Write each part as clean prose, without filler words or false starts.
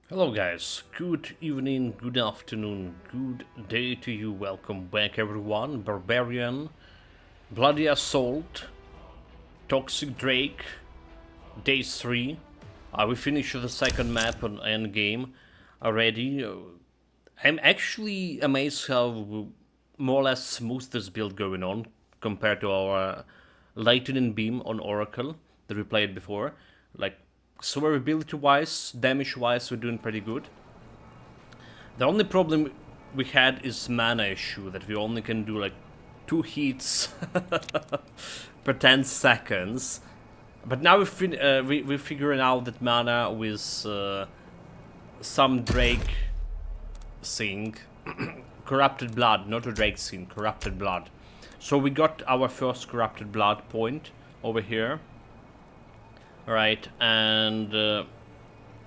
Hello guys, good evening, good afternoon, good day to you. Welcome back everyone. Barbarian, Bloody Assault, Toxic Drake, Day 3. We finished the second map on Endgame already. I'm actually amazed how more or less smooth this build going on compared to our Lightning Beam on Oracle that we played before. Like, survivability wise, damage wise, we're doing pretty good. The only problem we had is mana issue, that we only can do like 2 hits per 10 seconds. But now we're figuring out that mana with some Drake thing, corrupted blood, not a Drake thing, corrupted blood. So we got our first corrupted blood point over here. Alright, and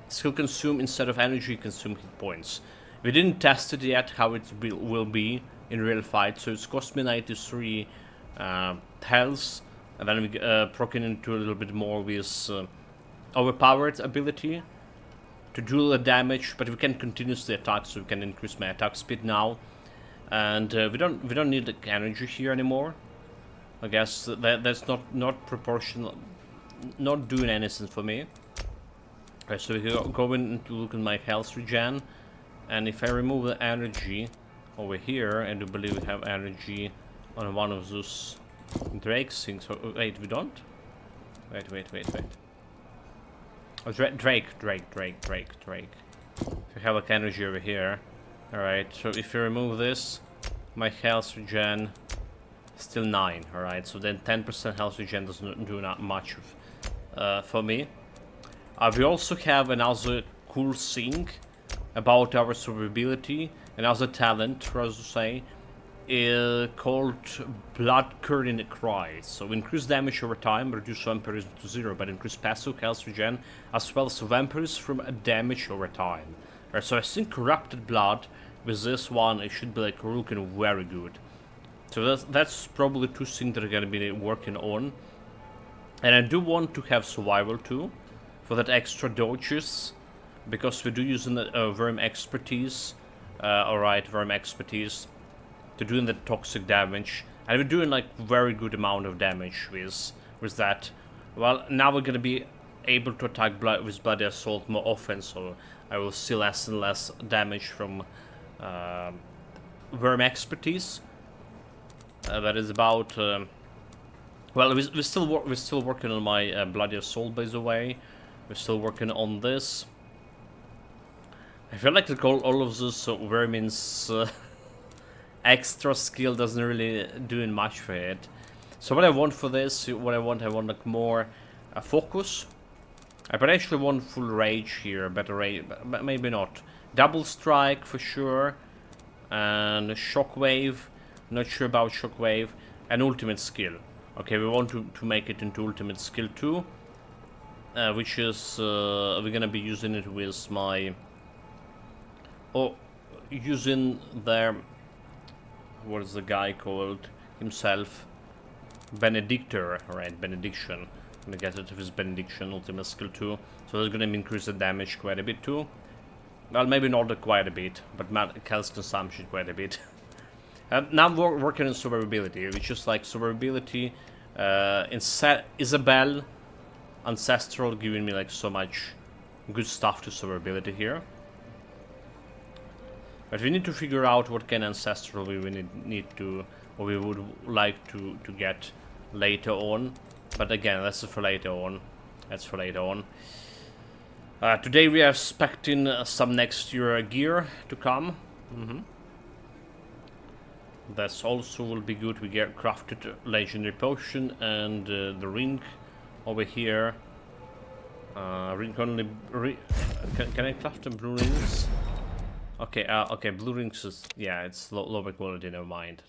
skill consume instead of energy consume hit points. We didn't test it yet how it will be in real fight, so it's cost me 93 health, and then we proccing into a little bit more with overpowered ability to do the damage, but we can continuously attack, so we can increase my attack speed now, and we don't need the energy here anymore. I guess that's not proportional, not doing anything for me. Okay, so we go into look at my health regen, and if I remove the energy over here, I do believe we have energy on one of those Drake things. Oh, wait, we don't? Wait. Oh, Drake. We have like energy over here. Alright, so if you remove this, my health regen still 9, alright? So then 10% health regen doesn't do not much for me. We also have another cool thing about our survivability, another talent, for us to say, called Blood Curdling Cry. So increase damage over time, reduce vampirism to 0, but increase passive health regen, as well as vampirism from damage over time. Right, so I think Corrupted Blood, with this one, it should be like looking very good. So that's probably two things that are gonna be working on. And I do want to have Survival too, for that extra dodges, because we do using the Worm Expertise, alright, Worm Expertise, to doing the toxic damage, and we're doing like very good amount of damage with that. Well, now we're gonna be able to attack with Bloody Assault more often, so I will see less and less damage from Worm Expertise. That is about. Well, we're still working on my Bloody Assault, by the way. We're still working on this. I feel like all of this Vermin's extra skill doesn't really doing much for it. So what I want for this, I want like more focus. I potentially want full rage here, better rage, but maybe not. Double strike for sure, and shockwave. Not sure about shockwave, and ultimate skill. Okay, we want to make it into ultimate skill too, which is we're gonna be using it with my using their, what is the guy called himself, Benedictor, right? Benediction. I'm gonna get it with his Benediction ultimate skill too, so that's gonna increase the damage quite a bit too. Well, maybe not quite a bit, but health consumption quite a bit. Now I'm working on survivability, which is like survivability. Isabel Ancestral giving me like so much good stuff to survivability here. But we need to figure out what kind of Ancestral we need to, or we would like to get later on. But again, that's for later on. That's for later on. Today we are expecting some next year gear to come. That's also will be good. We get crafted legendary potion and the ring over here. Ring only. Can I craft the blue rings? Okay. Okay. Blue rings is, yeah. It's lower quality. Never mind.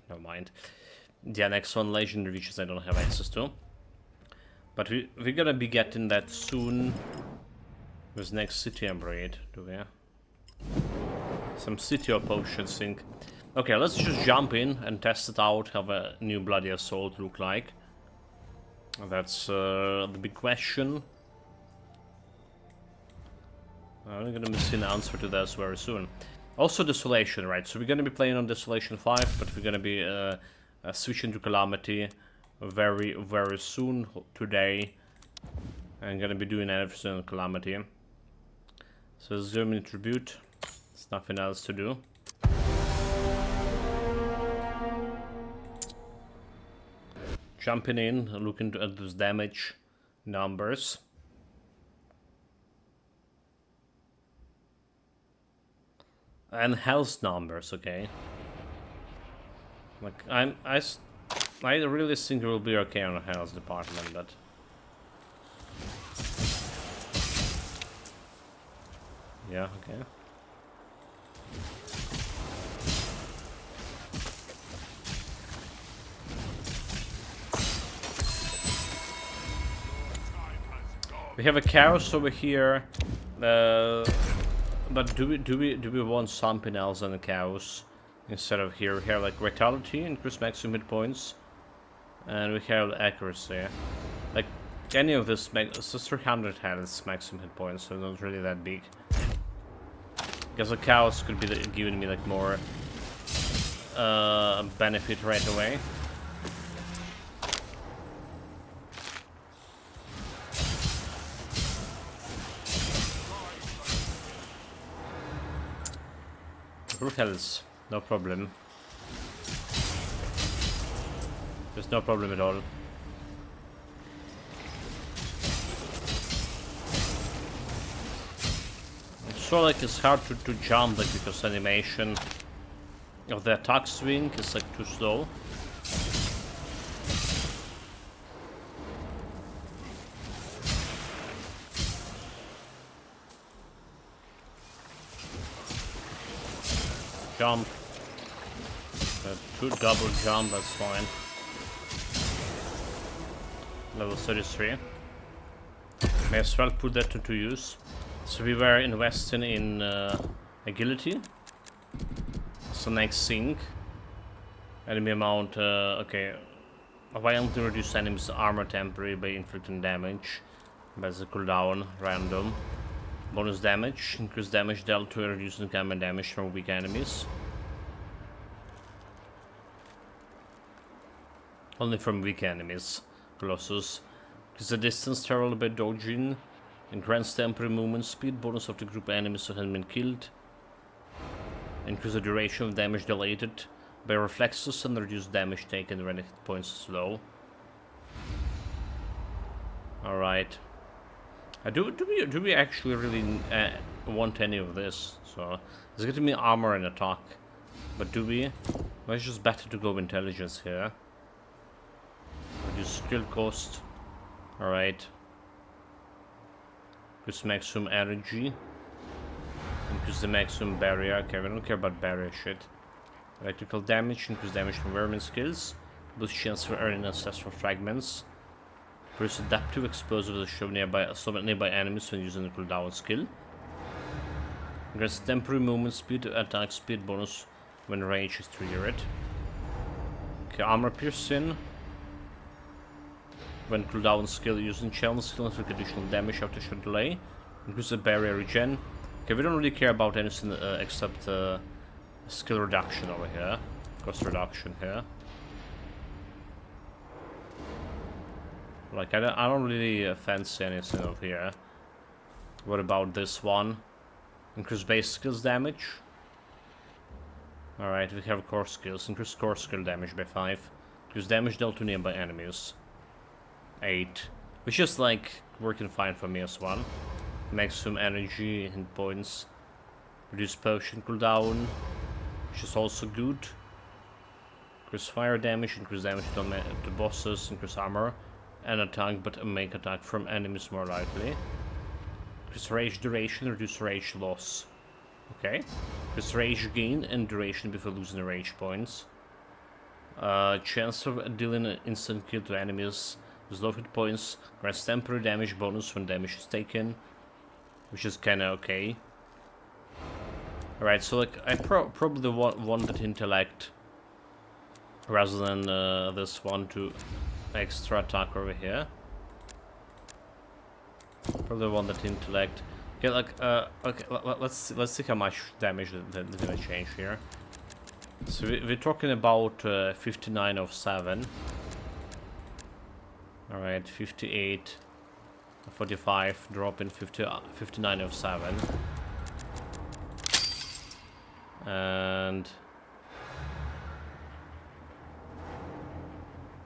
Yeah. Next one, legendary, which I don't have access to. But we're gonna be getting that soon. With next city upgrade, do we? Some city or potions thing. Okay, let's just jump in and test it out, how a new Bloody Assault look like. That's the big question. I'm gonna see an answer to this very soon. Also Desolation, right? So we're gonna be playing on Desolation 5, but we're gonna be switching to Calamity very, very soon today. I'm gonna be doing everything on Calamity. So zoom in Tribute. There's nothing else to do. Jumping in, looking at those damage numbers. And health numbers, okay. Like I really think we'll be okay on the health department, but yeah, okay. We have a chaos over here, but do we want something else than the chaos instead of here? We have like vitality, increase maximum hit points, and we have accuracy. Like any of this, so 300 has maximum hit points, so not really that big. Because the chaos could be giving me like more benefit right away. Brute health, no problem. There's no problem at all. It's so like it's hard to jump like because animation of the attack swing is like too slow. Jump. Two double jump, that's fine. Level 33. May as well put that to use. So we were investing in agility. So next thing. Enemy amount, okay. Violently reduce enemies' armor temporary by inflicting damage. That's a cooldown, random. Bonus damage, increase damage dealt to reducing combat damage from weak enemies. Only from weak enemies. Colossus. Increase the distance traveled by dodging. And grants temporary movement speed. Bonus of the group of enemies that have been killed. Increase the duration of damage delayed by reflexes and reduce damage taken when hit points is low. Alright. Do we actually really want any of this? So it's getting me armor and attack, but do we? Well, it's just better to go intelligence here. Reduce skill cost. All right. Increase maximum energy. Increase the maximum barrier. Okay, we don't care about barrier shit. Electrical damage. Increase damage from vermin skills. Boost chance for earning ancestral fragments. Produce adaptive explosive that show nearby enemies when using the cooldown skill. Grants temporary movement speed, attack speed bonus when range is triggered. Okay, armor piercing. When cooldown skill using challenge skill inflict additional damage after short delay. Increase the barrier regen. Okay, we don't really care about anything except skill reduction over here. Cost reduction here. Like, I don't really fancy anything over here. What about this one? Increase base skills damage. Alright, we have core skills. Increase core skill damage by 5. Increase damage dealt to nearby enemies. 8. Which is, like, working fine for me as well. Maximum energy, hit points. Reduce potion cooldown. Which is also good. Increase fire damage. Increase damage to bosses. Increase armor. And attack, but make attack from enemies more likely. Increase rage duration, reduce rage loss. Okay. Increase rage gain and duration before losing rage points. Chance of dealing an instant kill to enemies with low hit points. Grants temporary damage bonus when damage is taken. Which is kinda okay. Alright, so like, I probably want that intellect rather than this one to extra attack over here. Probably want that intellect. Okay, like, okay, let's see how much damage they're gonna change here. So we're talking about 59 of 7. Alright, 58, 45, drop in 59 of 7. And...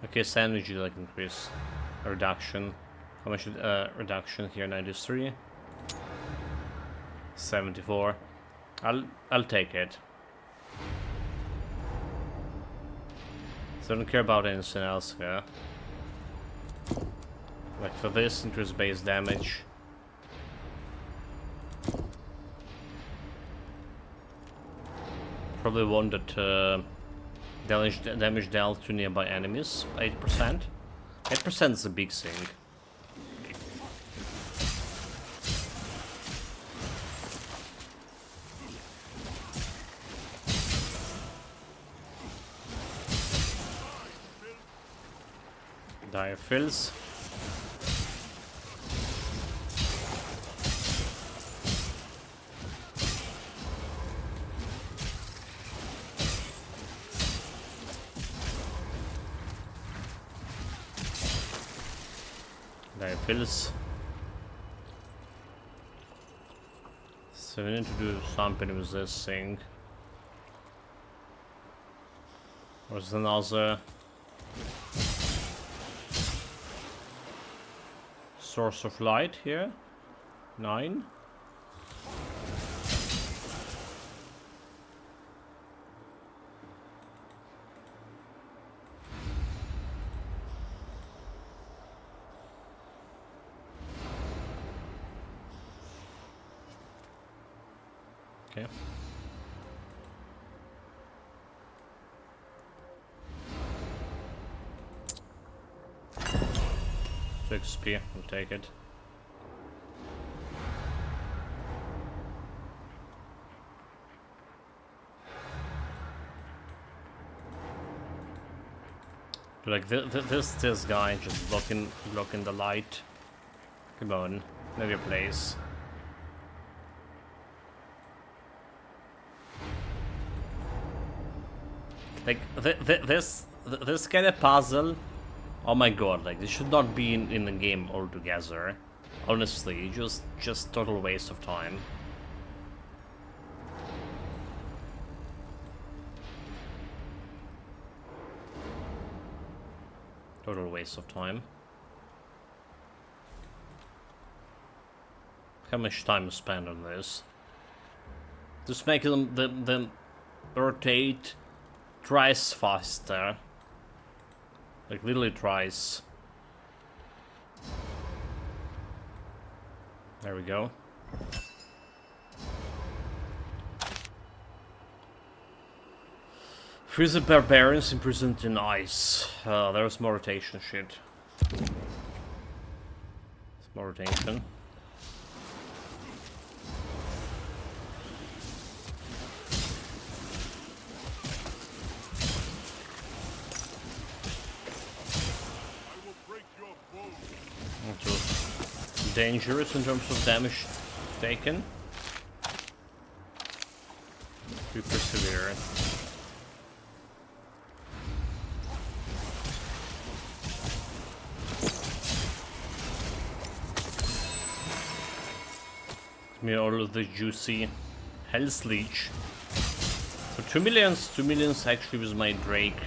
okay, sandwich is like increase. A reduction. How much reduction here? 93. 74. I'll take it. So I don't care about anything else here. Like for this, increase base damage. Probably one that damage dealt to nearby enemies. 8%. 8% is a big thing. Dire fills. Dire fills. So we need to do something with this thing. There's another source of light here. 9. Okay. 2 XP, we'll take it. Like this guy just blocking the light. Come on, know your place. Like this kind of puzzle. Oh my god! Like this should not be in the game altogether. Honestly, just total waste of time. Total waste of time. How much time is spent on this? Just make them rotate twice faster. Like literally twice. There we go. Freeze the barbarians imprisoned in ice. There's more rotation shit. There's more rotation. It was dangerous in terms of damage taken. We persevere. Me all of the juicy health leech. For 2 millions actually with my Drake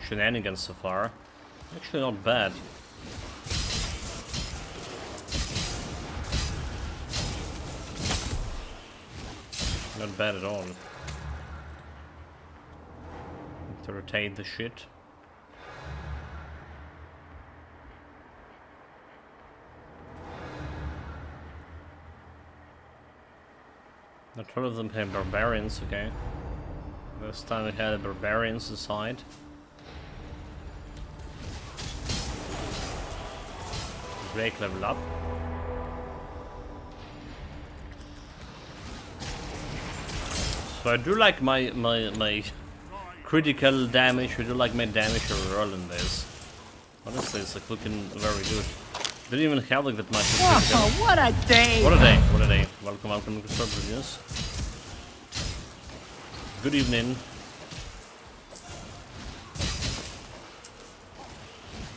shenanigans so far. Actually not bad. Not bad at all. To rotate the shit. Not all of them have barbarians, okay. This time we had barbarians inside. Drake level up. So I do like my critical damage, I do like my damage overall in this. Honestly, it's like looking very good. Didn't even have like that much. Oh, what a day! What a day! What a day! Welcome, welcome to Brilliance. Good evening.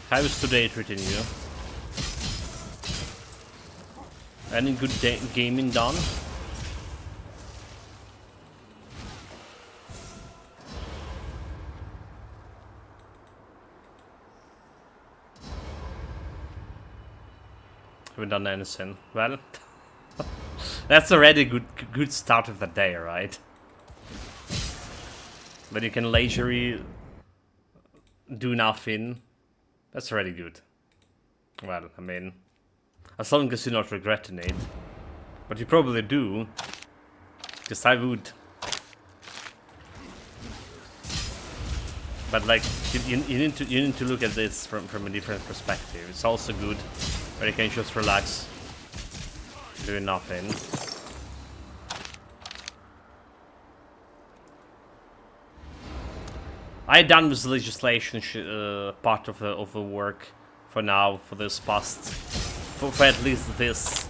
How is today treating you? Any good gaming done? Haven't done anything. Well, that's already a good start of the day, right? When you can leisurely do nothing, that's already good. Well, I mean, as long as you're not regretting it. But you probably do, because I would. But like, you need to look at this from a different perspective. It's also good, where you can just relax, doing nothing. I done with the legislation part of the work for now, for this past, for at least this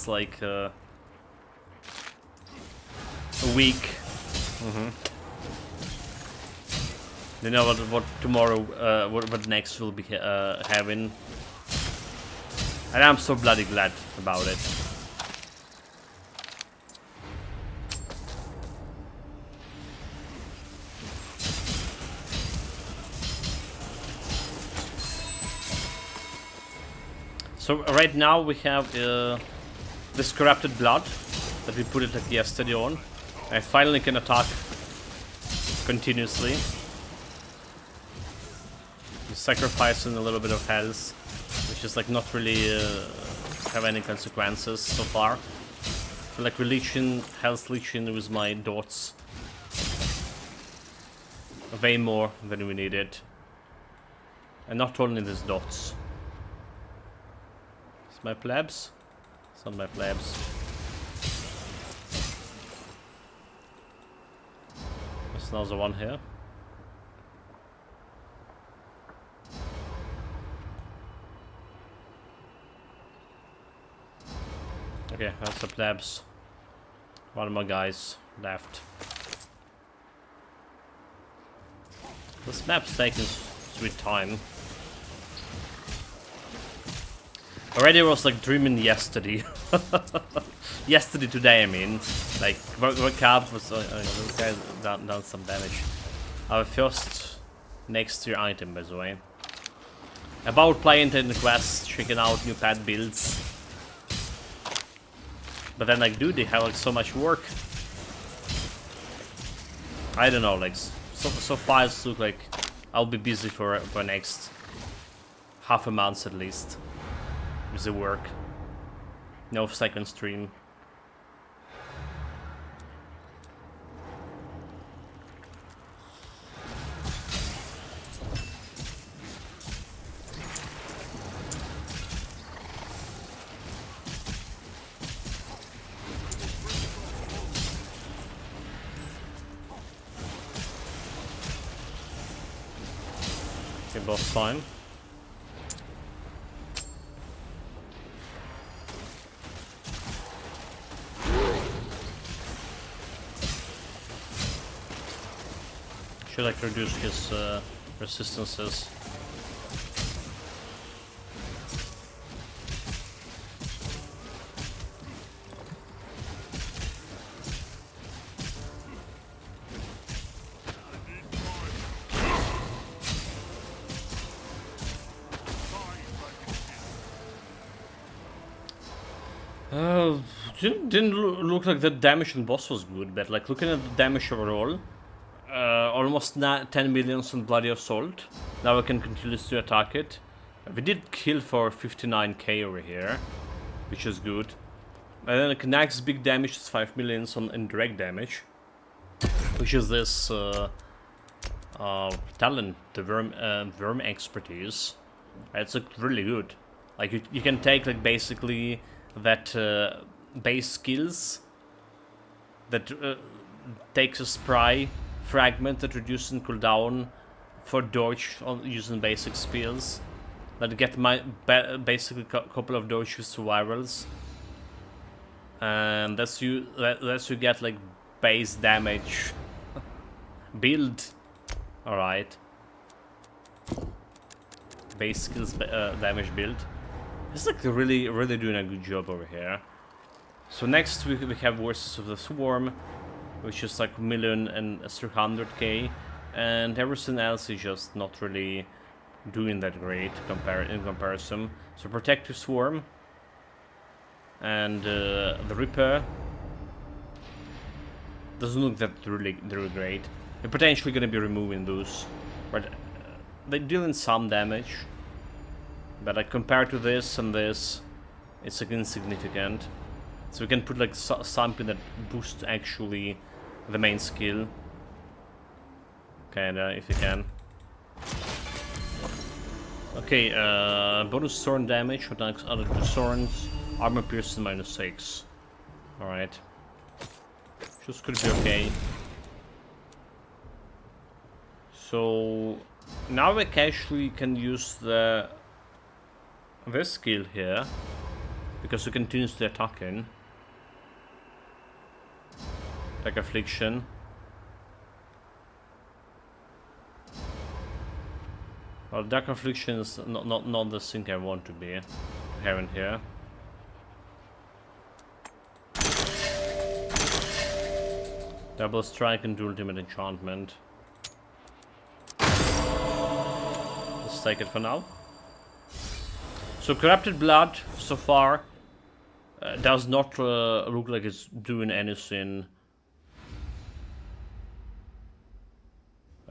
like a week. You know what tomorrow, what next will be having, and I'm so bloody glad about it. So right now we have this corrupted blood that we put it like yesterday on. I finally can attack continuously. We're sacrificing a little bit of health, which is like not really have any consequences so far. Like we're leeching, health leeching with my dots way more than we needed. And not only these dots. My plebs? It's not my plebs. There's another one here. Okay, that's the plebs. One more guys left. This map's taking sweet time. Already was like dreaming yesterday. Yesterday, today, I mean. Like, woke up, was those guys done some damage. Our first next tier item, by the way. About playing the quest, checking out new pad builds. But then, like, dude, they have like so much work. I don't know, like, so far it's look like I'll be busy for next half a month at least. With the work. No second stream. Okay, boss time. Should like reduce his resistances. Didn't look like the damage on boss was good, but like looking at the damage overall. Almost 10 million on Bloody Assault. Now we can continue to attack it. We did kill for 59k over here, which is good. And then the next big damage is 5 million on indirect damage, which is this talent, the worm expertise. It's like really good. Like you can take like basically that base skills that takes a spry fragment that reduces cooldown for dodge on using basic spells, That get my basically a couple of those survivals, and lets you get like base damage build. All right, base skills damage build. It's like really doing a good job over here. So next we have Voices of the Swarm, which is like 1,300,000, and everything else is just not really doing that great in comparison. So Protective Swarm and the Ripper doesn't look that really great. They're potentially gonna be removing those, but they're dealing some damage. But like compared to this and this, it's like insignificant. So we can put like something that boosts actually the main skill. Kinda, if you can. Okay, bonus thorn damage with other thorns, armor piercing -6. Alright. Just could be okay. So now we actually can use this skill here, because we continuously attacking. Like Affliction. Well, Dark Affliction is not the thing I want to be having here. Double Strike and do Ultimate Enchantment. Let's take it for now. So Corrupted Blood so far does not look like it's doing anything.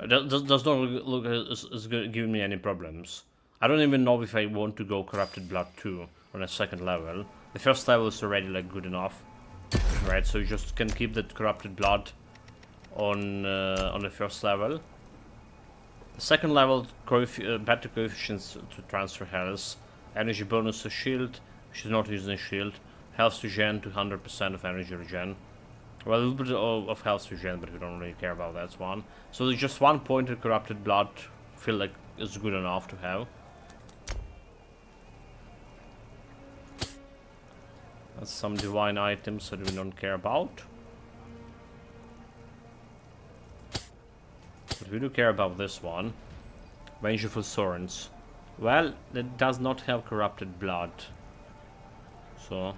Does not look as giving me any problems. I don't even know if I want to go Corrupted Blood 2 on a second level. The first level is already like good enough, right? So you just can keep that Corrupted Blood on the first level. The second level, better coefficients to transfer health, energy bonus to shield, which is not using shield, health regen to 100% of energy regen. Well, a little bit of health regen, but we don't really care about that one. So there's just 1 point of Corrupted Blood, feel like it's good enough to have. That's some divine items that we don't care about. But we do care about this one. Vengeful Thorns. Well, it does not have Corrupted Blood. So...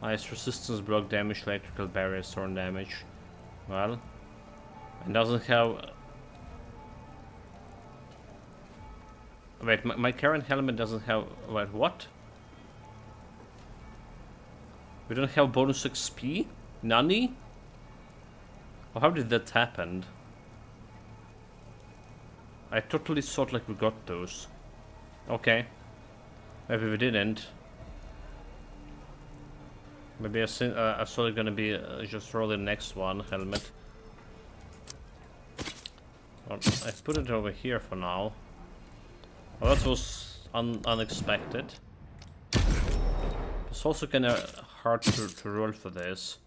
Ice resistance, block damage, electrical barrier, thorn damage. Well... It doesn't have... Wait, my current helmet doesn't have... Wait, what? We don't have bonus XP? Nani? Oh, how did that happen? I totally thought like we got those. Okay. Maybe we didn't. Maybe I thought it gonna be just roll the next one, helmet. Well, I put it over here for now. Well, that was unexpected. It's also kinda hard to roll for this.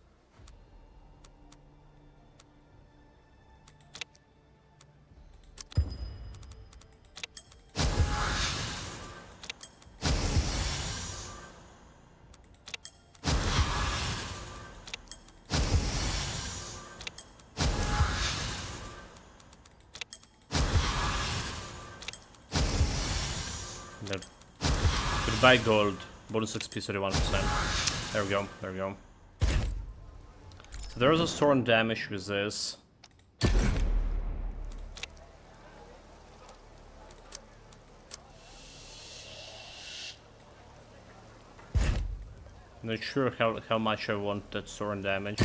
Goodbye gold, bonus XP 31%. There we go, there we go. So there is a thorn damage with this. Not sure how much I want that thorn damage.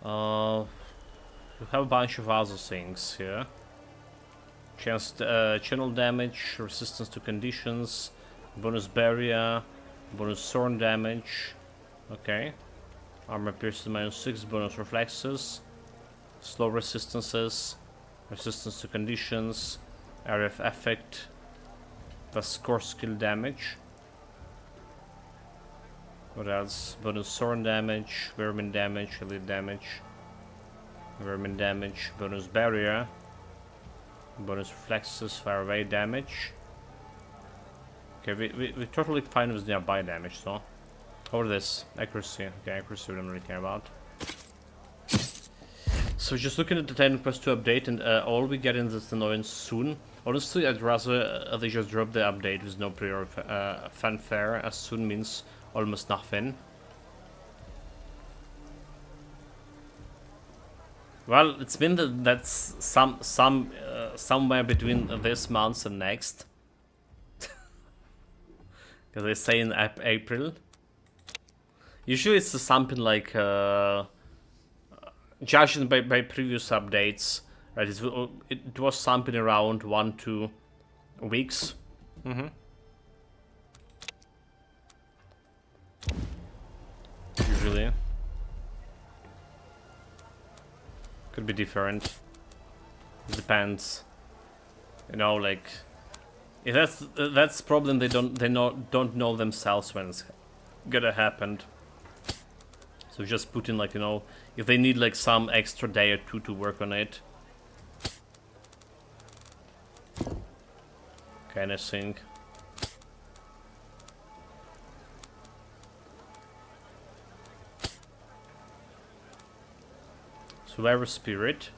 We have a bunch of other things here. Channel damage, resistance to conditions, bonus barrier, bonus thorn damage. Okay. Armor piercing -6, bonus reflexes, slow resistances, resistance to conditions, area of effect, plus core skill damage. What else? Bonus thorn damage, vermin damage, elite damage, vermin damage, bonus barrier. Bonus reflexes, fire away damage. Okay, we're totally fine with nearby damage, so. Or this, accuracy. Okay, accuracy we don't really care about. So just looking at the 10 request to update, and all we get in this annoyance soon. Honestly, I'd rather they just drop the update with no prior fanfare, as soon means almost nothing. Well, it's been that's somewhere between this month and next. Because they say in April. Usually it's something like, judging by previous updates, right? It was something around 1-2 weeks. Usually. Could be different. It depends. You know, like, if that's the problem. They don't know themselves when it's gonna happen. So just put in, like, you know, if they need like some extra day or two to work on it, kind of thing. Survivor Spirit,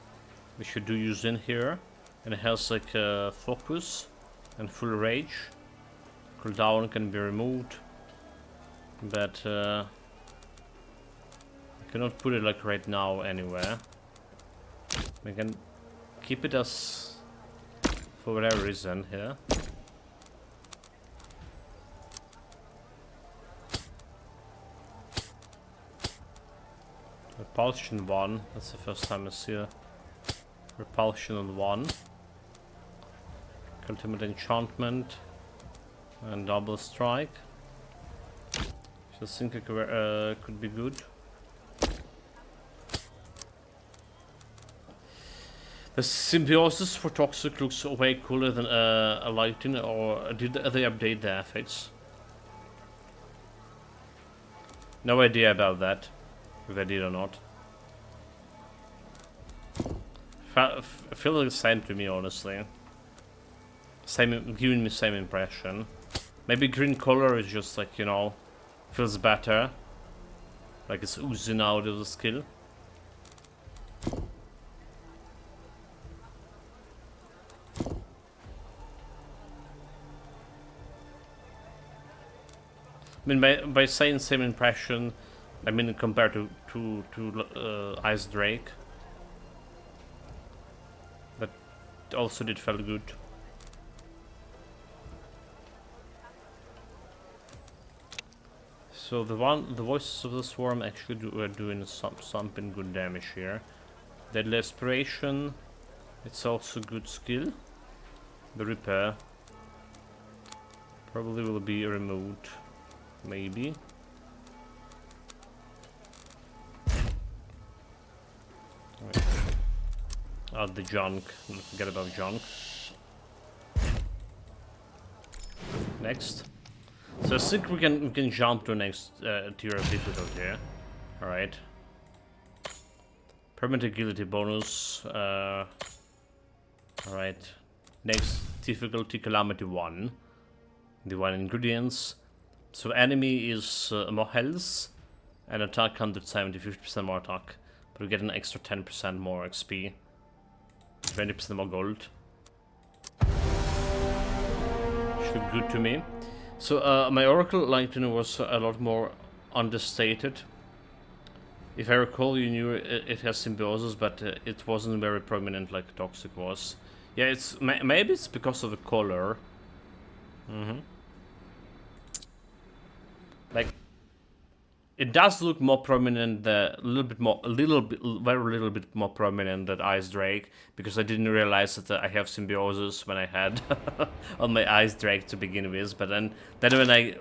we should do use in here, and it has like focus and full rage. Cooldown can be removed, but I cannot put it like right now anywhere. We can keep it as for whatever reason here. Repulsion 1, that's the first time I see a repulsion on 1. Ultimate enchantment and double strike. Just think it could be good. The symbiosis for Toxic looks way cooler than a Lighting, or did they update the effects? No idea about that, if they did or not. I feel like the same to me, honestly. Same, giving me same impression. Maybe green color is just like, you know, feels better. Like it's oozing out of the skill. I mean, by saying same impression, I mean compared to Ice Drake. That also did feel good. So the voices of the swarm actually were doing something good damage here. Deadly Aspiration, it's also good skill. The repair probably will be removed, maybe. Right. Add the junk. Don't forget about junk. Next. So I think we can jump to next tier of difficulty here. Alright. Permanent agility bonus. Alright. Next difficulty, Calamity 1. The 1 ingredients. So enemy is more health and attack 170, 50% more attack. But we get an extra 10% more XP. 20% more gold. Should good to me. So my Oracle Lightning was a lot more understated. If I recall, you knew it has symbiosis, but it wasn't very prominent like Toxic was. Yeah, it's maybe it's because of the color. Like, it does look more prominent, very little bit more prominent than Ice Drake, because I didn't realize that I have symbiosis when I had on my Ice Drake to begin with. But then when I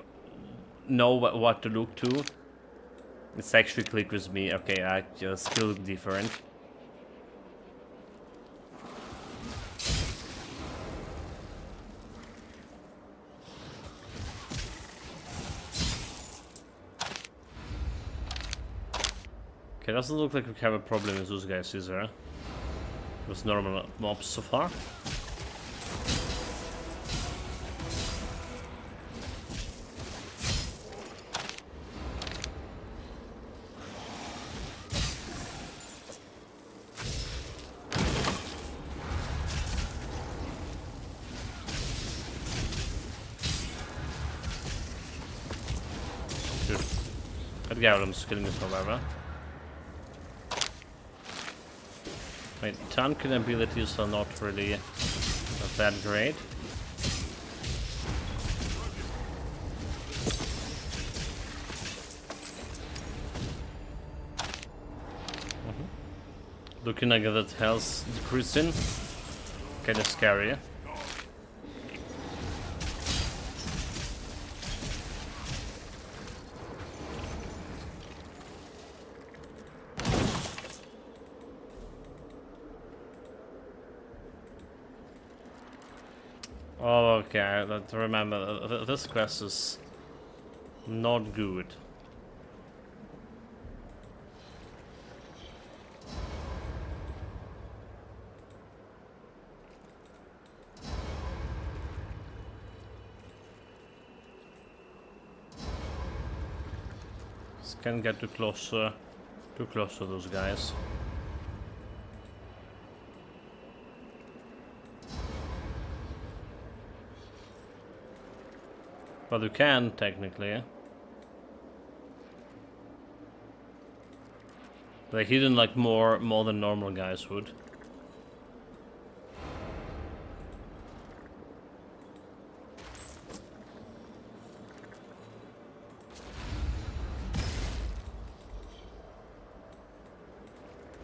know what to look to, it's actually clicked with me. Okay, I just still look different. Okay, doesn't look like we have a problem with those guys, is there? With normal mobs so far. Shoot. That golem's killing us, however. My tanking abilities are not really that great. Looking like that health decreasing. Kinda scary. Oh, okay, let's remember, this quest is not good. Just can't get too close to those guys. But you can, technically. They're hidden like more than normal guys would.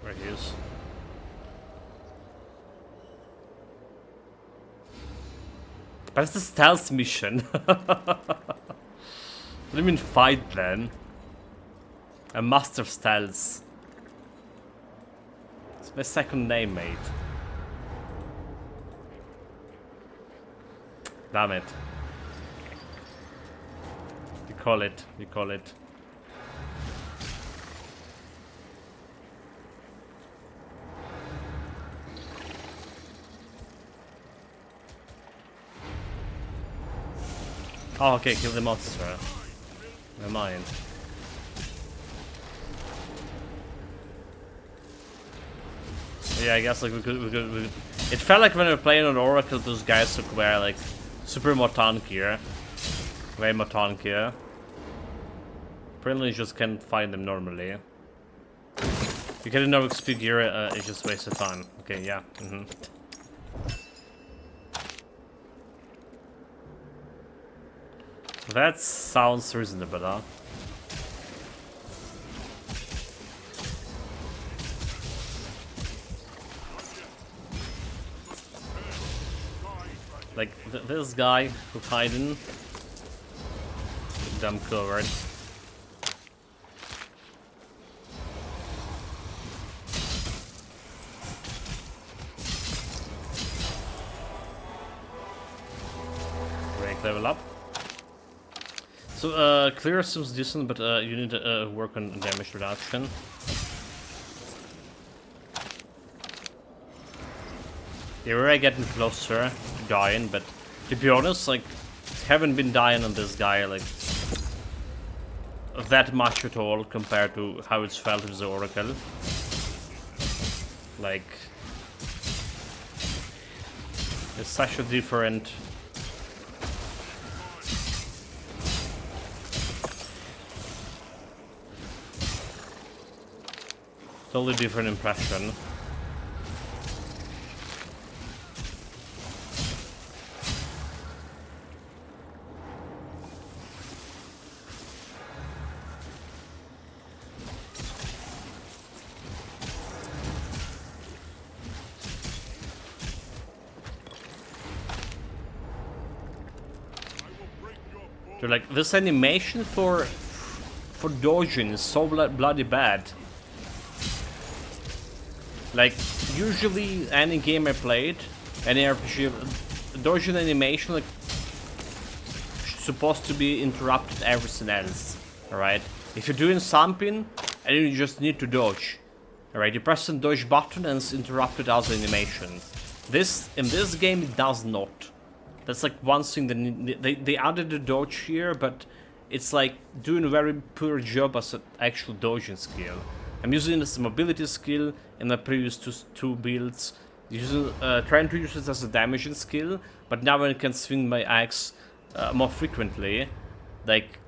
Where he is. But it's a stealth mission. What do you mean fight then? A master of stealth. It's my second name, mate. Damn it. You call it. Oh, okay, kill the monster. Never mind. Yeah, I guess like we could. It felt like when we were playing on Oracle, those guys were like super more tankier, way more tankier. Apparently, you just can't find them normally. You get no XP gear, it's just waste of time. Okay, yeah. That sounds reasonable, huh? Like this guy who hiding, dumb covered. Break level up. So, clear seems decent, but you need to work on damage reduction. You're already getting closer to dying, but to be honest, like, haven't been dying on this guy, like, that much at all compared to how it's felt with the Oracle. Like, it's such a different... totally different impression. So like this animation for dodging is so bloody bad. Like usually any game I played, any RPG, dodging animation like supposed to be interrupted everything else. Alright? If you're doing something and you just need to dodge. Alright, you press the dodge button and it's interrupted as animation. In this game it does not. That's like one thing that they added the dodge here, but it's like doing a very poor job as an actual dodging skill. I'm using this mobility skill in my previous two builds, trying to use it as a damaging skill, but now when I can swing my axe more frequently, like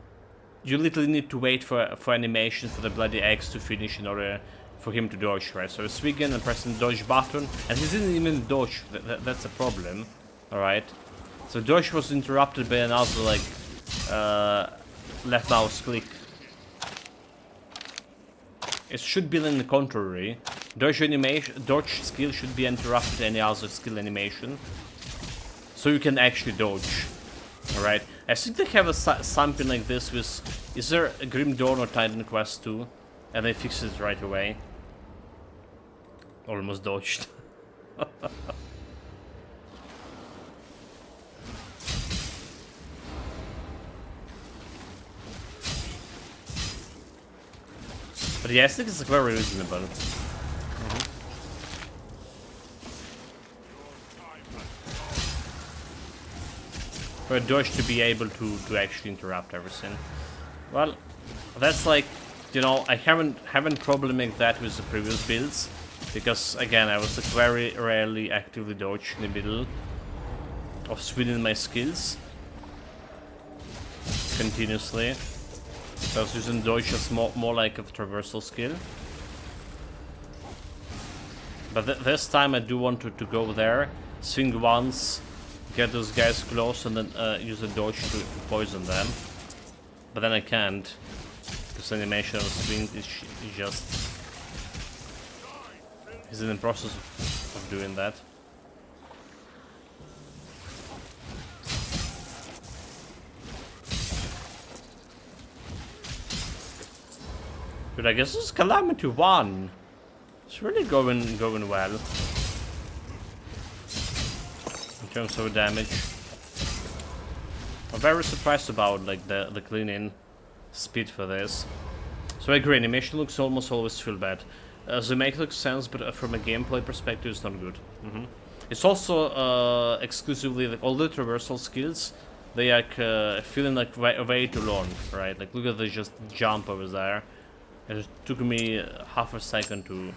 you literally need to wait for animation for the bloody X to finish in order for him to dodge, right? So it's swinging and pressing the dodge button, and he didn't even dodge. That's a problem, all right? So dodge was interrupted by another like left mouse click. It should be in the contrary. Dodge animation, dodge skill should be interrupted any other skill animation, so you can actually dodge. All right. I think they have a something like this with. Is there a Grim Dawn or Titan Quest 2? And they fix it right away. Almost dodged. But yeah, I think it's very reasonable. For a dodge to be able to actually interrupt everything. Well, that's like, you know, I haven't problematic that with the previous builds, because again I was like very rarely actively dodge in the middle of swinging my skills continuously. So I was using dodge as more like a traversal skill. But this time I do want to go there, swing once, get those guys close, and then use a dodge to poison them. But then I can't, because animation of swing is just... He's in the process of doing that. Dude, I guess this is Calamity 1. It's really going well. In terms of damage. I'm very surprised about like the cleaning speed for this. So I agree, animation looks almost always feel bad. The make looks sense, but from a gameplay perspective it's not good. It's also exclusively like all the traversal skills, they are feeling like way too long, right? Like look at the just jump over there. It took me half a second to...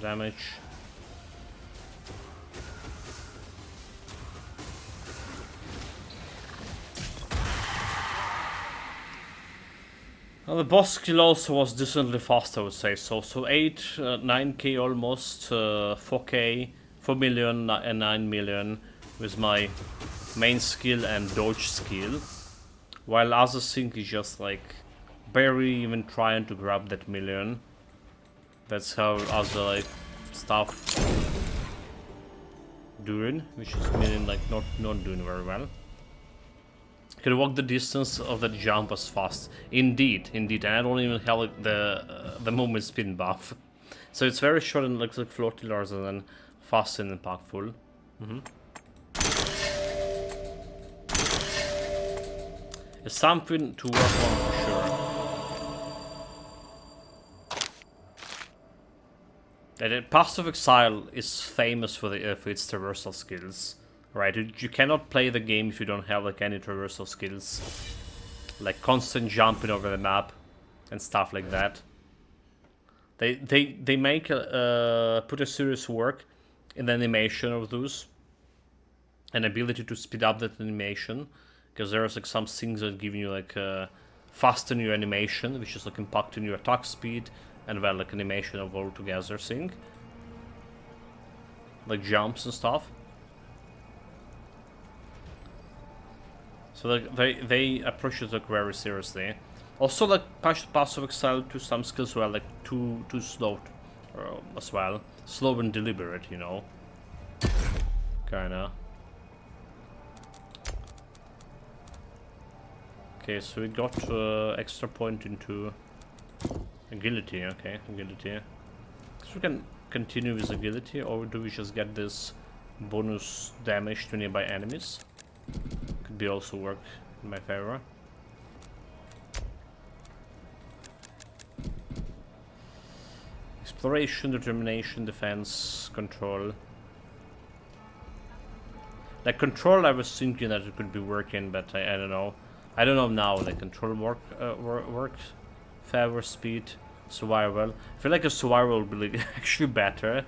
damage. Well, the boss skill also was decently fast, I would say. So 9k almost, 4k, 4 million and 9 million with my main skill and dodge skill. While other thing is just like barely even trying to grab that million. That's how other like stuff doing, which is meaning like not doing very well. Can walk the distance of that jump as fast. Indeed, and I don't even have like, the movement spin buff, so it's very short and like floaty rather than fast and impactful. It's something to work on for sure. And Path of Exile is famous for its traversal skills, right? You cannot play the game if you don't have like any traversal skills, like constant jumping over the map and stuff like that. They make put a serious work in the animation of those, and ability to speed up that animation, because there's like some things that give you like fasten your animation, which is like impacting your attack speed. And well, like animation of all together thing, like jumps and stuff. So like they approach it like very seriously. Also like Path of Exile to some skills were like too slow as well, slow and deliberate, you know, kinda. Okay, so we got extra point into agility, okay, agility. So we can continue with agility, or do we just get this bonus damage to nearby enemies? Could be also work in my favor. Exploration, determination, defense, control. Like control, I was thinking that it could be working, but I don't know. I don't know now. Like control works. Favor, speed, survival. I feel like a survival will be like actually better.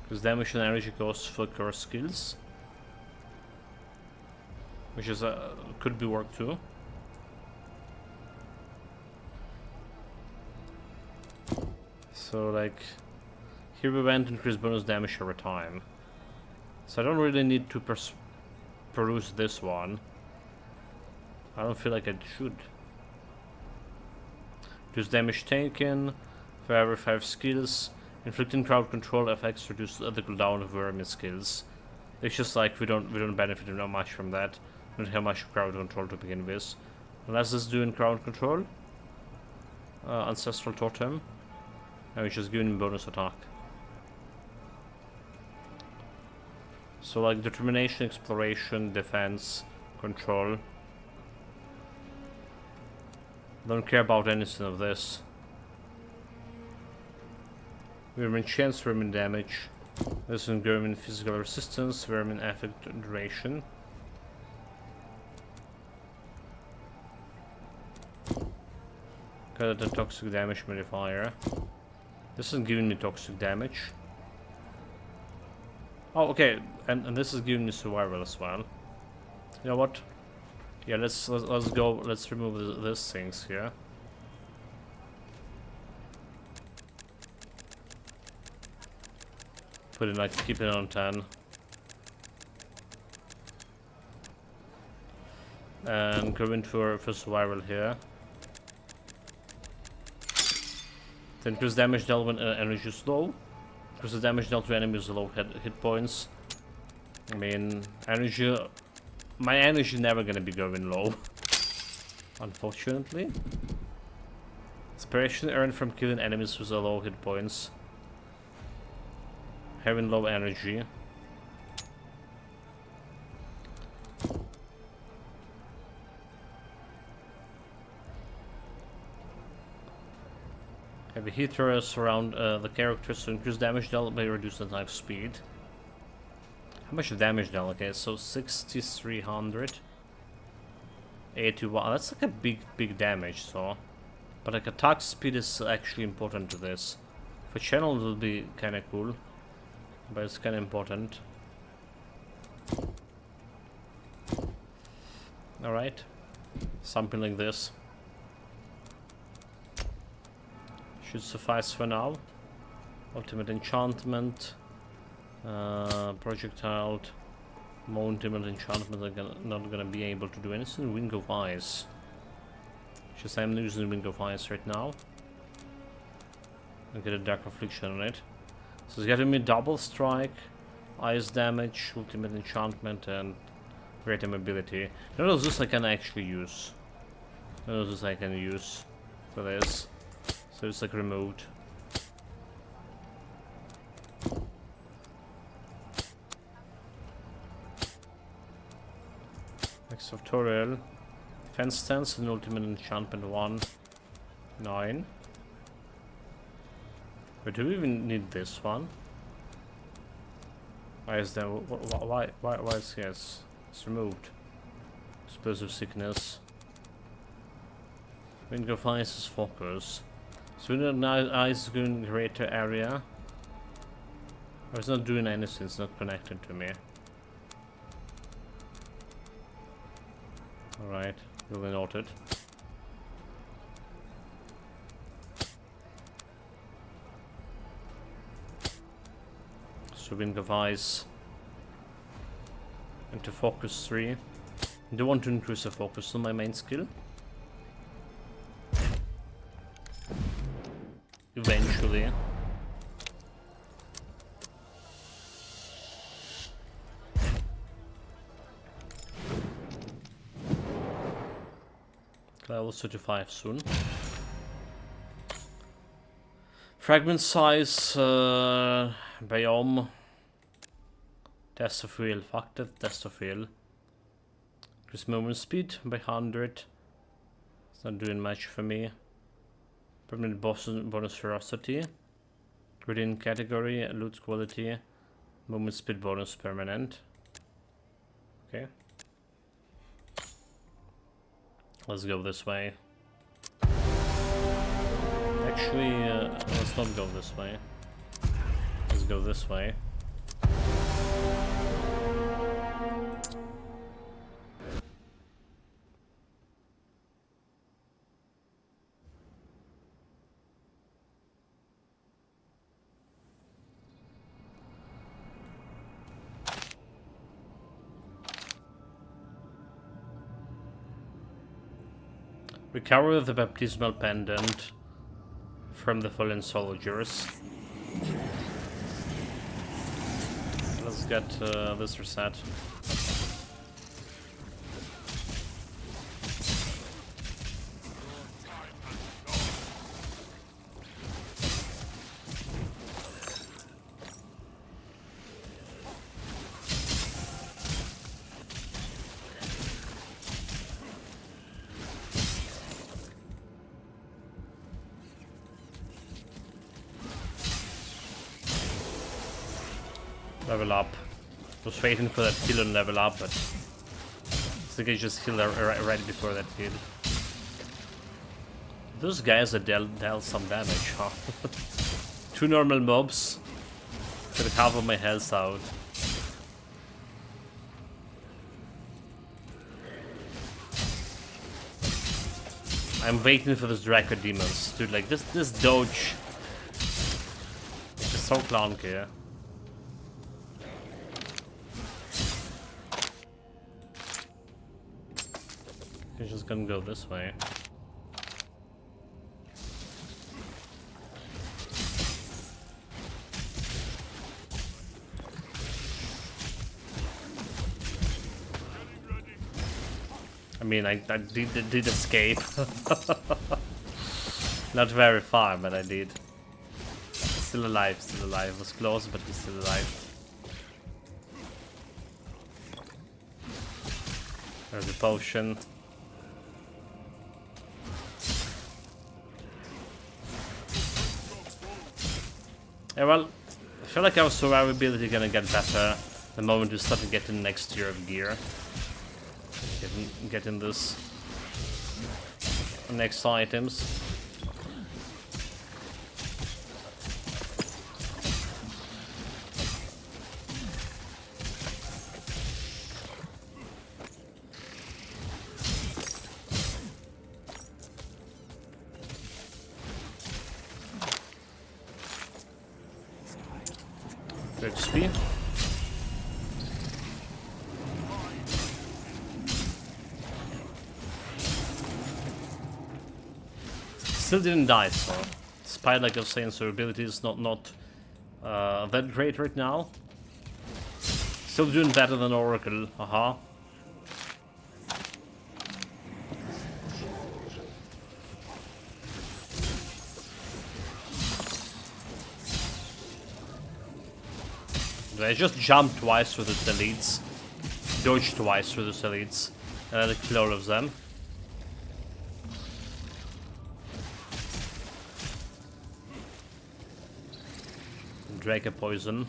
Because damage and energy goes for core skills, which is could be work too. So like here we went increase bonus damage over time. So I don't really need to peruse this one. I don't feel like I should. Reduce damage taken for every 5 skills. Inflicting crowd control effects reduce the cooldown of vermin skills. It's just like we don't benefit that much from that. We don't have much crowd control to begin with. Unless this is doing crowd control. Ancestral totem. And we just giving bonus attack. So like determination, exploration, defense, control. Don't care about anything of this. Vermin chance, vermin damage. This is vermin physical resistance, vermin effect duration. Got the toxic damage modifier. This is giving me toxic damage. Oh, okay, and this is giving me survival as well. You know what? Yeah, let's go. Let's remove these things here. Put it like keep it on 10. And go in for survival here. Then increase damage dealt when energy is low. Increase the damage dealt to enemies with low hit points. I mean, energy. My energy never gonna be going low. Unfortunately. Inspiration earned from killing enemies with low hit points. Having low energy. Heavy hitters around the characters to increase damage dealt by reduce attack speed. How much damage dealt? Okay, so 6,300. 81. That's like a big damage, so. But like attack speed is actually important to this. For channel it will be kinda cool. But it's kinda important. Alright. Something like this. Should suffice for now. Ultimate enchantment. Projectile. More ultimate enchantment are not gonna be able to do anything. Wing of Ice. Just I'm using Wing of Ice right now. And get a Dark Affliction on it. So it's getting me double strike, ice damage, ultimate enchantment, and greater mobility. None of this I can actually use. None of this I can use for this. So it's like removed. Next tutorial. Defense stance and ultimate enchantment 1. 9. But do we even need this one? Why is there? Why is yes? It's removed. Explosive sickness. Wind of Ice is focus. So we need ice going greater area. Oh, it's not doing anything. It's not connected to me. All right, duly noted. So Wind of Ice into focus 3. I do want to increase the focus on my main skill. Eventually. Level level 35 soon. Fragment size, biome. Destophil, fuck that Destophil. Increase movement speed by 100. It's not doing much for me. Permanent bonus ferocity. Within category, loot quality. Movement speed bonus permanent. Okay. Let's go this way. Actually, let's not go this way. Let's go this way. Recover the baptismal pendant from the fallen soldiers. Let's get this reset. Level up. Was waiting for that heal and level up, but I think I just healed right before that heal. Those guys are dealt some damage, huh? 2 normal mobs. Took half of my health out. I'm waiting for those Draco demons. Dude, like this dodge is so clunky, yeah? He's just gonna go this way. I mean, I did escape. Not very far, but I did. Still alive, still alive. It was close, but he's still alive. There's a potion. Yeah, well, I feel like our survivability gonna get better the moment we start to get in next tier of gear. Getting this next items. XP. Still didn't die, so despite like I was saying, survivability is not that great right now. Still doing better than Oracle, haha. I just jumped twice through the elites, dodged twice through the elites, and I kill all of them. Draco poison.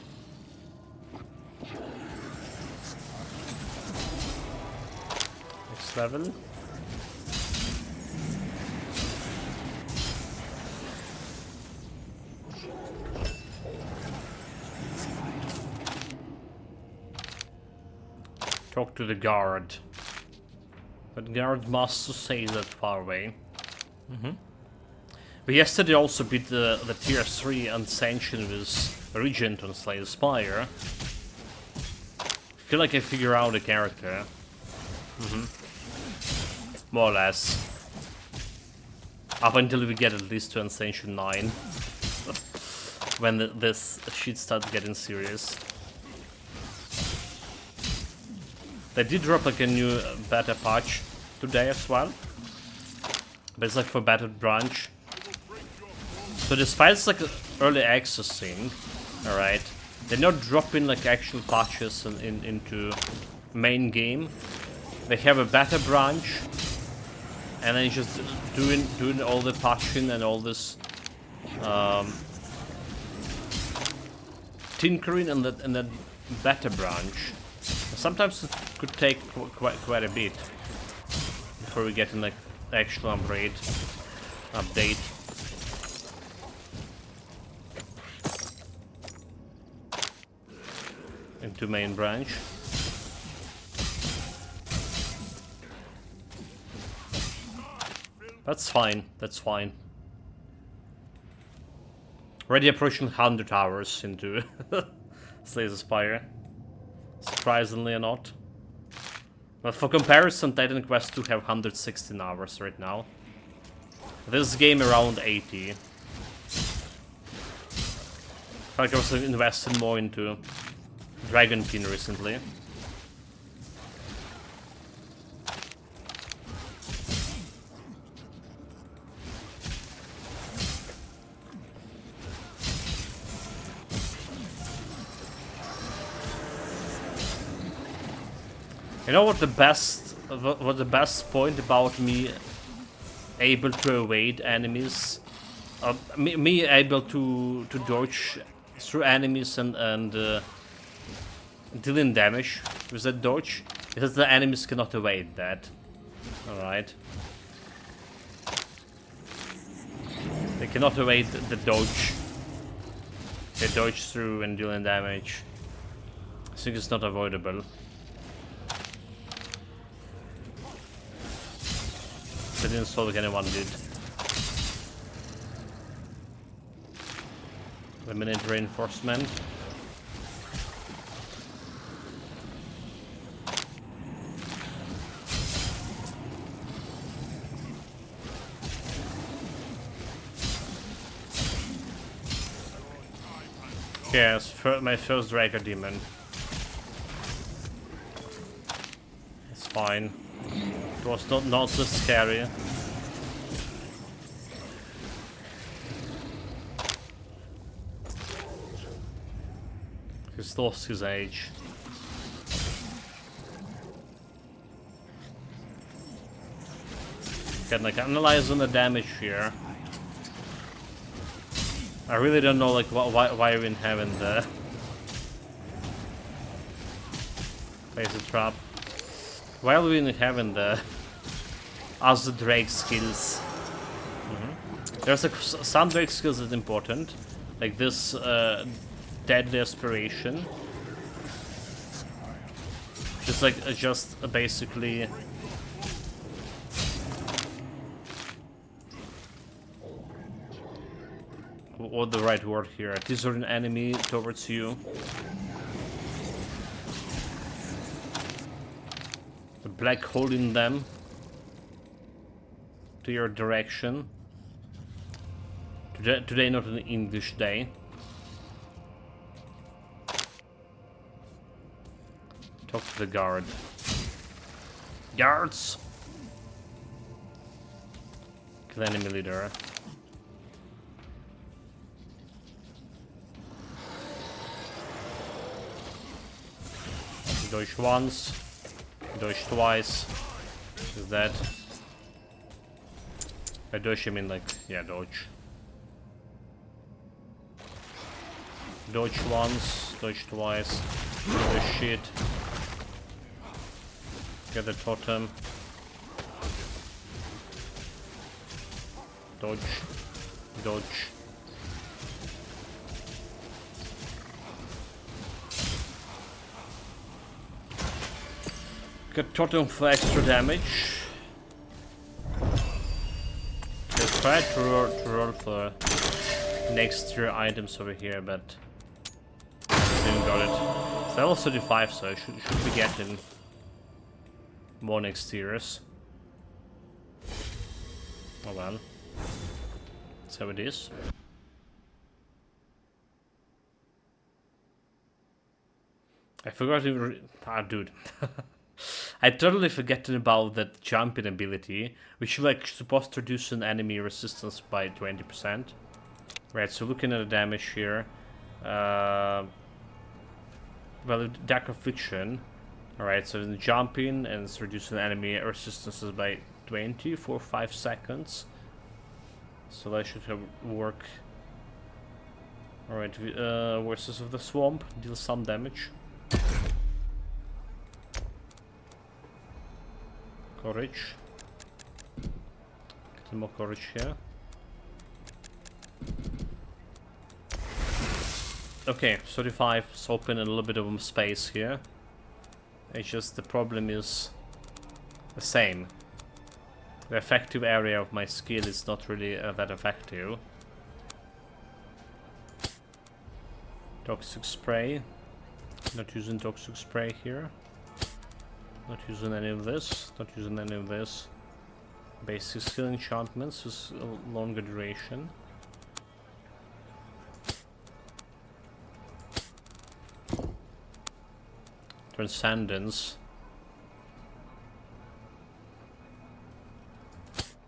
Next level. Talk to the guard. But guard must say that far away. But yesterday also beat the tier 3 Unsanctioned with Regent on Slay the Spire. I feel like I figure out a character. More or less. Up until we get at least to Unsanctioned 9. When this shit starts getting serious. They did drop like a new beta patch today as well. but it's like for Battle Branch. So despite it's like an early access thing, alright, they're not dropping like actual patches into main game. They have a Battle Branch, and then just doing all the patching and all this tinkering and that Battle Branch. Sometimes it could take quite a bit before we get in like actual update. Into main branch. That's fine, that's fine. Already approaching 100 hours into Slay the Spire. Surprisingly or not. But for comparison, Titan Quest 2 have 116 hours right now. This game around 80. I like I was investing more into Dragonkin recently. You know what the best point about me able to evade enemies, me able to dodge through enemies and dealing damage with that dodge, is that the enemies cannot evade that. All right, they cannot evade the dodge. They dodge through and dealing damage. I think it's not avoidable. I didn't saw like anyone did. Eliminate reinforcement. Yes, my first Dragon Demon. It's fine. It was not so scary. He's lost his age. Can like analyze on the damage here. I really don't know like why we even having the laser trap. Why are we even having the other Drake skills? There's like some Drake skills that are important, like this Deadly Aspiration. Just like basically. What the right word here? Teaser an enemy towards you. The black holding them to your direction. Today not an English day. Talk to the guard. Guards! Kill enemy leader. Dodge once, dodge twice. Is that? By dodge I mean like, yeah, dodge. Dodge once, dodge twice. The shit. Get the totem. Dodge. Dodge. Get totem for extra damage. Let's try to roll for next tier items over here, but didn't got it. It's level 35, so I should be getting more next tiers. Oh well. That's how it is. I forgot to dude. I totally forgetting about that jumping ability, which is like supposed to reduce an enemy resistance by 20%. Right, so looking at the damage here, well, Dark Affliction. Alright, so in jumping and it's reducing enemy resistances by 20 for 5 seconds. So that should work. Alright, Voices of the Swamp, deal some damage. Courage. Get more courage here. Okay, 35, so open a little bit of space here. It's just the problem is the same. The effective area of my skill is not really that effective. Toxic Spray. Not using Toxic Spray here. Not using any of this. Not using any of this. Basic skill enchantments is a longer duration. Transcendence.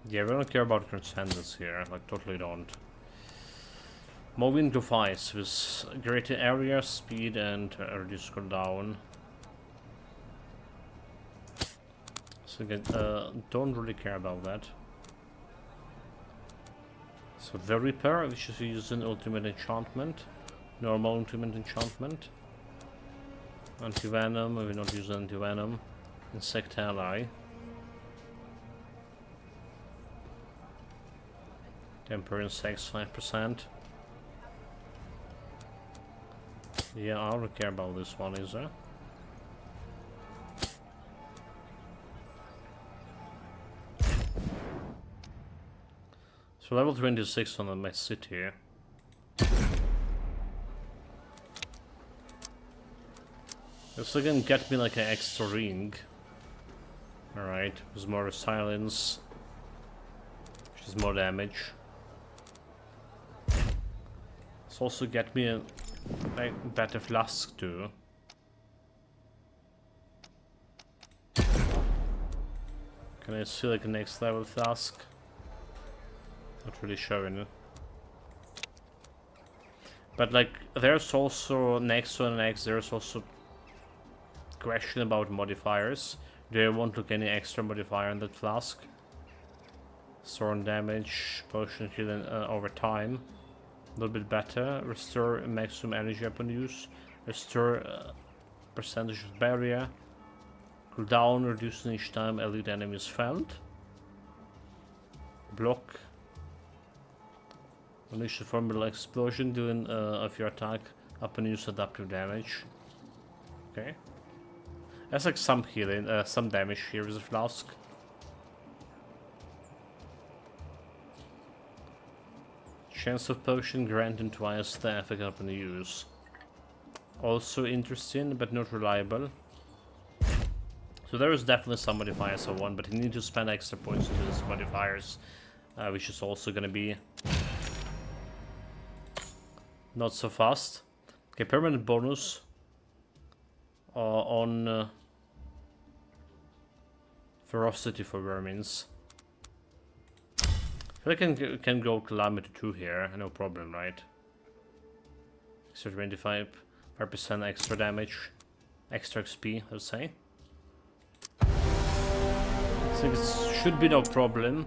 Yeah, we don't care about Transcendence here, like totally don't. Moving device with greater area, speed, and reduce cooldown. So again, don't really care about that. So the Reaper, which is using ultimate enchantment, normal ultimate enchantment. Anti-venom, we will not use anti-venom. Insect ally. Temper insects 5%. Yeah, I don't care about this one, is there? So level 26 on my city. This again get me like an extra ring. Alright, with more resilience. Which is more damage. This also get me a better flask too. Can I see like a next level flask? Not really showing it. But like there's also next to the next there's also question about modifiers. Do I want to get any extra modifier on that flask? Storm damage, potion healing over time. A little bit better. Restore maximum energy upon use. Restore percentage of barrier. Cooldown reducing each time elite enemy is felled. Block. Unleash a formidable explosion dealing of your attack upon use adaptive damage. Okay. That's like some healing, some damage here with a flask. Chance of potion granting twice the effect upon use. Also interesting, but not reliable. So there is definitely some modifiers I want, but you need to spend extra points into these modifiers, which is also gonna be not so fast. Okay, permanent bonus on ferocity for vermins. I feel like I can go kilometer 2 here, no problem, right? Extra 25% extra damage, extra XP, let's say. So it should be no problem.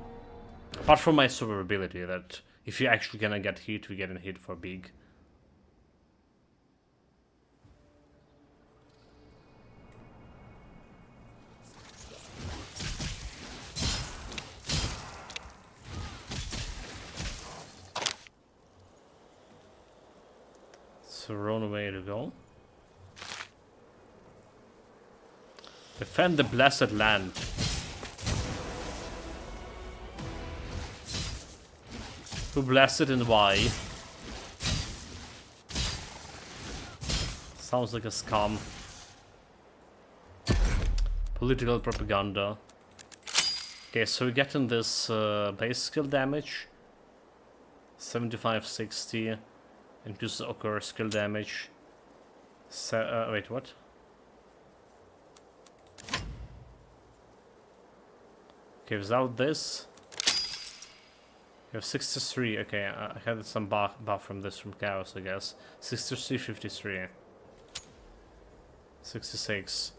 Apart from my survivability, that if you actually gonna get hit, we get a hit for big. It's a wrong way to go. Defend the blessed land. Who blessed and why? Sounds like a scam. Political propaganda. Okay, so we're getting this base skill damage. 75-60. Increase occur skill damage. Wait, what? Okay, without this... We have 63, okay, I had some buff from this from Chaos, I guess. 63, 53. 66.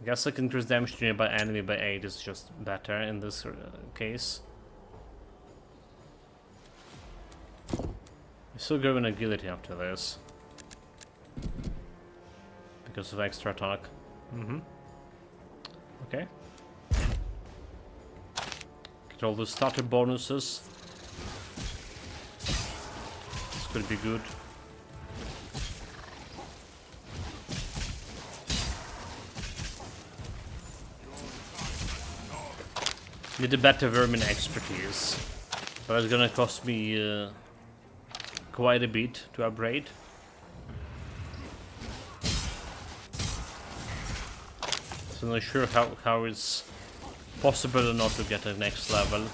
I guess I can increase damage to nearby enemy by 8 is just better in this case. I still go in agility after this. Because of extra attack. Okay. Get all the starter bonuses. This could be good. Need a better vermin expertise. But it's gonna cost me quite a bit to upgrade. So I'm not sure how it's possible or not to get a next level.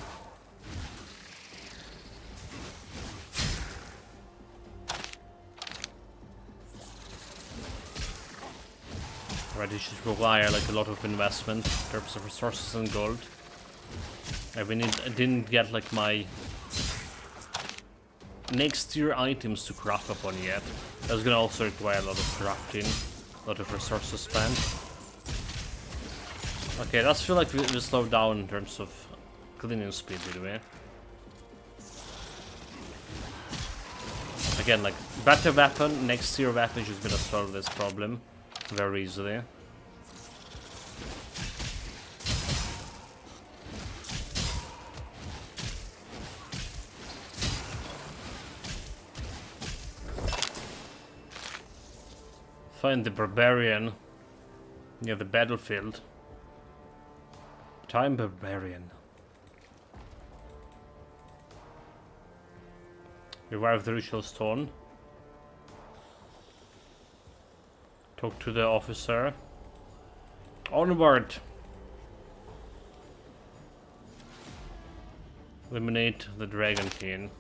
Right, it should require like a lot of investment in terms of resources and gold. I didn't get like my next tier items to craft upon yet. That's gonna also require a lot of crafting, a lot of resources spent. Okay, it does feel like we slowed down in terms of cleaning speed, by the way. Again, like, better weapon, next tier weapon is just gonna solve this problem very easily. Find the Barbarian near the battlefield. Time Barbarian. Revive the ritual stone. Talk to the officer. Onward! Eliminate the Dragonkin.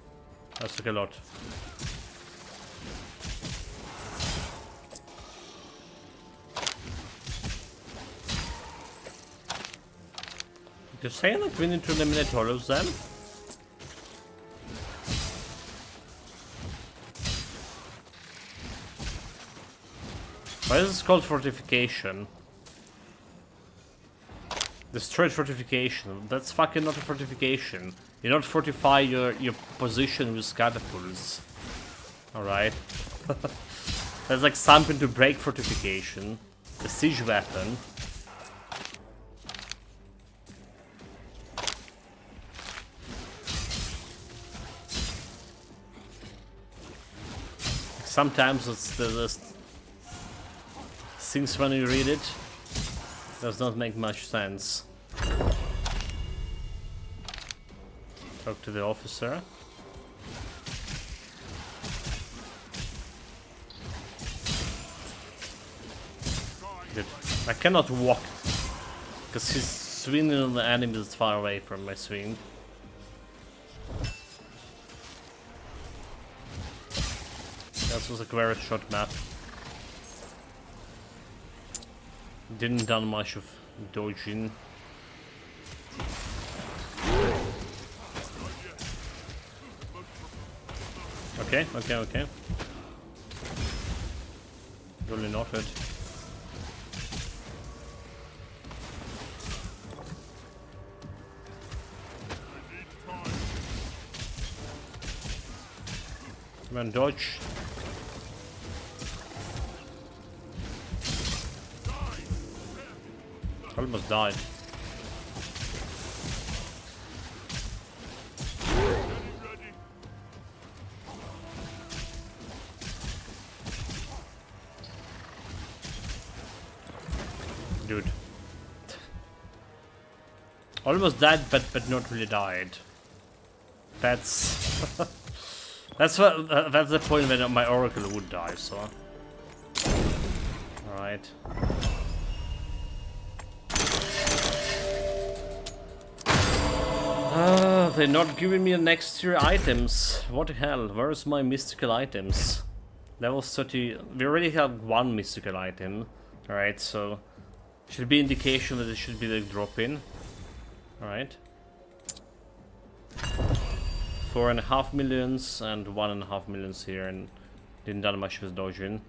That took a lot. You're saying that we need to eliminate all of them? Why is this called fortification? Destroyed fortification. That's fucking not a fortification. You don't fortify your position with catapults. Alright. That's like something to break fortification. The siege weapon. Sometimes it's the things when you read it does not make much sense. Talk to the officer. Good. I cannot walk because he's swinging on the enemy that's far away from my swing. This was a very short map. Didn't done much of dodging. Okay. Really noted. Come on, dodge. Almost died. Dude. Almost died, but not really died. That's that's the point when my oracle would die. So, all right. They're not giving me the next tier items. What the hell? Where's my mystical items? Level 30. We already have one mystical item. Alright, so should be indication that it should be like drop in. Alright. 4.5 millions and 1.5 millions here, and didn't done much with Dojin.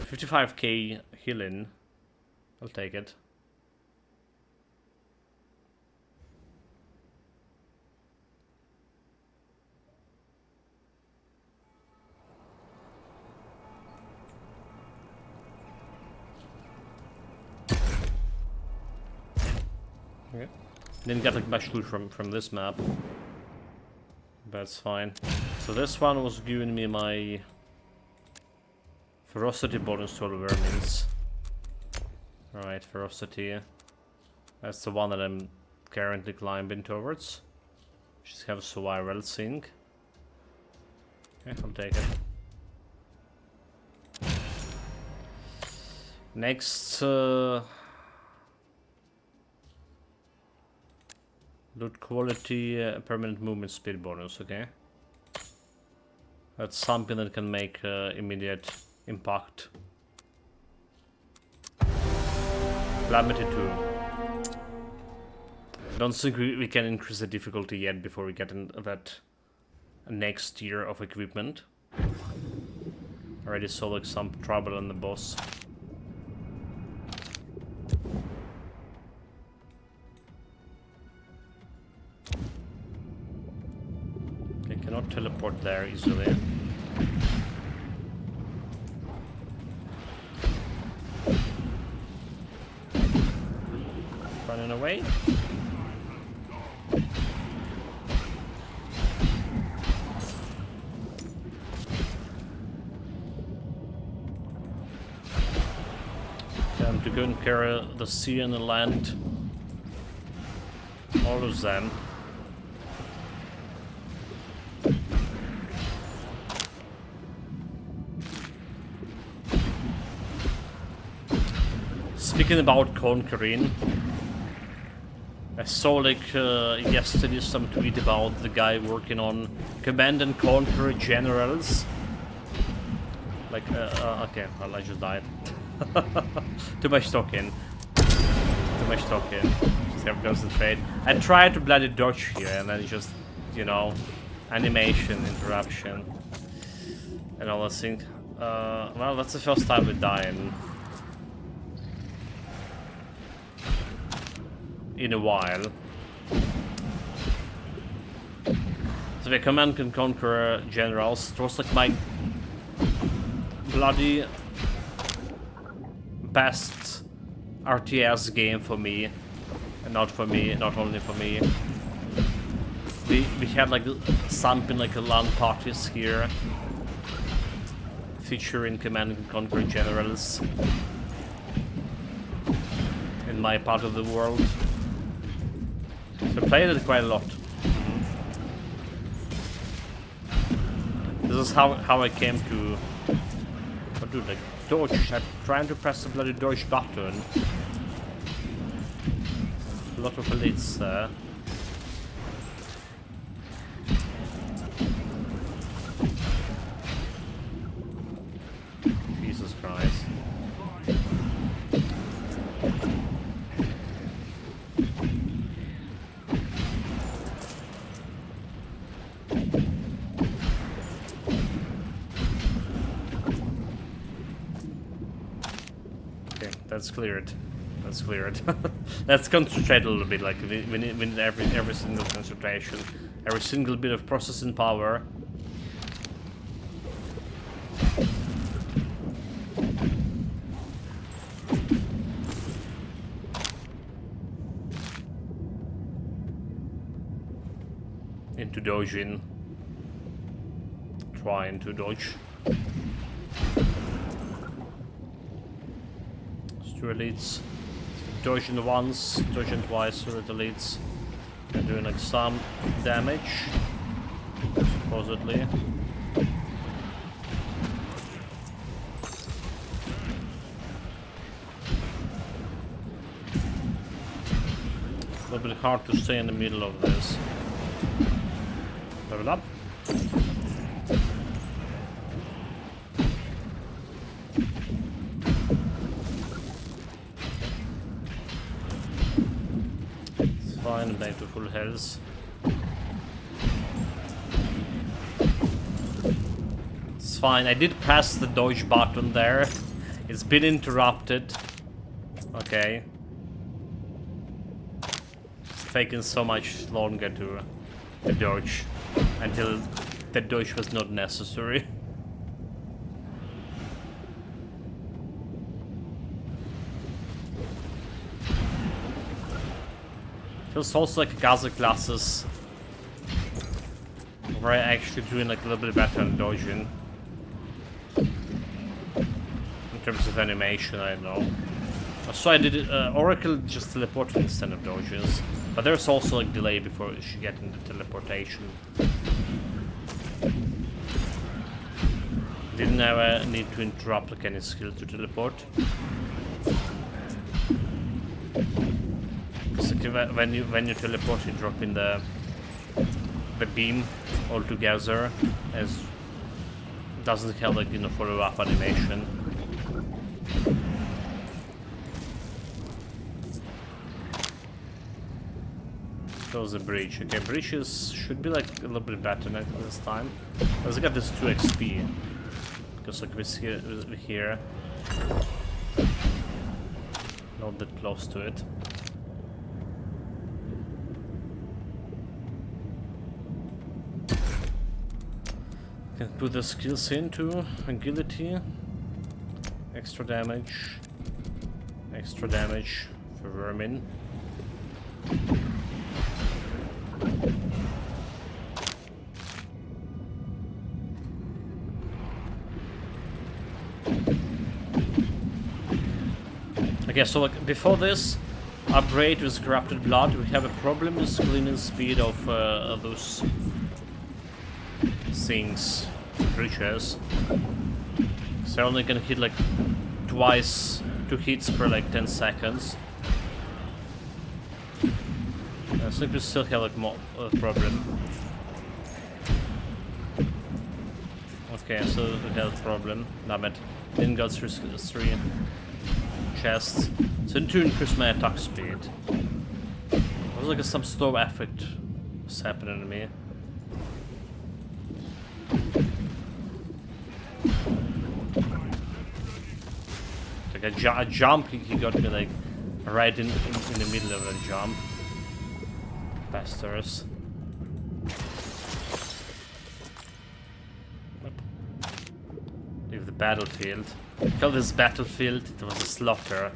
55k healing. I'll take it. Okay. Didn't get like much loot from this map. That's fine. So this one was giving me my ferocity bonus to all vermins. Alright, ferocity. That's the one that I'm currently climbing towards. Just have survival sync. Okay, I'll take it. Next, loot quality, permanent movement speed bonus, okay. That's something that can make immediate impact. Calamity 2. Don't think we can increase the difficulty yet before we get in that next tier of equipment. Already saw like some trouble on the boss. Okay, cannot teleport there easily. Running away. Time to go and carry the sea and the land. All of them. Speaking about conquering, I saw like yesterday some tweet about the guy working on Command and Conquer Generals. Like, okay, well, I just died. Too much talking. Too much talking. Just have to concentrate. I tried to bloody dodge here and then just, you know, animation, interruption, and all those things. Well, that's the first time we're dying in a while. So the Command and Conquer Generals, it was like my bloody best RTS game for me, and not only for me. We had like something like a LAN parties here, featuring Command and Conquer Generals in my part of the world. So I played it quite a lot. This is how I came to... What do like dodge? I'm trying to press the bloody dodge button. A lot of elites there. Jesus Christ. Let's clear it. Let's clear it. Let's concentrate a little bit. Like we need every single concentration, every single bit of processing power. Into dodging. Trying to dodge. Two elites. Dodging once, dodging twice with the elites. They're doing like some damage, supposedly. A little bit hard to stay in the middle of this. Level up. Fine, time to full health. It's fine. I did press the dodge button there. It's been interrupted. Okay. It's taken so much longer to dodge until the dodge was not necessary. Feels also like Gaza classes where I actually doing like a little bit better on dodging. In terms of animation, I don't know. So I did Oracle just teleported instead of dodges, but there's also like delay before she get into teleportation. Didn't ever need to interrupt like any skill to teleport. Like when you teleport, you drop in the beam all together, as doesn't have like follow up animation. Close the bridge. Okay, bridges should be like a little bit better this time. Let's get this 2 XP because like we're here, not that close to it. Can put the skills into agility, extra damage for vermin. Okay, so like before this upgrade with corrupted blood, we have a problem with cleaning speed of those things, creatures. So I only can hit like 2 hits per like 10 seconds. I think we still have like more problem. Okay, so we have a problem. Damn it. Didn't go through 3 chests. So to increase my attack speed. It was like some storm effect was happening to me. Like a jump, he got me like right in the middle of a jump. Bastards. Leave the battlefield. Call this battlefield, it was a slaughter.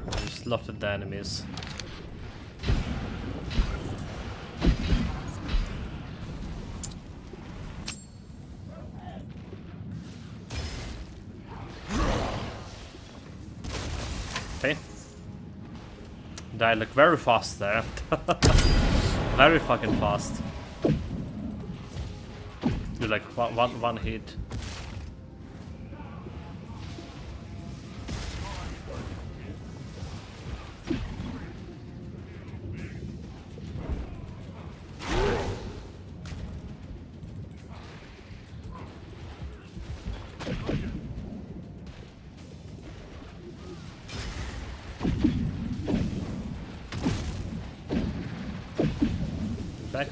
We slaughtered the enemies. Okay. Died like very fast there. Very fucking fast. Do like one hit. Back.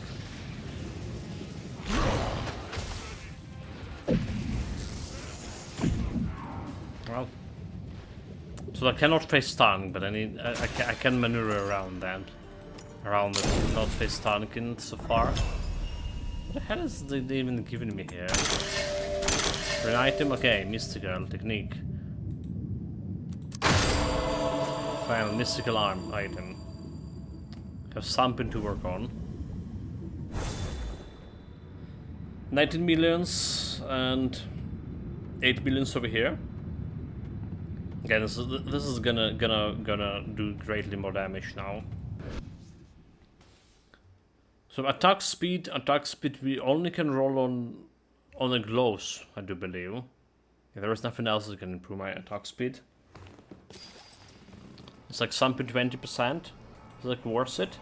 Well, so I cannot face stun, but I can maneuver around that, around it. Not face Dragonkin so far. What the hell is they even giving me here? For an item, okay, mystical technique. Final mystical arm item. Have something to work on. 19 millions and 8 millions over here. Okay, this is gonna do greatly more damage now. So attack speed we only can roll on the glows, I do believe. Yeah, there is nothing else that can improve my attack speed. It's like something 20%. Is like worth it?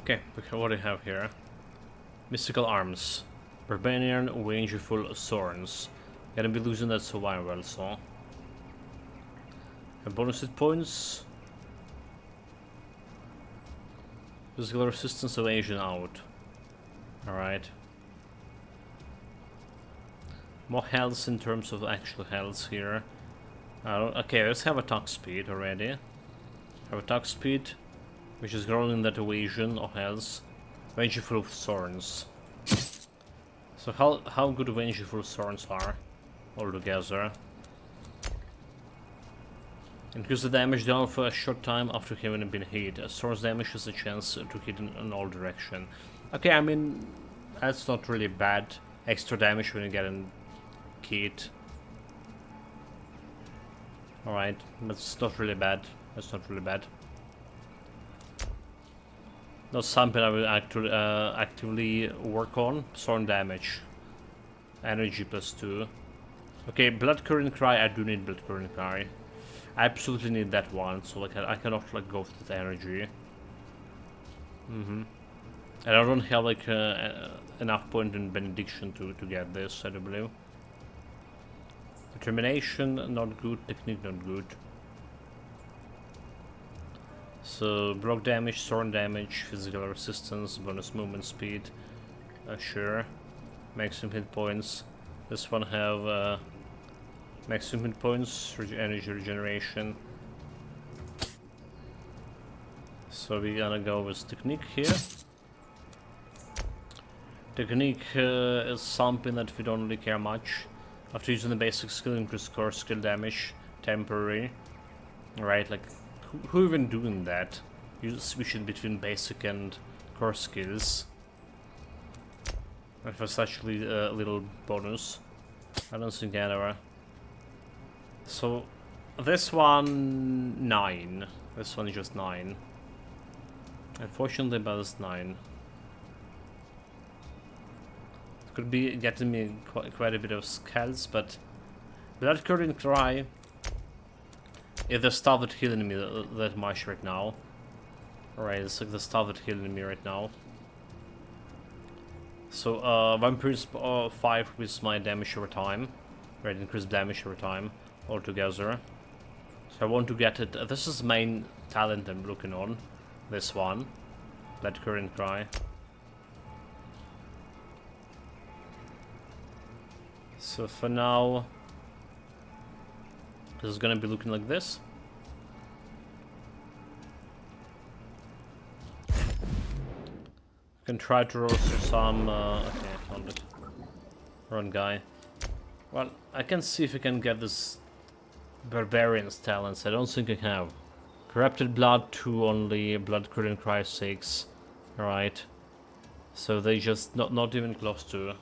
Okay, what do we have here? Mystical arms. Barbarian, vengeful swords. Gonna be losing that survival, so. And bonus hit points. Physical resistance, evasion out. Alright. More health in terms of actual health here. Okay, let's have attack speed already. Have attack speed, which is growing in that evasion or health. Vengeful Thorns. So how good Vengeful Thorns are altogether. Increase the damage down for a short time after having been hit. A Thorns damage has a chance to hit in all direction. Okay, I mean, that's not really bad. Extra damage when you get hit. Alright, that's not really bad. That's not really bad. Not something I will actively work on. Storm damage. Energy +2. Okay, Blood Current Cry. I do need Blood Current Cry. I absolutely need that one, so like I cannot like go for that energy. And I don't have like enough point in Benediction to get this, I do believe. Determination, not good. Technique, not good. So, block damage, sword damage, physical resistance, bonus movement speed. Sure. Maximum hit points. This one have maximum hit points, energy regeneration. So we're gonna go with technique here. Technique is something that we don't really care much. After using the basic skill, increase core skill damage, temporary. Right, like, who even doing that? You switch it between basic and core skills. And for such a little bonus. I don't think anywhere. So, this one, 9. This one is just 9. Unfortunately, but it's 9. Could be getting me quite a bit of skulls, but Blood Current Cry is the stuff that's healing me that much right now. Alright, it's like the stuff that's healing me right now. So, Vampire's 5 with my damage over time. Right, increased damage over time altogether. So I want to get it. This is main talent I'm looking on. This one. Blood Current Cry. So for now, this is gonna be looking like this. Can try to roast some. Okay, found it. Run guy. Well, I can see if I can get this Barbarian's talents. I don't think I have. Corrupted Blood 2 only. Blood Current Cry 6. Alright. So they just not even close to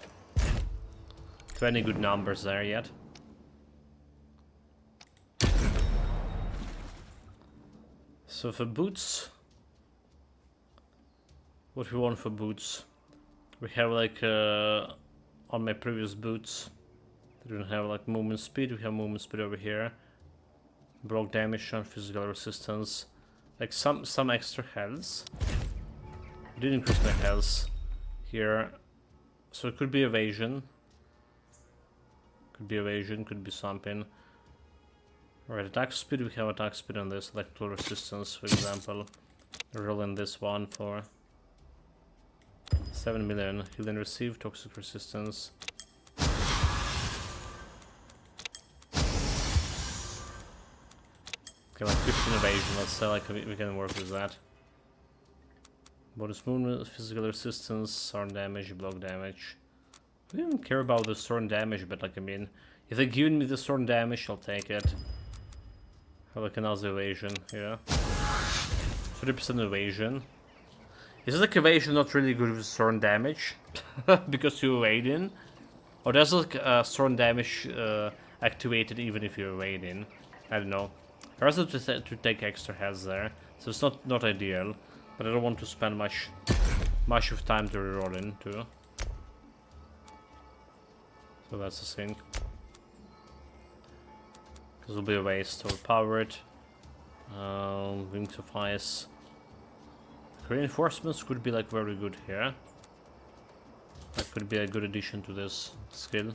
any good numbers there yet. So for boots, what we want for boots? We have like on my previous boots, they don't have like movement speed. We have movement speed over here. Block damage and physical resistance. Like some extra health. Did increase my health here, so it could be evasion. Could be evasion, could be something. Alright, attack speed, we have attack speed on this, electrical resistance, for example. Rolling this one for 7 million. Heal and receive, toxic resistance. Okay, like 15 evasion, let's say like we can work with that. Bonus movement, physical resistance, sword damage, block damage. I don't even care about the sword damage, but like I mean, if they're giving me the sword damage, I'll take it. Have like another evasion, yeah. 30% evasion. Is like evasion not really good with sword damage? Because you're evading? Or does like sword damage activated even if you're evading? I don't know. I'd rather to take extra health there, so it's not ideal. But I don't want to spend much of time to reroll into. So that's the thing. Because it'll be a waste to overpower it. Wings of Ice. Reinforcements could be like very good here. That could be a good addition to this skill.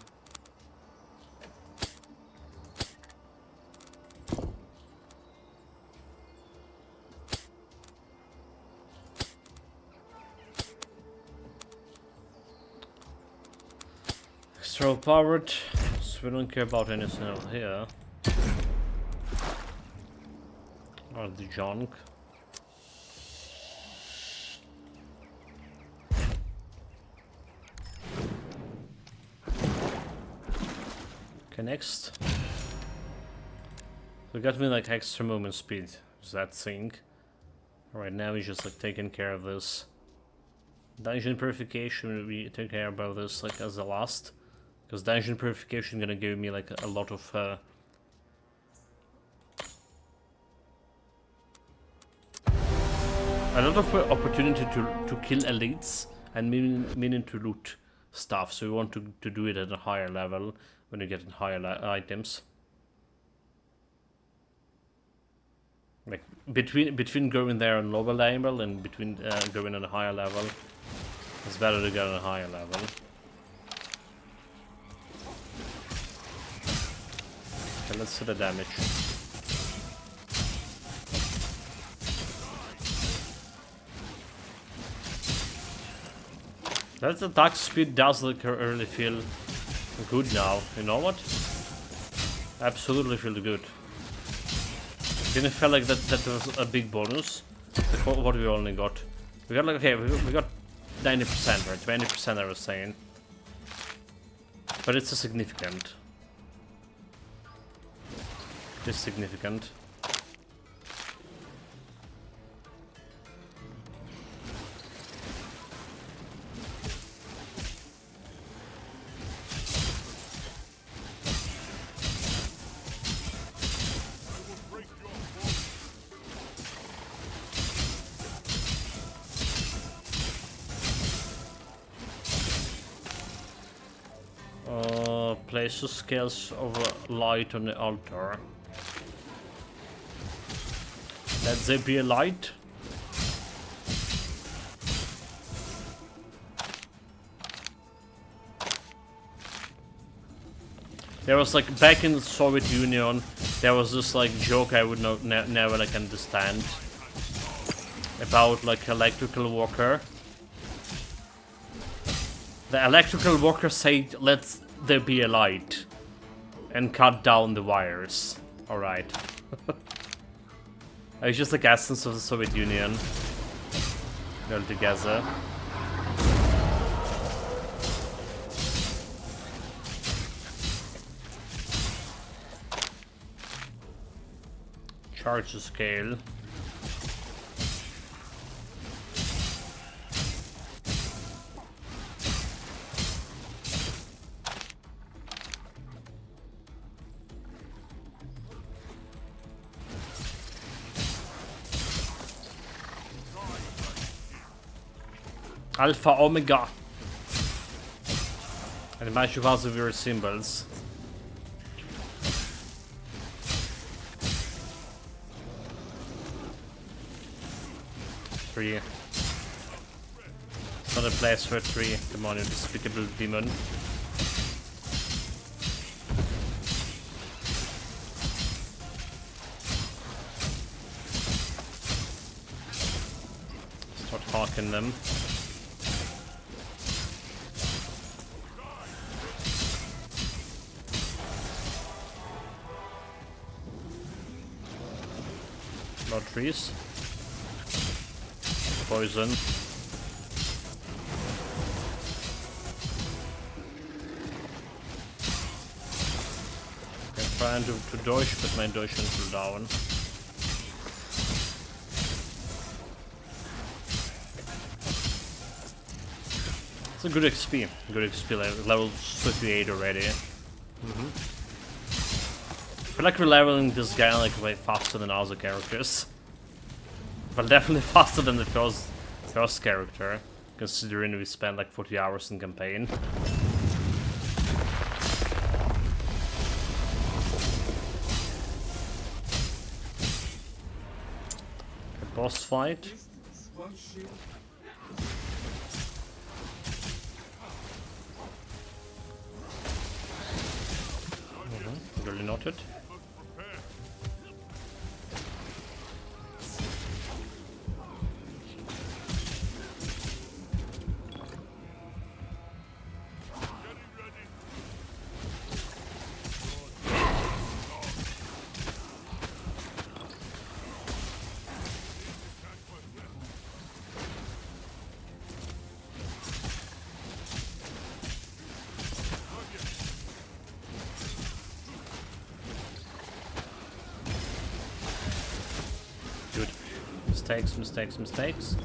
Extra powered, so we don't care about anything out here. Or the junk. Okay, next. So it got me like extra movement speed. Is that thing? Alright, now we're just like taking care of this. Dungeon purification, we take care about this like as the last. Because dungeon purification gonna give me like a lot of opportunity to kill elites and meaning to loot stuff. So we want to do it at a higher level when you get higher items. Like between going there on lower level and between going on a higher level, it's better to go on a higher level. Okay, let's see the damage. That attack speed does like really feel good now. You know what? Absolutely feel good. Didn't feel like that was a big bonus. Like what we only got. We got like, okay, we got 90%, right? 20% I was saying. But it's a significant. It's significant. Place the scales of light on the altar. Let there be a light. There was like back in the Soviet Union, there was this like joke I would never like understand about like electrical worker. The electrical worker said, "Let there be a light," and cut down the wires. All right. It's just like essence of the Soviet Union all together. Charge the scale. Alpha Omega. And the magic house of your symbols. Three. It's not a place for three. Come on, you despicable demon. Start hawking them. No trees. Poison. I'm trying to dodge, but my dodge went down. It's a good XP. Good XP level 38 already. I feel like we're leveling this guy like way faster than other characters. But definitely faster than the first character, considering we spent like 40 hours in campaign. A boss fight. Really noted. Dude, mistakes.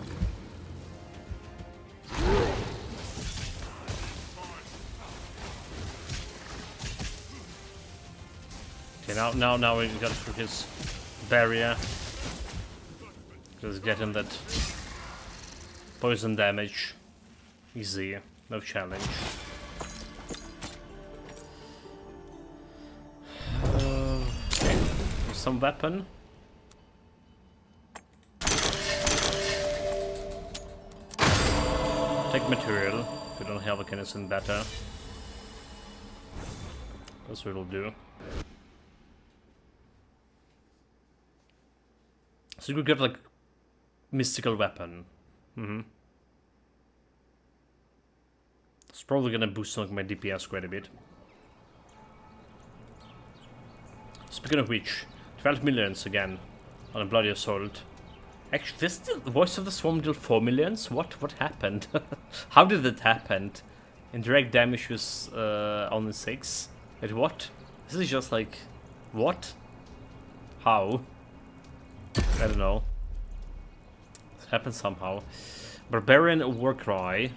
Okay, now we got through his barrier. Just getting that poison damage. Easy, no challenge. Okay, some weapon. Take material, if you don't have a anything better. That's what it'll do. So you could get like mystical weapon. It's probably gonna boost like my DPS quite a bit. Speaking of which, 12 millions again on a bloody assault. Actually, this the voice of the swarm deal 4 millions? What happened? How did it happen? And direct damage was only 6. Wait, what? This is just like what? How? I don't know. It happened somehow. Barbarian Warcry.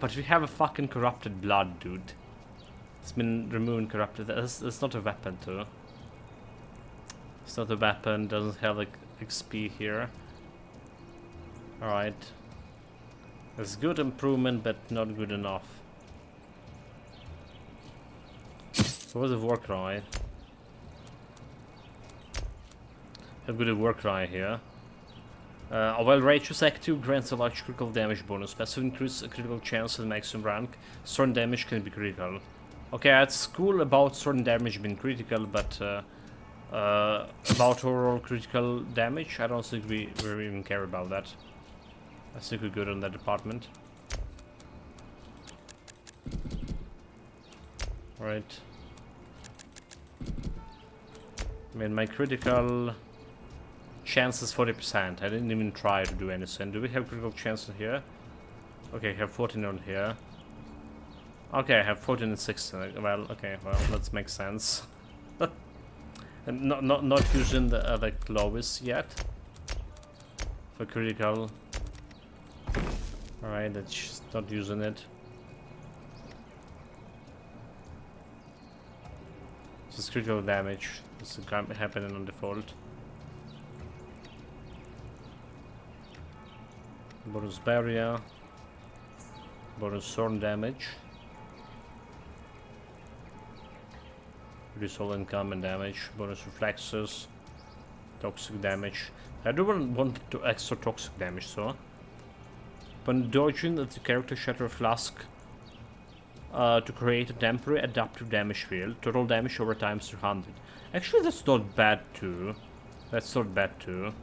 But we have a fucking corrupted blood, dude. It's been removed corrupted. That's not a weapon too. It's not a weapon, doesn't have like XP here. Alright. It's good improvement, but not good enough. So what's the Warcry? Have good Warcry here. While Rage is active, grants a large critical damage bonus. Passive increases a critical chance at maximum rank. Certain damage can be critical. Okay, it's cool about certain damage being critical, but about overall critical damage, I don't think we even care about that. I think we're good on that department. Right. I mean, my critical chance is 40%. I didn't even try to do anything. Do we have critical chance here? Okay, I have 14 on here. Okay, I have 14 and 16. Well, okay, well, that makes sense. And not using the like lowest yet for critical. All right, that's just not using it. Just critical damage. This is happening on default. Bonus barrier. Bonus sword damage. Reduce all income damage. Bonus reflexes. Toxic damage. I do want to extra toxic damage, so. When dodging, the character shatter a flask to create a temporary adaptive damage field. Total damage over time is 300. Actually, that's not bad too. That's not bad too.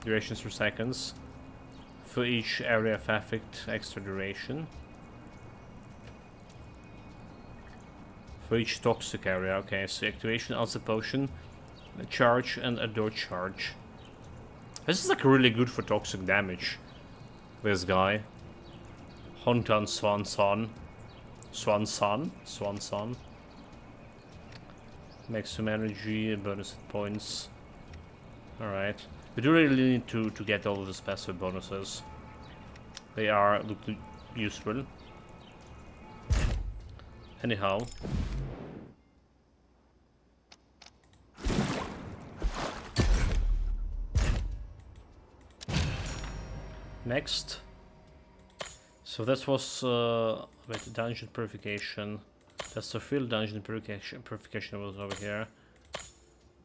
Durations for seconds. For each area of effect, extra duration. For each toxic area, okay, so activation, answer potion, a charge, and a dodge charge. This is like really good for toxic damage. This guy. Hontan Swanson. Swanson. Maximum energy, bonus points. Alright. We do really need to get all of the passive bonuses. They look useful. Anyhow. Next. So this was wait, dungeon purification. That's the field dungeon purification was over here.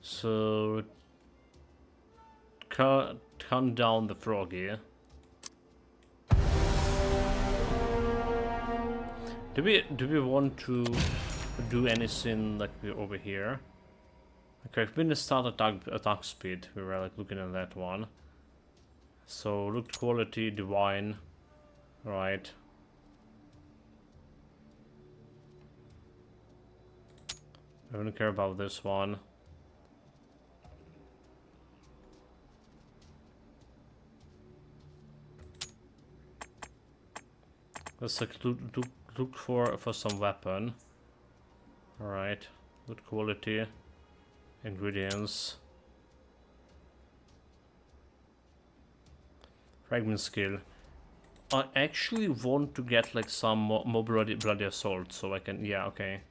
So hunt down the froggy. Do we want to do anything like over here? Okay, if we didn't start attack speed, we were like looking at that one. So loot quality, divine, right? I don't care about this one. Let's like look for some weapon. All right, good quality, ingredients, fragment skill. I actually want to get like some more bloody assault, so I can. Yeah, okay.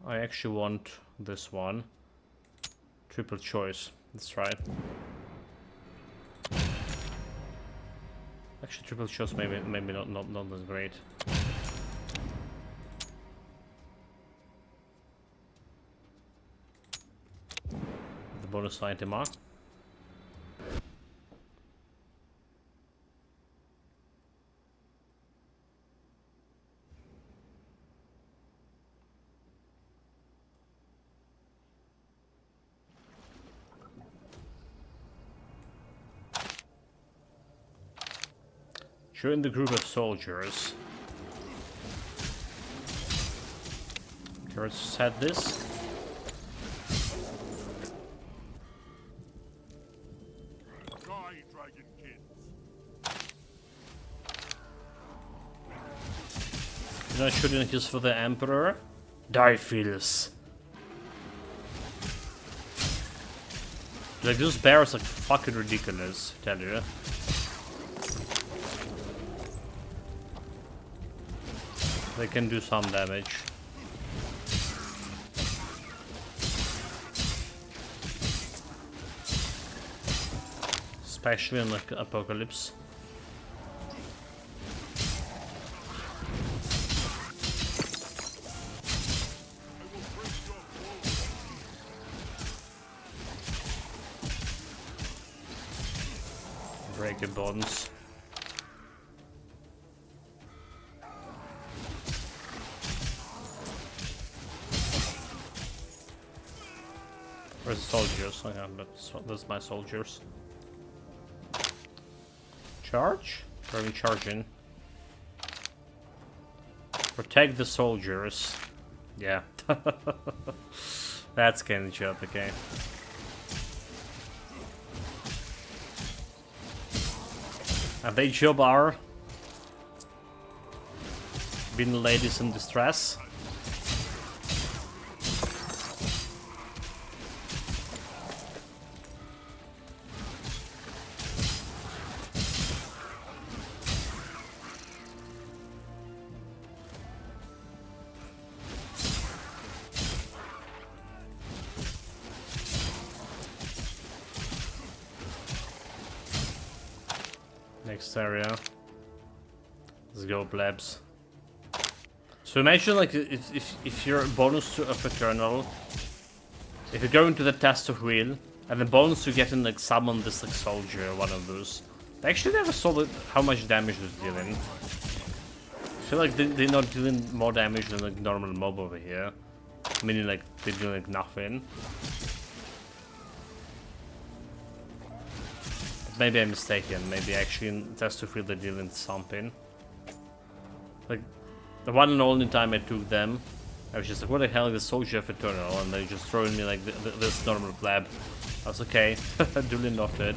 I actually want this one. Triple choice. That's right. Actually, triple choice maybe not as great. The bonus item mark. Join the group of soldiers. Okay, let's set this. Die, Dragonkins. You're not shooting this for the Emperor? Die, Phyllis. Like, those bears are fucking ridiculous, I tell you. They can do some damage. Especially in like Apocalypse. Break your bonds. Where's the soldiers? Oh yeah, that's my soldiers. Charge? Where are we charging? Protect the soldiers. Yeah. That's kind of job, okay. And they job are being ladies in distress. Next area. Let's go, plebs. So imagine like if you're a bonus to a Fraternal, if you go into the test of will, and the bonus to get in like summon this like soldier, one of those. They actually never saw how much damage they're dealing. I feel like they're not dealing more damage than like normal mob over here. Meaning like they're doing like nothing. Maybe I'm mistaken. Maybe actually in test of field they're dealing something. Like the one and only time I took them, I was just like, what the hell is the soldier of Eternal? And they just throwing me like this normal pleb. I was okay, duly noted.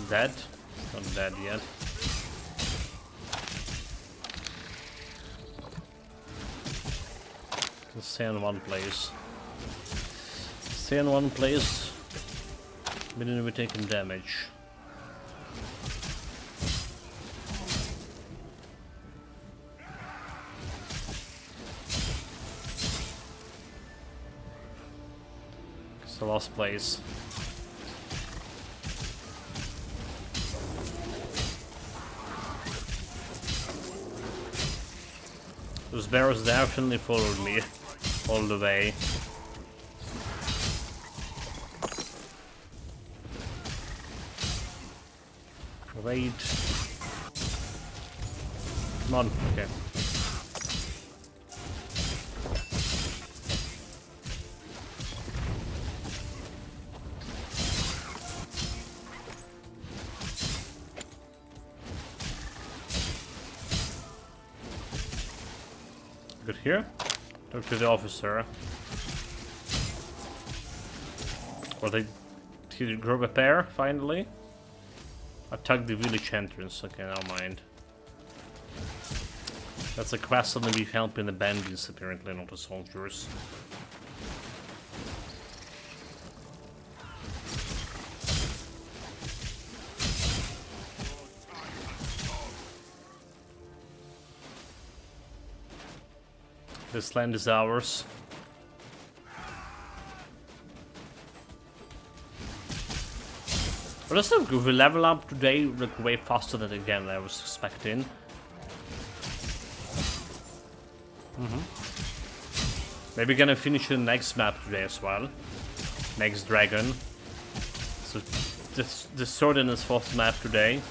Dead? Not dead yet. Let's stay in one place. Stay in one place. Meaning we're taking damage. It's the last place. Those bears definitely followed me all the way. Wait. Come on, okay. Good here. Talk to the officer. Or they grab a pair finally. Attack the village entrance. Okay, never mind. That's a quest on be helping the bandits apparently, not the soldiers. This land is ours. But let's look, we level up today like way faster than again I was expecting. Maybe gonna finish the next map today as well. Next dragon. So the third and the fourth map today.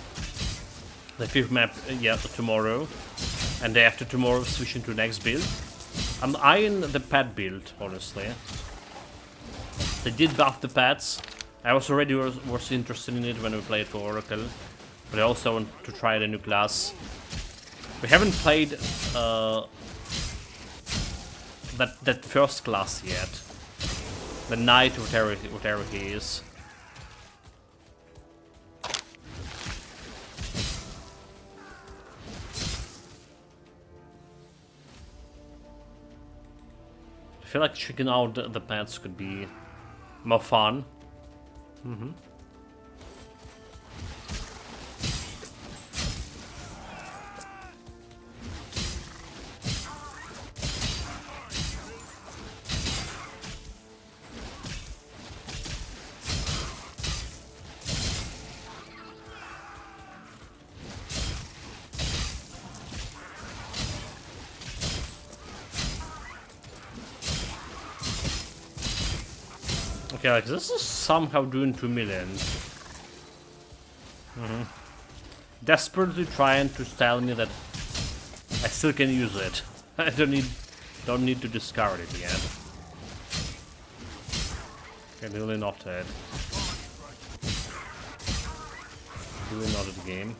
The fifth map tomorrow. And day after tomorrow switching to next build. I'm eyeing the pet build, honestly. They did buff the pets. I was already was interested in it when we played for Oracle, but I also want to try the new class. We haven't played that first class yet. The knight, whatever he is. I feel like checking out the pets could be more fun. Okay, like this is somehow doing 2 million. Desperately trying to tell me that I still can use it. I don't need to discard it yet. Okay, really not dead. Really not at the game.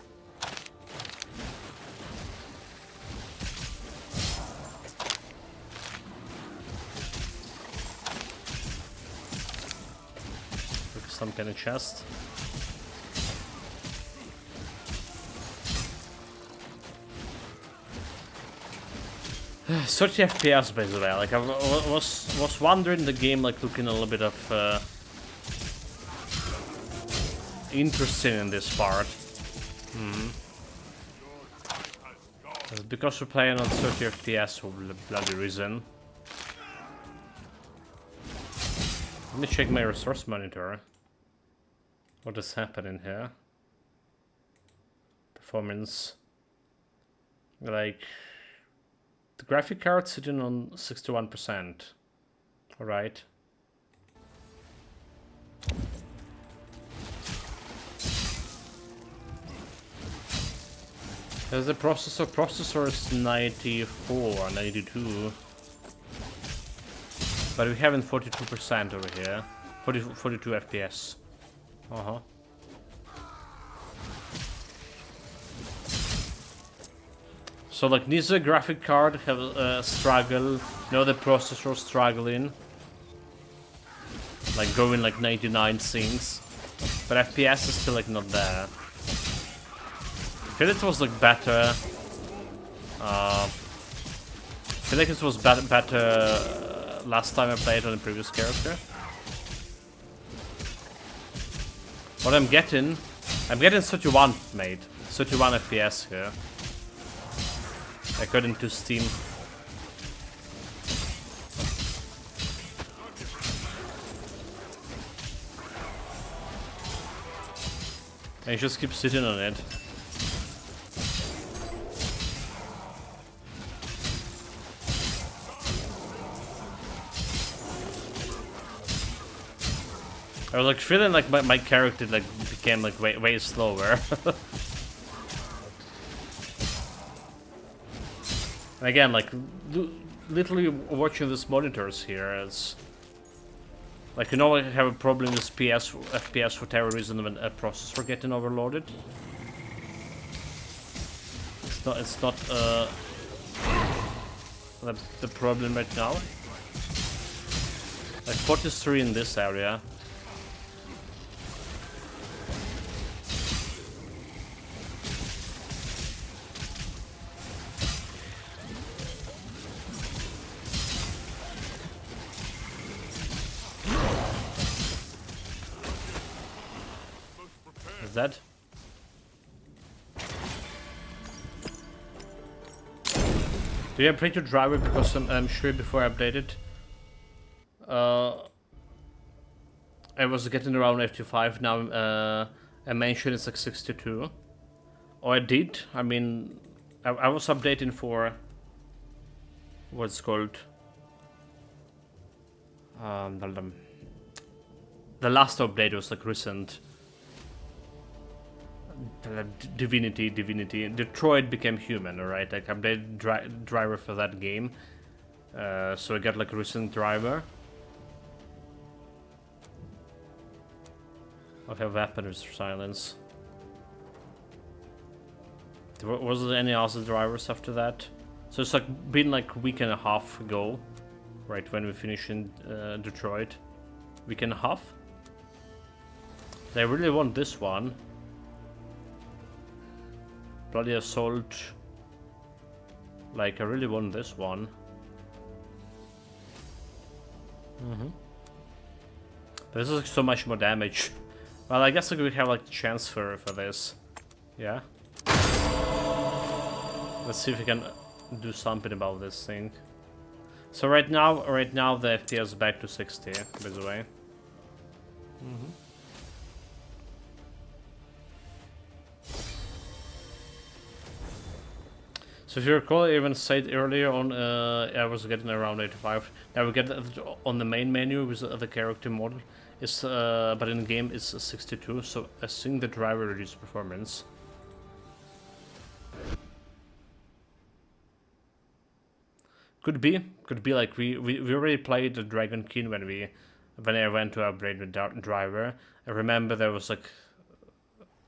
Some kind of chest. Thirty FPS by the way. Like I was wondering the game like looking a little bit of interesting in this part. Because we're playing on 30 FPS for bloody reason. Let me check my resource monitor. What is happening here? Performance. Like the graphic card sitting on 61%. Alright. There's the processor. Processor is 94, 92. But we having 42% over here. 42 FPS. So like neither graphic card have struggle, no the processor struggling. Like going like 99 things. But FPS is still like not there. I feel it was like better. I feel like it was better last time I played on the previous character. What I'm getting 31 mate. 31 FPS here. According to Steam. And you just keep sitting on it. I was like feeling like my character like became like way slower. And again, like literally watching these monitors here is like, you know, I have a problem with FPS for terrorism when a processor getting overloaded. It's not the problem right now. Like 43 in this area. Is that? Do you upgrade your driver? Because I'm sure before I updated, I was getting around 85. Now I mentioned it's like 62. Oh, I did. I mean, I was updating for what's called the last update was like recent. Divinity. Detroit became human, alright? Like updated driver for that game. So I got like a recent driver. I'll have weapons for silence. Was there any other drivers after that? So it's like been like a week and a half ago, right, when we finished in Detroit. Week and a half? They really want this one. Bloody Assault. Like, I really want this one. But this is like so much more damage. Well, I guess like we have like chance for this. Yeah. Let's see if we can do something about this thing. So right now the FPS is back to 60, by the way. So if you recall, I even said earlier on, I was getting around 85. Now we get on the main menu with the character model. It's but in the game it's 62. So I think the driver reduced performance. Could be like we already played the Dragonkin when I went to upgrade the driver. I remember there was like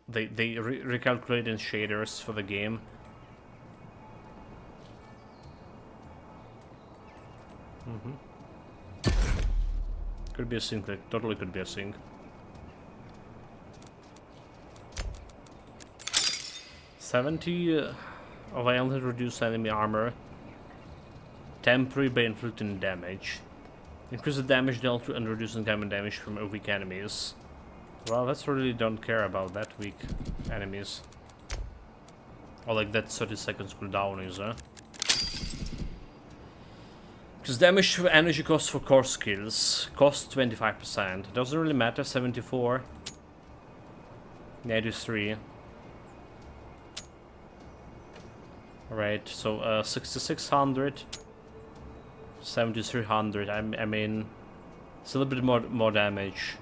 they recalculated shaders for the game. Could be a sync, like, totally could be a sync. Violently reduce enemy armor. Temporary by inflicting damage. Increase the damage dealt to and reducing common damage from weak enemies. Well, that's really don't care about that weak enemies. Or like that 30 seconds cooldown is, Because damage to energy cost for core skills costs 25%. Doesn't really matter. 74. 83. Alright, so 6600. 7300. I mean, it's a little bit more damage.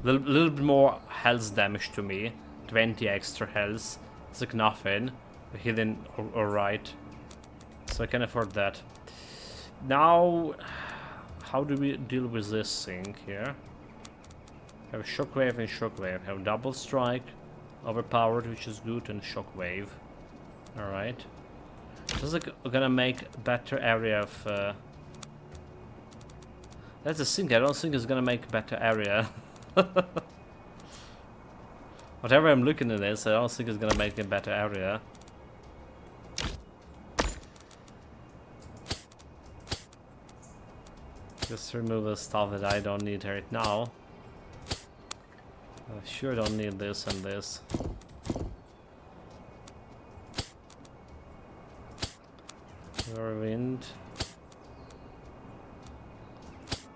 Little bit more health damage to me. 20 extra health. It's like nothing. Hidden, alright. So I can afford that. Now, how do we deal with this thing here? Have shockwave and shockwave. Have double strike, overpowered, which is good, and shockwave. Alright. This is like gonna make better area of. That's the thing. I don't think it's gonna make better area. Whatever I'm looking at this, I don't think it's gonna make a better area. Just remove the stuff that I don't need right now. I sure don't need this and this. Wind.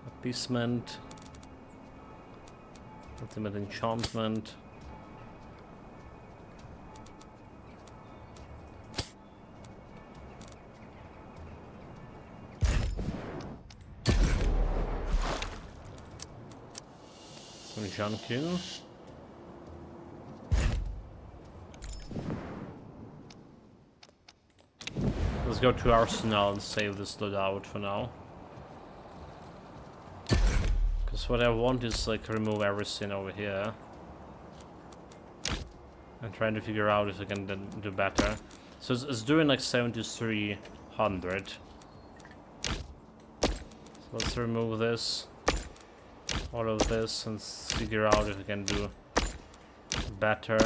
Appeasement. Ultimate enchantment. Dragonkin. Let's go to Arsenal and save this loadout for now. Because what I want is like remove everything over here. I'm trying to figure out if I can then do better. So it's doing like 7,300. So let's remove this, all of this, and figure out if we can do better.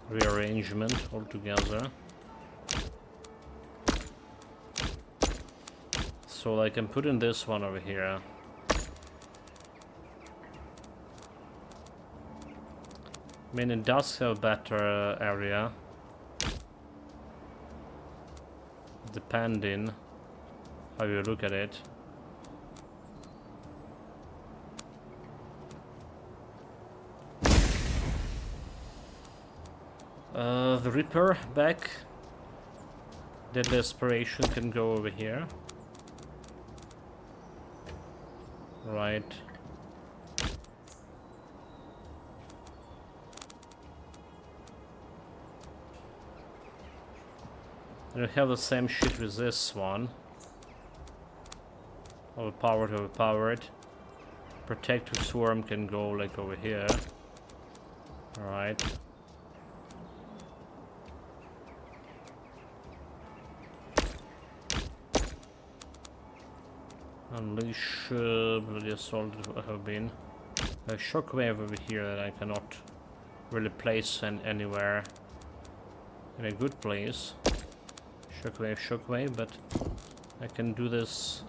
Rearrangement altogether. So like I'm putting this one over here. I mean, it does have a better area, depending how you look at it. The Reaper back. Deadly Aspiration can go over here. Right. And we have the same shit with this one. Overpowered, overpowered. Protective Swarm can go like over here. Alright. Unleash Bloody Assault have been. A Shockwave over here that I cannot really place anywhere in a good place. Shockwave, Shockwave, but I can do this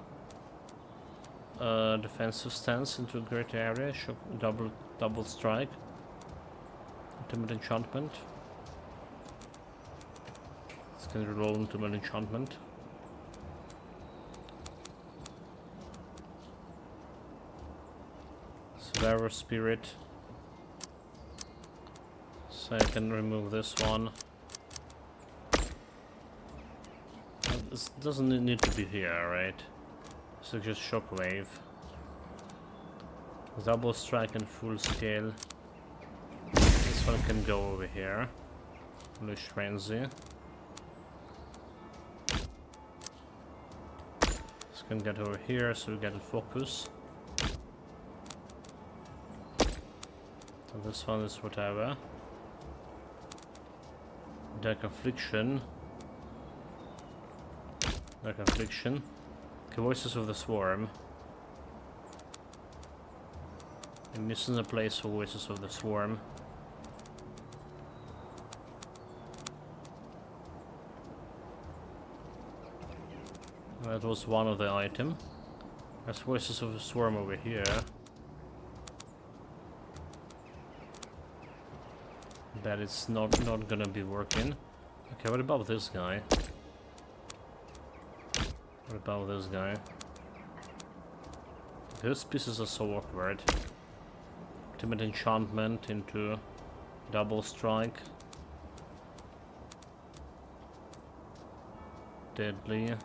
defensive stance into a greater area. Double strike. Ultimate enchantment. This can reroll ultimate enchantment. Survivor Spirit. So I can remove this one. This doesn't need to be here, right? So just Shockwave. Double strike and full scale. This one can go over here. Unleash Frenzy. This can get over here, so we get a focus. So this one is whatever. Dark Affliction. Dark Affliction. Okay, Voices of the Swarm. I'm missing a place for Voices of the Swarm. That was one of the item. There's Voices of the Swarm over here. That it's not gonna be working. Okay, what about this guy? What about this guy? Those pieces are so awkward. Ultimate enchantment into double strike. Deadly.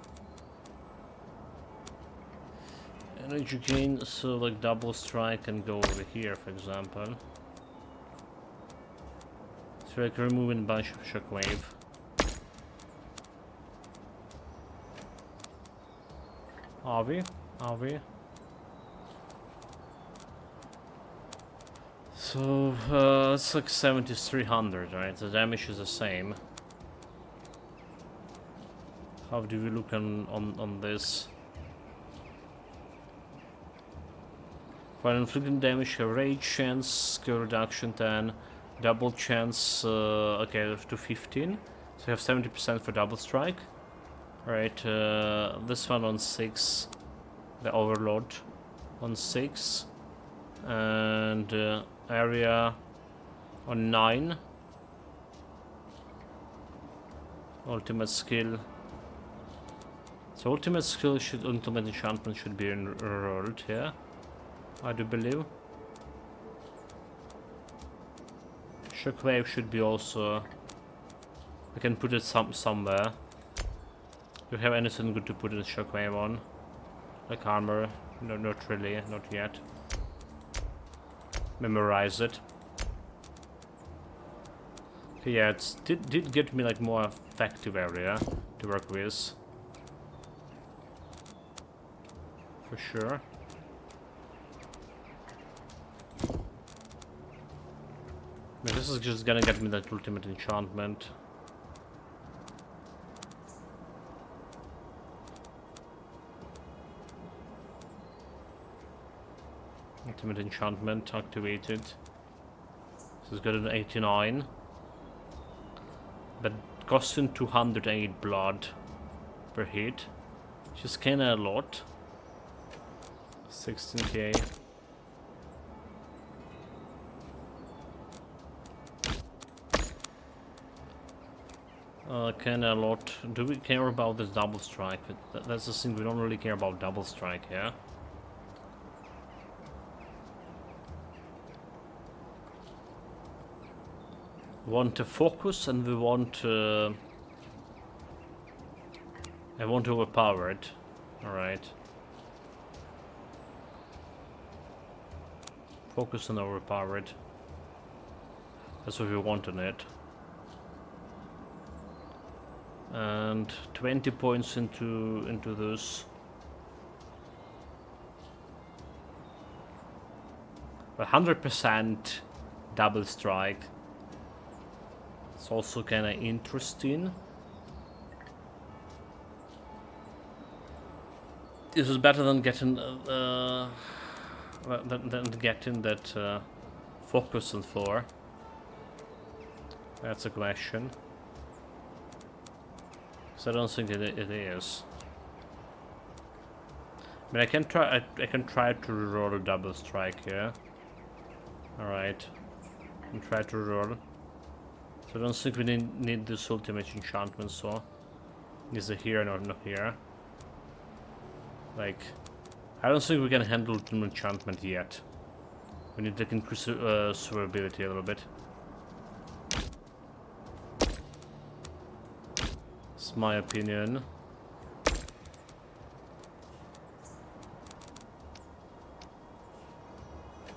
Energy gain, so like double strike can go over here, for example. So like removing a bunch of Shockwave. Are we? Are we? So it's like 7,300, right? The damage is the same. How do we look on this? For inflicting damage, a rage chance, skill reduction 10, double chance, okay, to 15. So you have 70% for double strike. Right, this one on 6, the Overlord on 6, and area on 9. Ultimate skill. So ultimate enchantment should be enrolled here, I do believe. Shockwave should be also. I can put it somewhere. Do you have anything good to put a Shockwave on? Like armor. No, not really, not yet. Memorize it. Okay, yeah, it did get me like more effective area to work with. For sure. But this is just gonna get me that ultimate enchantment. Ultimate enchantment activated. This is got an 89. But costing 208 blood per hit. Which is kinda a lot. 16k. Kinda a lot. Do we care about this double strike? That's the thing, we don't really care about double strike here. We want to focus and we want I want to overpower it. Alright. Focus and overpower it. That's what we want on it. And 20 points into this. 100% double strike. It's also kind of interesting. This is better than getting than getting that focus on 4. That's a question. I don't think it is. I mean, I can try to roll a double strike here. All right, and try to roll. So I don't think we need this ultimate enchantment. So is it here or not here? Like, I don't think we can handle ultimate enchantment yet. We need to increase survivability a little bit. My opinion.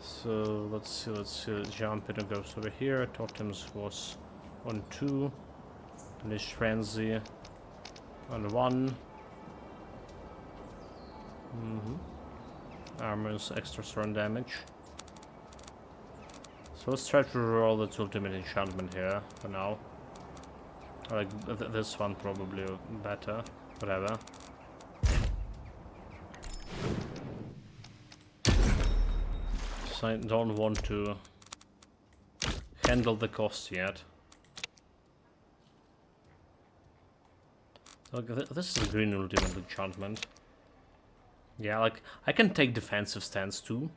So let's see, jump it and goes over here. Totems was on 2. Banished frenzy on 1. Armor's extra strong damage. So let's try to roll its ultimate enchantment here for now. Like this one probably better, whatever. So I don't want to handle the cost yet. Look, this is a green ultimate enchantment. Yeah, like I can take defensive stance too,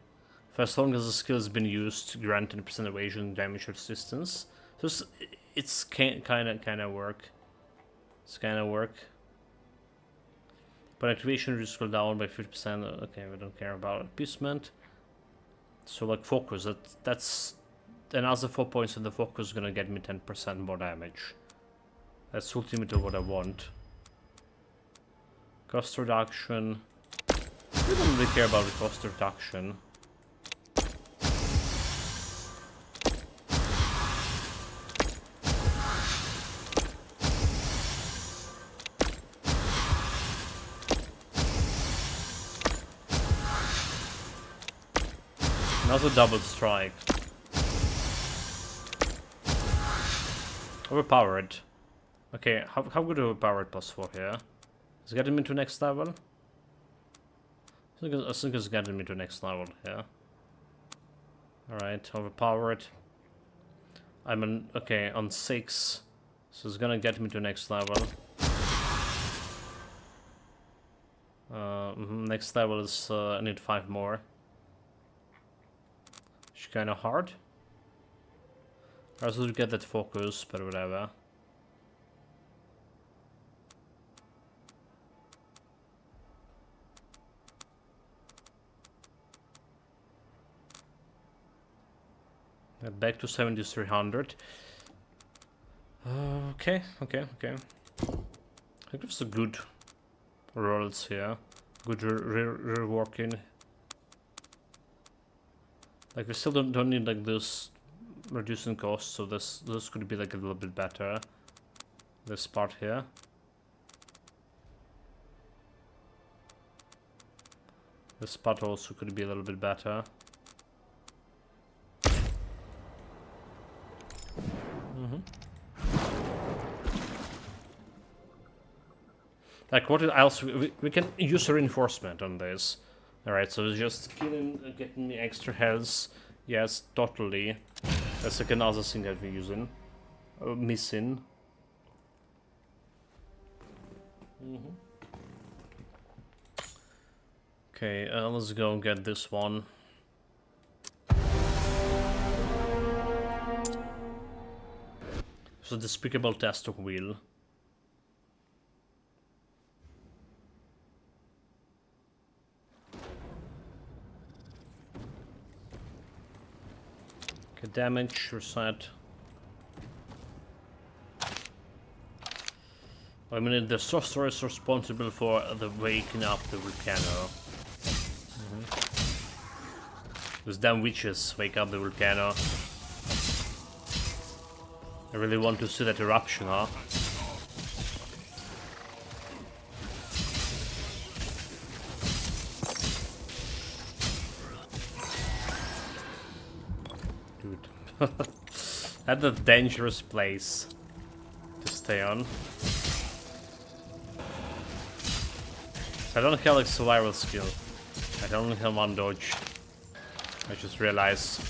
for as long as the skill has been used to grant 10% evasion, damage, resistance. So it's kind of work. It's kind of work. But activation risk go down by 50%. Okay, we don't care about appeasement. So like focus, that's another 4 points in the focus is gonna get me 10% more damage. That's ultimately what I want. Cost reduction. We don't really care about the cost reduction. Another double strike. Overpowered. Okay, how good overpowered +4 here? Is it getting me to next level? I think it's getting me to next level here. Alright, overpowered. I'm on, okay, on 6. So it's gonna get me to next level. Next level is, I need 5 more. It's kinda hard. I also get that focus, but whatever. Back to 7300. Okay. I think there's a good rolls here. Good reworking. Like we still don't need like this reducing costs, so this could be like a little bit better. This part here. This part also could be a little bit better. Like what else? We can use a reinforcement on this. Alright, so it's just killing, getting the extra health. Yes, totally. That's like another thing that we're using. Missing. Okay, let's go and get this one. So despicable test of will. Okay, damage reset. I mean, the sorcerer is responsible for the waking up the volcano. Those damn witches wake up the volcano. I really want to see that eruption, huh? Dude. That's a dangerous place to stay on. I don't have like survival skill. I only have one dodge. I just realized.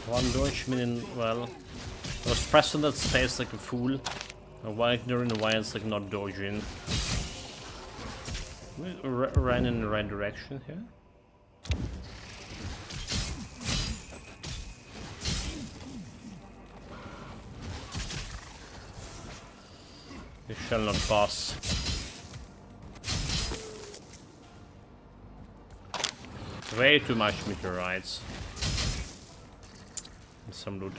One dodge meaning, well, I was pressing that space like a fool. While ignoring why it's like not dodging. We ran in the right direction here. You shall not pass. Way too much meteorites. And some loot.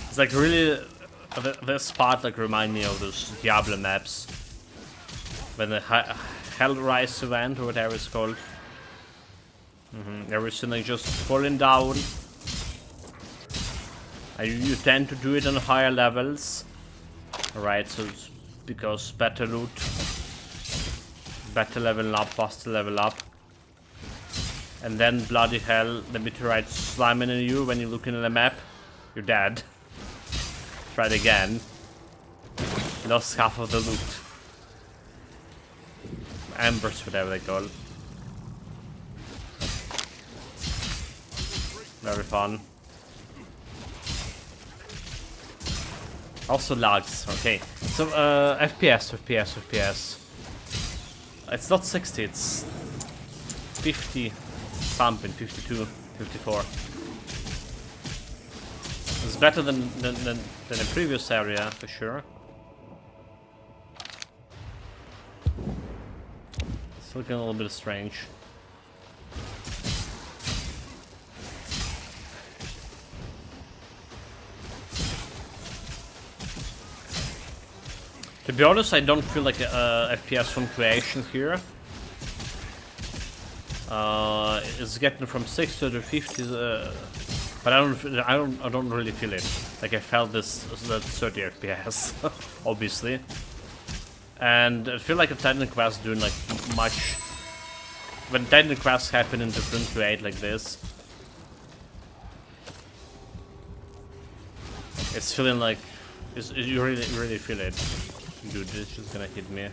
It's like really, this part like remind me of those Diablo maps. When the Hellrise event or whatever it's called. Everything like just falling down. You tend to do it on higher levels. Alright, so it's because better loot, better level up, faster level up. And then bloody hell, the meteorites slamming in you when you look in the map, you're dead. Try it again. Lost half of the loot. Embers, whatever they call. Very fun. Also lags, okay. So, FPS. It's not 60, it's 50 something, 52, 54. It's better than the previous area, for sure. It's looking a little bit strange. To be honest, I don't feel like FPS from creation here. It's getting from 60 to 50, but I don't really feel it. Like I felt this that 30 FPS, obviously. And I feel like a Titan Quest doing like much. When Titan Quests happen in different create like this, it's feeling like you really feel it. Dude, this is just gonna hit me.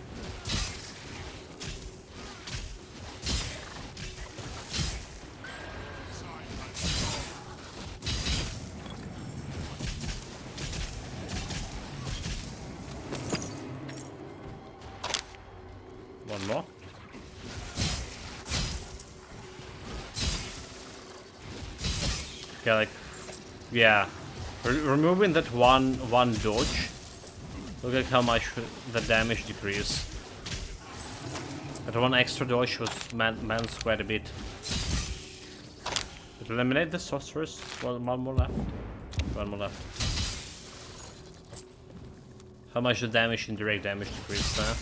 One more. Yeah, like, yeah. Removing that one dodge. Look at how much the damage decrease. That one extra dodge was mans quite a bit. But eliminate the sorceress. One more left. One more left. How much the damage and direct damage decrease there?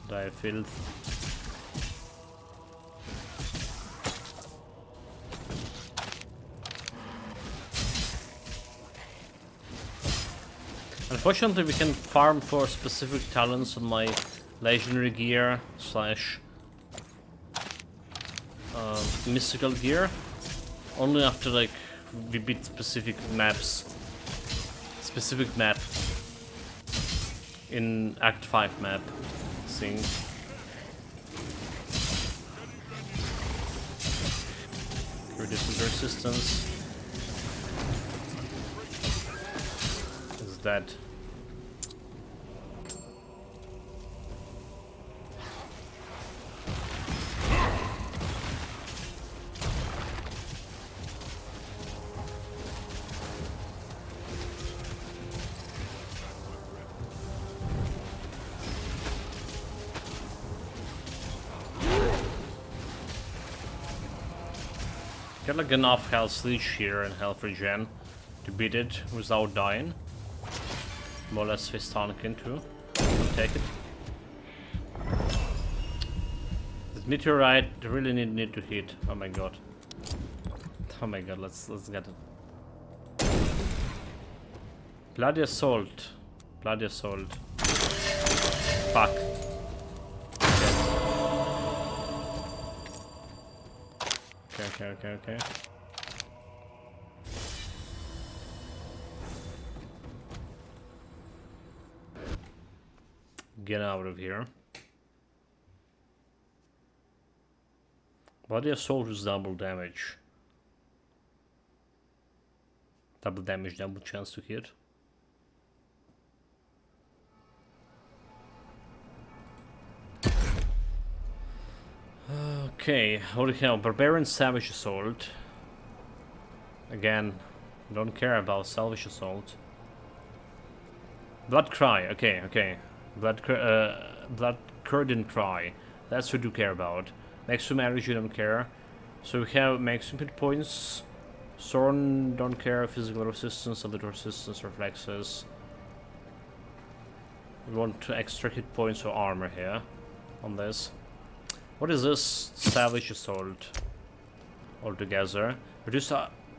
Die filth. Unfortunately, we can farm for specific talents on my legendary gear slash mystical gear only after like we beat specific maps. Specific map in Act 5 map thing. Reduces resistance. Is that? Get like enough health leech here and health regen to beat it without dying. More or less this Dragonkin too. I'll take it. This meteorite really need to hit. Oh my god. Oh my god, let's get it. Bloody assault. Bloody assault. Fuck. Okay. Get out of here. Body assault is double damage. Double damage, double chance to hit. Okay, holy hell, Barbarian Savage Assault. Again, don't care about Salvage Assault. Blood Cry, okay. Blood Curtain Cry, that's what you care about. Maximum damage you don't care. So we have maximum hit points. Sorn don't care, physical resistance, elite resistance, reflexes. We want extra hit points or armor here on this. What is this Savage Assault altogether? Reduce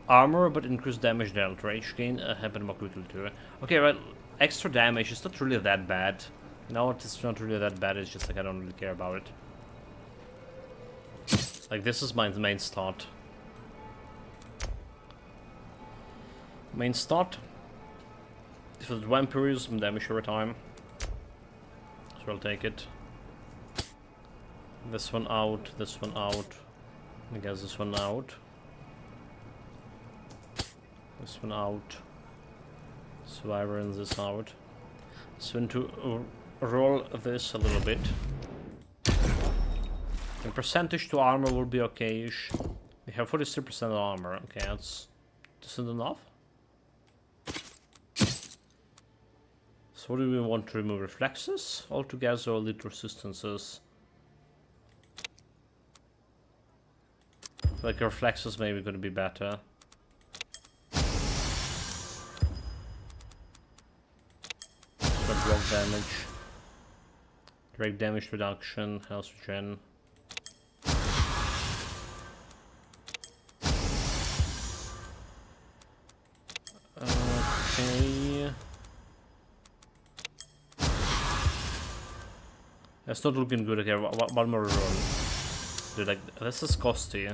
armor but increase damage dealt. Rage gain happen more quickly too. Okay, right. Extra damage is not really that bad. No, it's not really that bad. It's just like I don't really care about it. Like this is my main start. Main start. If it's vampirism, damage over time. So I'll take it. This one out, this one out. I guess this one out. This one out. Wyverns this out. So we need to roll this a little bit. And percentage to armor will be okay-ish. We have 43% armor. Okay, that's isn't enough. So what do we want to remove? Reflexes altogether or elite resistances? Like reflexes maybe gonna be better. But block damage. Direct damage reduction, health regen. Okay. That's not looking good. Okay, one more roll. Dude, like, this is costly.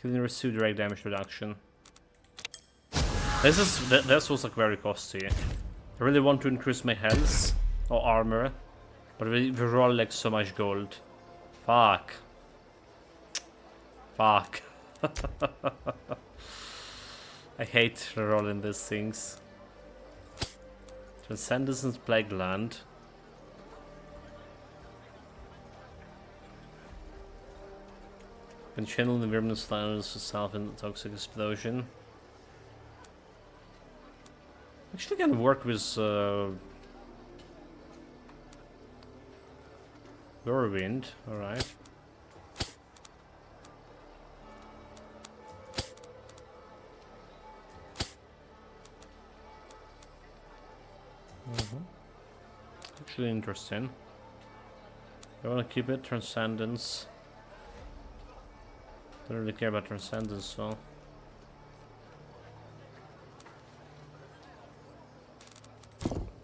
Healing receive direct damage reduction. This was like very costly. I really want to increase my health or armor, but we roll like so much gold. Fuck. I hate rolling these things. Transcendence Plague Land. Can channel the vermin silence itself in the toxic explosion. Actually can work with Whirlwind, alright. Actually interesting. I wanna keep it, Transcendence. Don't really care about Transcendence, so...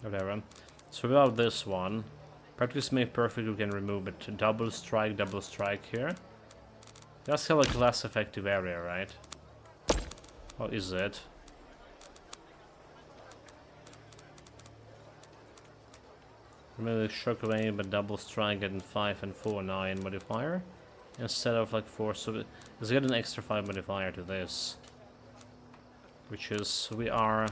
Whatever. So without this one, practice make perfect, we can remove it. Double strike here. That's kind of like less effective area, right? Or is it? Remove the shockwave, but double strike getting 5 and 4 9 modifier instead of like 4. So it's got an extra 5 modifier to this, which is we are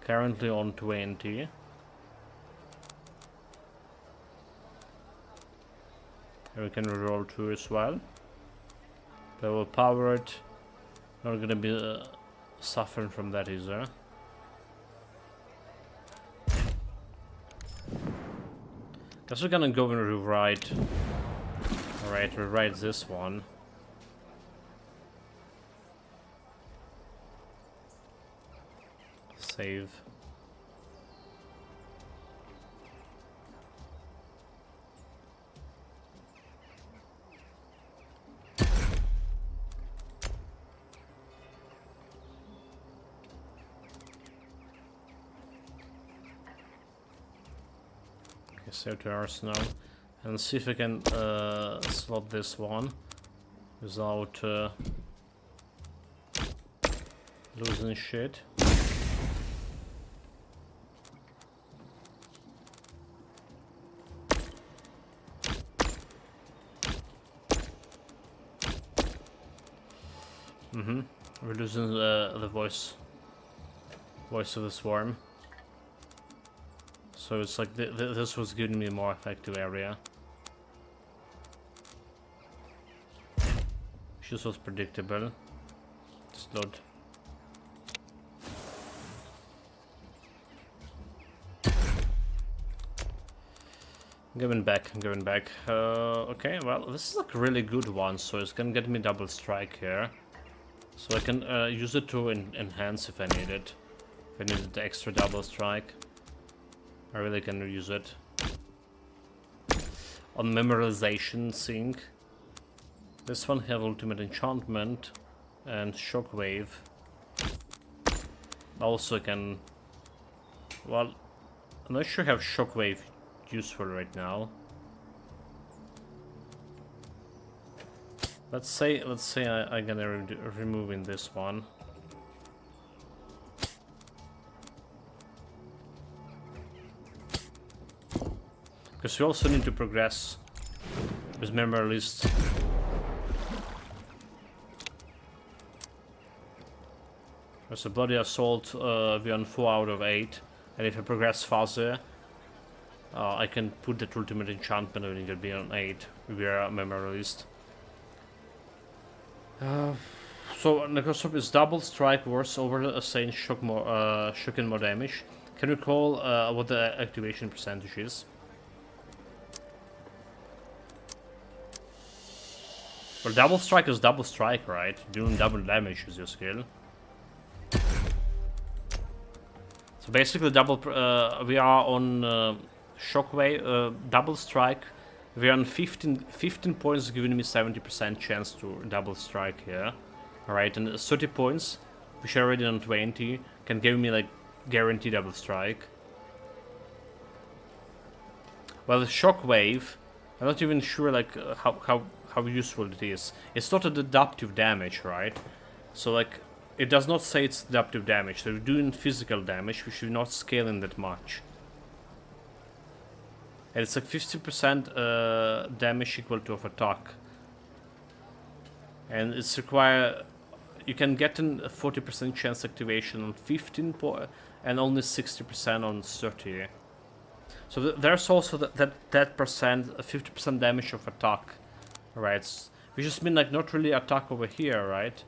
currently on 20. And we can reroll 2 as well. But we'll power it. Not gonna be suffering from that either. Guess we're gonna go and rewrite. Alright, rewrite this one. Save. Save to Arsenal and see if I can slot this one without losing shit. We're losing the voice of the swarm. So it's like this was giving me a more effective area. This was predictable. Just load. I'm going back. Okay, well, this is like a really good one, so it's gonna get me double strike here. So I can use it to enhance if I need it. If I needed the extra double strike. I really can use it. On memorization sync. This one have ultimate enchantment and shockwave. Also can, well, I'm not sure I have shockwave useful right now. Let's say I'm gonna removing this one. Because we also need to progress with memory list. There's a bloody assault, we're on 4 out of 8. And if I progress faster, I can put that ultimate enchantment and it'll be on 8. We are memory list. So Necrosop is double strike worse over a Saint shock and more damage. Can you recall what the activation percentage is? Well, double strike is double strike, right? Doing double damage is your skill. So basically, double. We are on shockwave, double strike. We are on 15 points, giving me 70% chance to double strike here. Alright, and 30 points, which are already on 20, can give me like guaranteed double strike. Well, the shockwave, I'm not even sure like how useful it is. It's not a deductive damage, right? So like, it does not say it's deductive damage. So we're doing physical damage, which we're not scaling that much. And it's like 50% damage equal to of attack. And it's require, you can get a 40% chance activation on 15 and only 60% on 30. So there's also that percent, 50% damage of attack, right? We just mean like not really attack over here, right?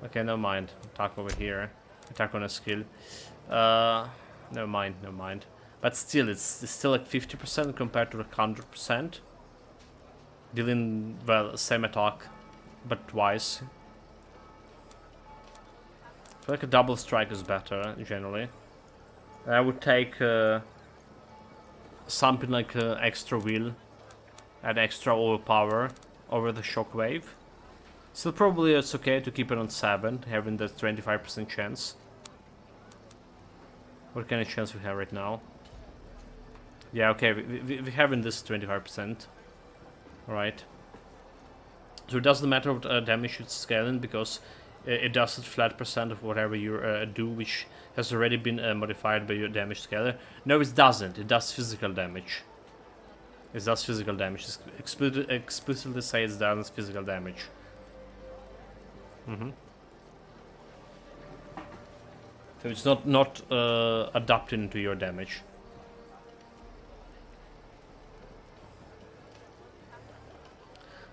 Okay, never mind. Attack over here. Attack on a skill. Never mind, never mind. But still, it's still like 50% compared to like 100%. Dealing, well, same attack, but twice. I feel like a double strike is better, generally. I would take something like extra wheel, add extra overpower over the shockwave. Still probably it's okay to keep it on 7, having that 25% chance. What kind of chance we have right now? Yeah, okay, we having this 25%. Right. So it doesn't matter what damage it's scaling, because it does it flat percent of whatever you do, which has already been modified by your damage scaler. No, it doesn't. It does physical damage. It does physical damage. It explicitly say it does physical damage. So it's not adapting to your damage.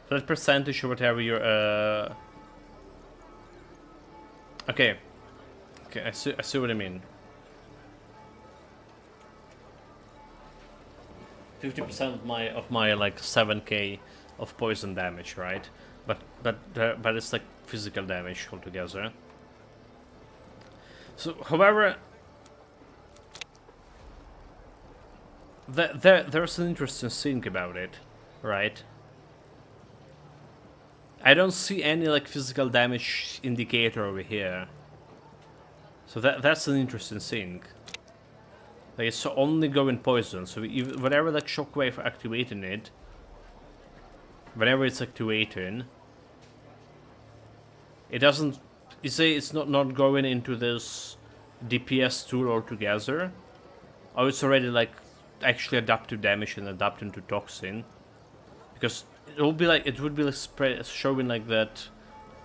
So that percentage or whatever you're okay. Okay, I see what I mean. 50% of my like 7k of poison damage, right? But it's like physical damage altogether. So, however, there's an interesting thing about it, right? I don't see any like physical damage indicator over here. So that's an interesting thing. Like it's only going poison, so whenever like shockwave activating it, whenever it's activating, it doesn't. You say it's not going into this DPS tool altogether, or it's already like actually adaptive damage and adapting to toxin, because it would be like showing like that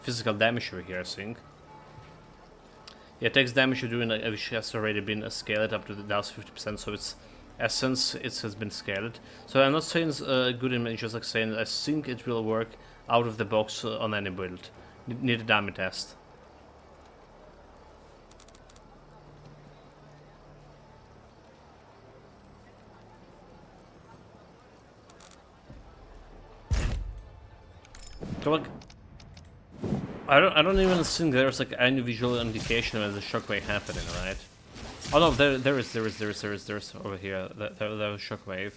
physical damage over here, I think. Yeah, it takes damage you're doing, like, which has already been scaled up to the down 50%, so its essence it has been scaled. So I'm not saying it's good in just like saying I think it will work out of the box on any build. Need a dummy test. So like, I don't even think there's like any visual indication of the shockwave happening, right? Oh no, there is over here. There was shockwave.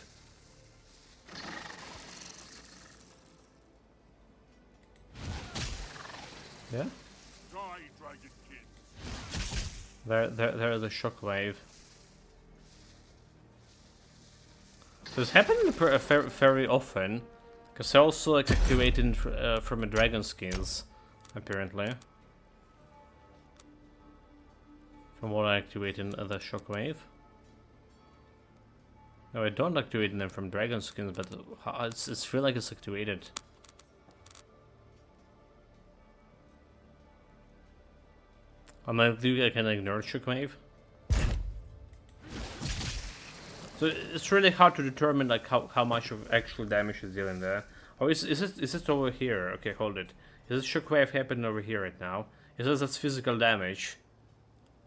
Yeah. Die, Dragonkin. There is a shockwave. So it's happening very often, because they're also like activating from a dragon skins, apparently. From what I activate in the shockwave. No, I don't activate them from dragon skins, but it's feel like it's activated. I can ignore shockwave. So it's really hard to determine like how much of actual damage is dealing there. Oh, is it over here? Okay, hold it. Is this shockwave happening over here right now? It says that's physical damage.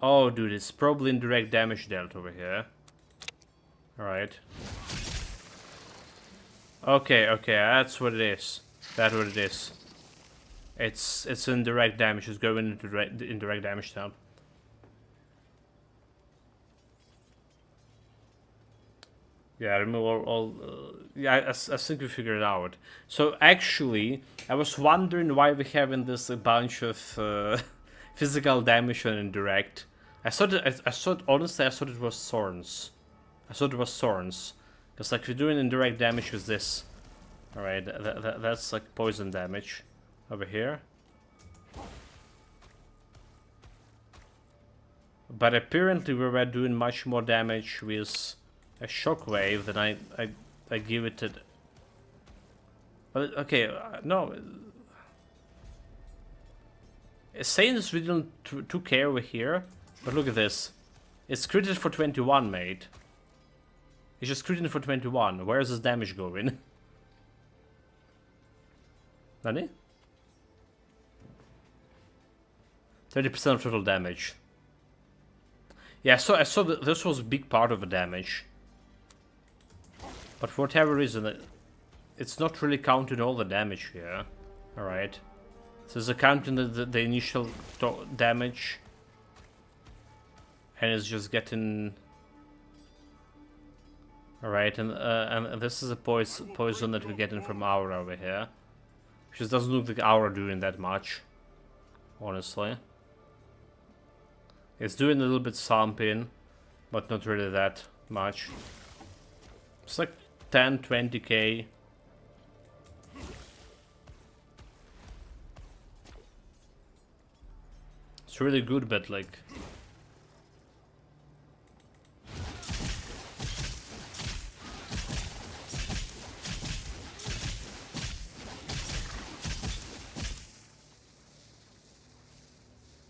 Oh, dude, it's probably indirect damage dealt over here. Alright. Okay, that's what it is. That's what it is. It's indirect damage. It's going into indirect damage tab. Yeah, remove all yeah, I think we figured it out. So actually, I was wondering why we're having this a bunch of physical damage and indirect. I thought honestly I thought it was thorns. I thought it was thorns, because like we're doing indirect damage with this. All right, that's like poison damage over here. But apparently we were doing much more damage with a shockwave than I give it to. But okay, no. It's saying this we didn't 2k over here, but look at this. It's critted for 21, mate. It's just critting for 21. Where is this damage going? Nani? 30% of total damage. Yeah, so I saw that this was a big part of the damage. But for whatever reason, it's not really counting all the damage here. Alright. So it's counting the initial damage. And it's just getting... Alright, and this is a poison that we're getting from Aura over here. Which just doesn't look like Aura doing that much. Honestly. It's doing a little bit something, but not really that much. It's like 10, 20k. It's really good, but like...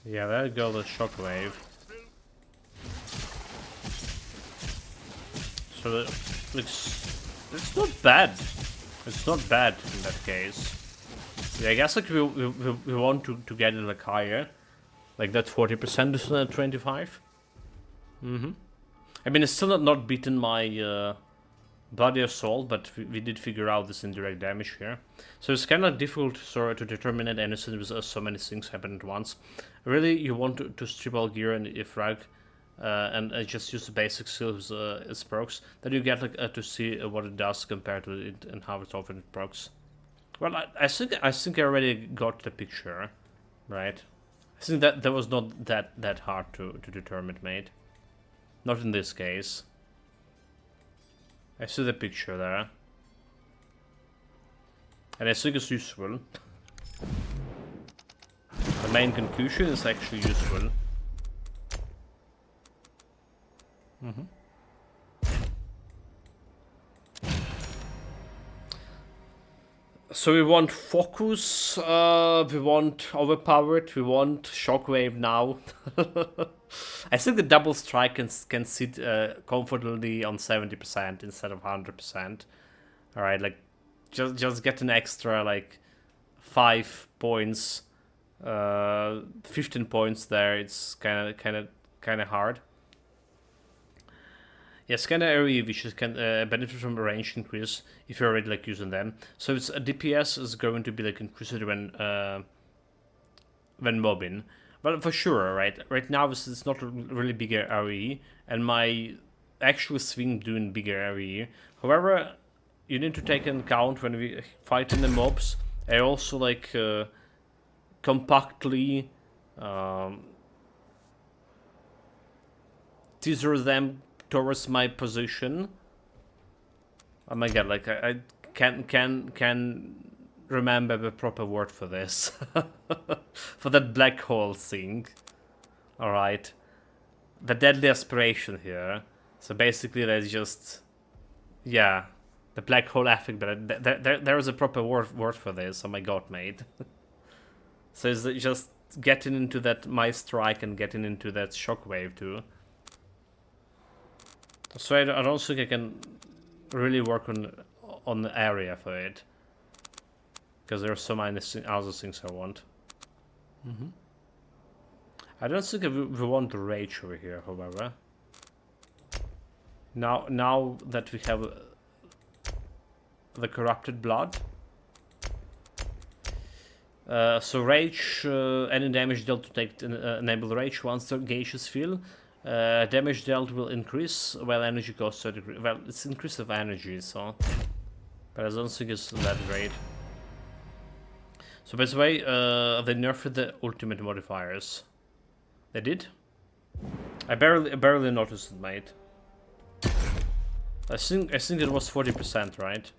Yeah, there you go, the shockwave. So it's not bad. It's not bad in that case. Yeah, I guess like we want to get it like higher. Like that 40% is 25. I mean, it's still not beaten my Bloody Assault, but we did figure out this indirect damage here. So it's kind of difficult to determine it, and since so many things happen at once. Really, you want to strip all gear and frag, and just use the basic skills as procs. Then you get like to see what it does compared to it and how it's often it procs. Well, I think I already got the picture, right? I think that was not that hard to determine, mate. Not in this case. I see the picture there. And I think it's useful. The main conclusion is actually useful. So we want focus, we want overpowered, we want shockwave now. I think the double strike can sit comfortably on 70% instead of 100%. Alright, like just get an extra like 5 points, 15 points there. It's kind of hard. Yeah, scanner area wishes can benefit from a range increase if you're already like using them. So it's a DPS is going to be like increased when mobbing. Well, for sure, right? Right now it's not really bigger RE, and my actual swing doing bigger RE. However, you need to take into account when we fight in the mobs. I also like compactly teaser them towards my position. Oh my god, like I can remember the proper word for this. For that black hole thing. Alright. The deadly aspiration here. So basically there's just... Yeah. The black hole effect, but there is a proper word for this. Oh my god, mate. So it's just getting into that my strike and getting into that shockwave too. So I don't think I can really work on the area for it. Because there are so many other things I want. I don't think we want the rage over here, however. Now that we have the corrupted blood. So rage, any damage dealt to take enable rage once the gauge is filled. Damage dealt will increase while energy costs 30. Well, it's increase of energy, so. But I don't think it's that great. So by the way, they nerfed the ultimate modifiers. They did? I barely noticed it, mate. I think it was 40%, right?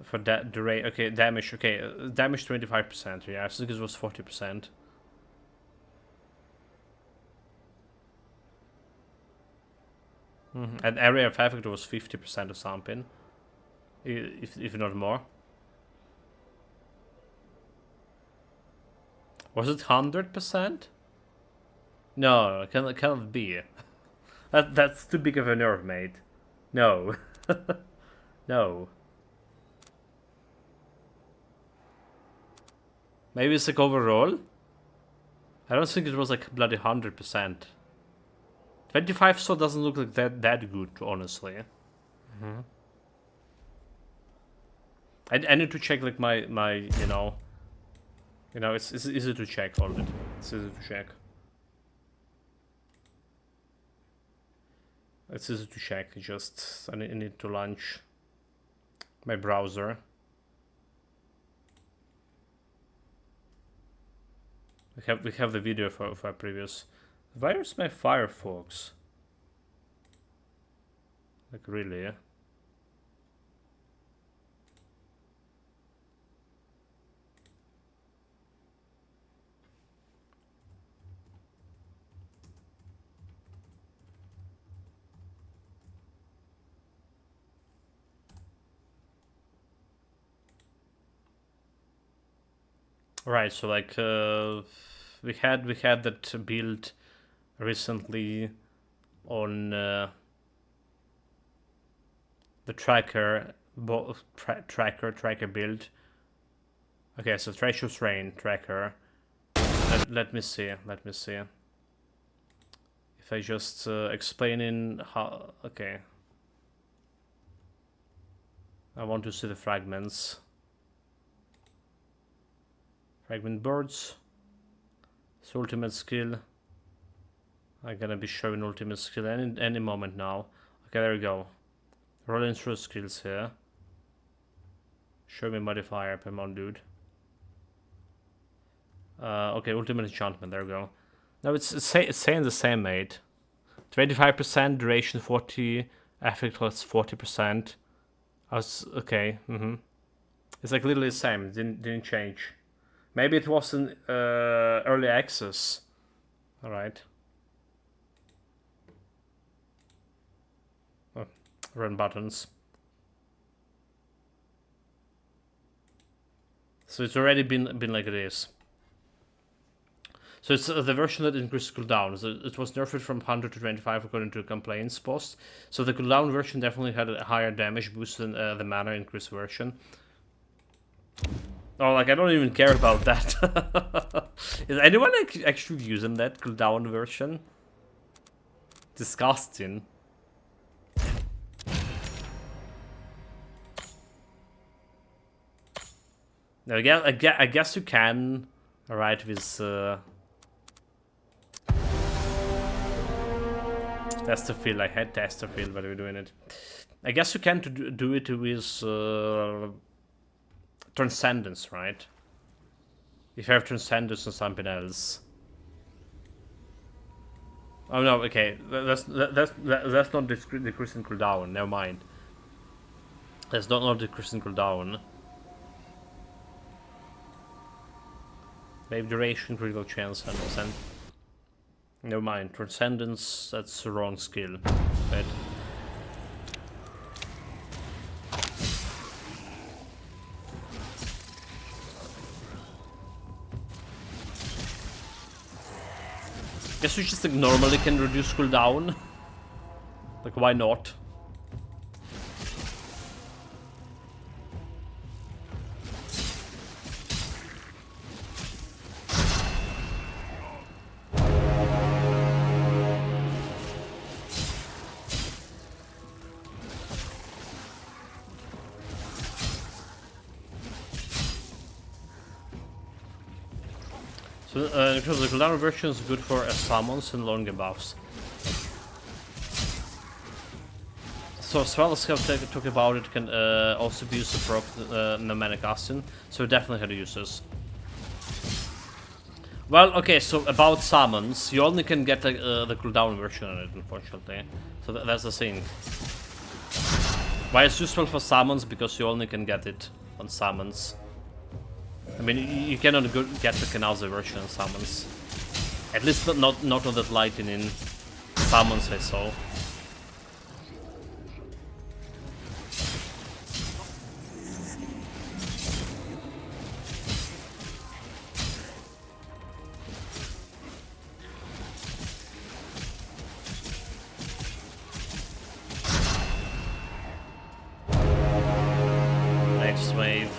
For that the rate. Okay, damage. Okay, damage 25%. Yeah, I think it was 40%. And area of effect was 50% or something, if not more. Was it 100%? No, it cannot be. That's too big of a nerve, mate. No. No. Maybe it's like overall? I don't think it was like bloody 100%. 25 so doesn't look like that good, honestly. I need to check like my you know it's easy to check all of it. It's easy to check. It's easy to check. Just I need to launch my browser. We have the video for our previous. Where's my Firefox? Like really? Yeah? Right. So like we had that build recently on the tracker tracker build. Okay, so Treacherous Rain tracker. Let me see. If I just explain in how. Okay. I want to see the fragments. Fragment birds. It's ultimate skill. I'm gonna be showing ultimate skill any moment now. Okay, there we go. Rolling through skills here. Show me modifier per mon dude. Okay, ultimate enchantment. There we go. No, it's saying the same, mate. 25% duration, 40 effect plus 40%. Okay. It's like literally the same. Didn't change. Maybe it was in early access. All right. Oh, run buttons. So it's already been like this. So it's the version that increases cooldown. So it was nerfed from 100 to 25 according to complaints post. So the cooldown version definitely had a higher damage boost than the mana increase version. Oh, like I don't even care about that. Is anyone actually using that cooldown version? Disgusting. Now, I guess you can write with Testerfield. I had Testerfield, but we're doing it. I guess you can do it with Transcendence, right? If you have Transcendence on something else. Oh no, okay, that's not decreasing cooldown. Never mind. That's not decreasing cooldown. Maybe duration, critical chance, 100%. Never mind. Transcendence. That's the wrong skill. Right. Guess we just like normally can reduce cooldown. Like why not? Because the cooldown version is good for summons and longer buffs. So as well as talk about it, can also be used to proc Nomadic Aston. So definitely how to use this. Well, okay, so about summons, you only can get the cooldown version on it, unfortunately. So that's the thing. Why it's useful for summons? Because you only can get it on summons. I mean, you cannot get the Kanaza version of summons. At least not on that lightning summons I saw. Next wave.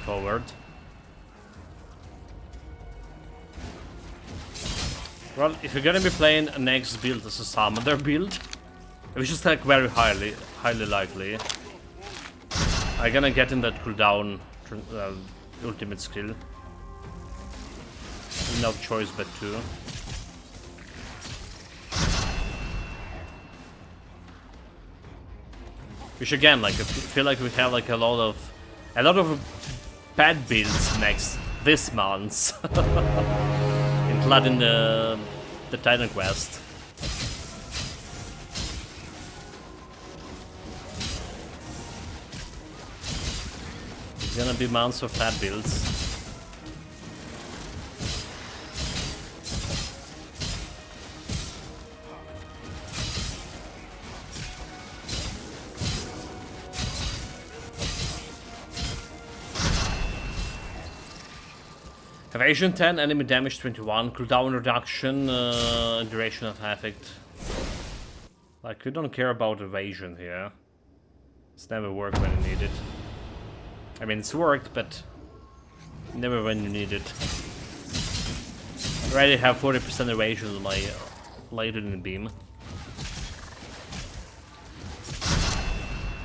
forward. Well, if you're gonna be playing a next build as a summoner build, which is like very highly likely, I'm gonna get in that cooldown ultimate skill. No choice but to. Which again, like I feel like we have like a lot of bad builds this month, including the Titan quest. It's gonna be months of bad builds. Evasion 10, enemy damage 21, cooldown reduction, duration of effect. Like, we don't care about evasion here. It's never worked when you need it. I mean, it's worked, but never when you need it. I already have 40% evasion on my lightning beam.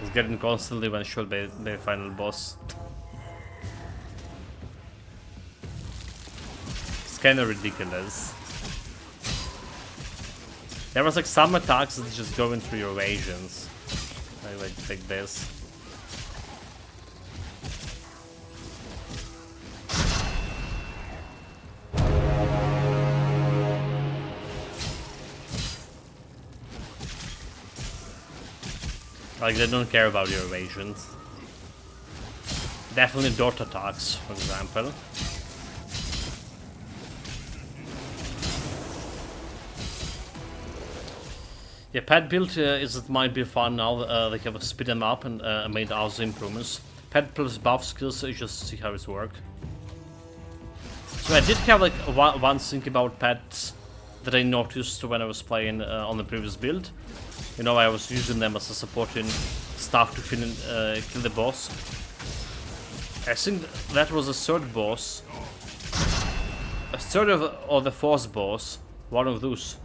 It's getting constantly one shot by the final boss. Kind of ridiculous. There was like some attacks that just go through your evasions, like this. Like they don't care about your evasions. Definitely dot attacks, for example. Yeah, pet build it might be fun now. They have speed them up and made other improvements. Pet plus buff skills, you just see how it works. So I did have like one thing about pets that I noticed when I was playing on the previous build. You know, I was using them as a supporting staff to kill the boss. I think that was the third boss. A third or the fourth boss, one of those.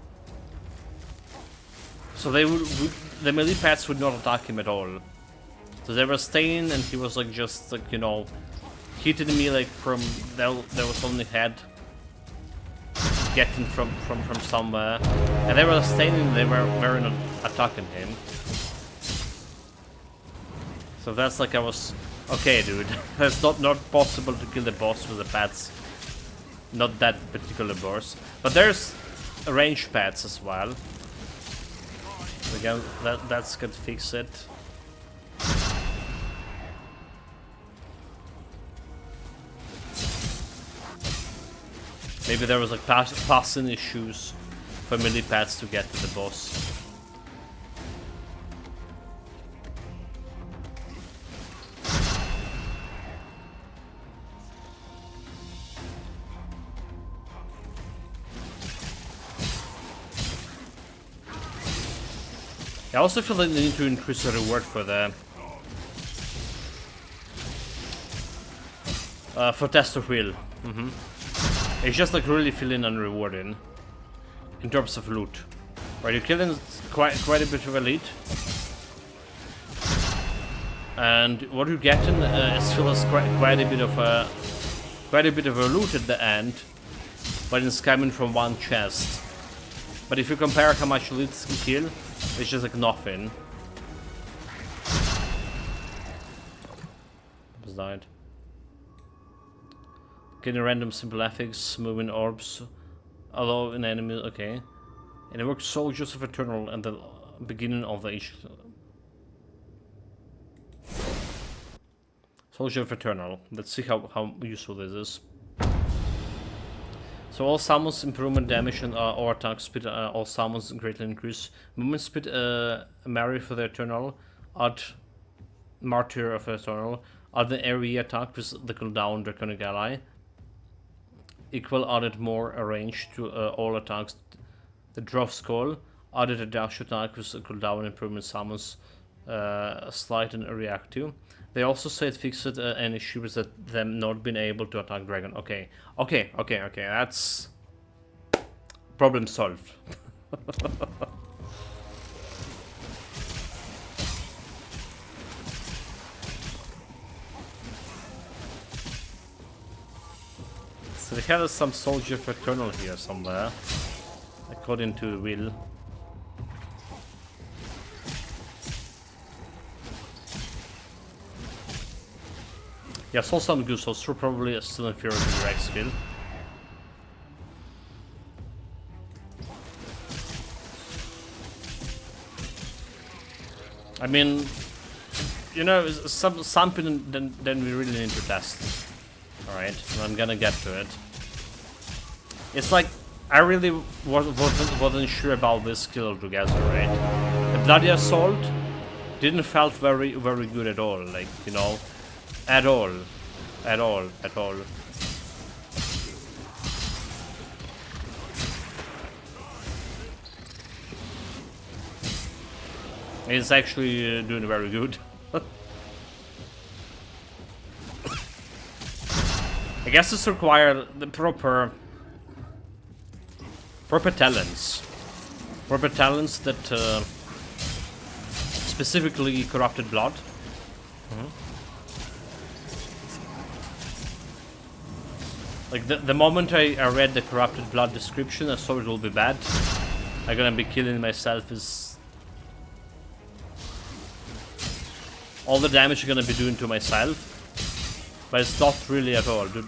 So the melee pets would not attack him at all. So they were staying, and he was like just like, you know, hitting me like from there was only head getting from somewhere, and they were staying. They were not attacking him. So that's like I was okay, dude. It's not possible to kill the boss with the pets. Not that particular boss, but there's ranged pets as well. Again, that's gonna fix it. Maybe there was like passing issues for melee pets to get to the boss. I also feel like they need to increase the reward for the for test of will. It's just like really feeling unrewarding in terms of loot. Right, you're killing quite a bit of elite, and what you're getting is still quite a bit of a loot at the end, but it's coming from one chest. But if you compare how much elites can kill, it's just like nothing. Just died. Getting random simple ethics, moving orbs, allow an enemy. Okay, and it works soldiers of Eternal and the beginning of the age. Soldier of Eternal. Let's see how useful this is. So all summons improvement damage and or attack speed. All summons greatly increase movement speed. Marry for the Eternal. Add Martyr of Eternal. Add the area attack with the cooldown Draconic ally. Equal added more range to all attacks. The Drop Skull. Added a dash attack with a cooldown improvement summons slight and reactive. They also say it fixed an issue with them not being able to attack dragon. Okay, that's problem solved. So we have some soldier fraternal here somewhere, according to Will. Yeah, saw some good sorcerer, probably still inferior to the direct skill. I mean, you know, something then we really need to test. Alright, and I'm gonna get to it. It's like, I really wasn't sure about this skill together, right? The Bloody Assault didn't felt very good at all, like, you know, at all. It's actually doing very good. I guess it's required the proper talents. Proper talents that specifically corrupted blood. Like the moment I read the corrupted blood description, I thought it will be bad. I'm gonna be killing myself is all the damage I'm gonna be doing to myself. But it's not really at all, dude.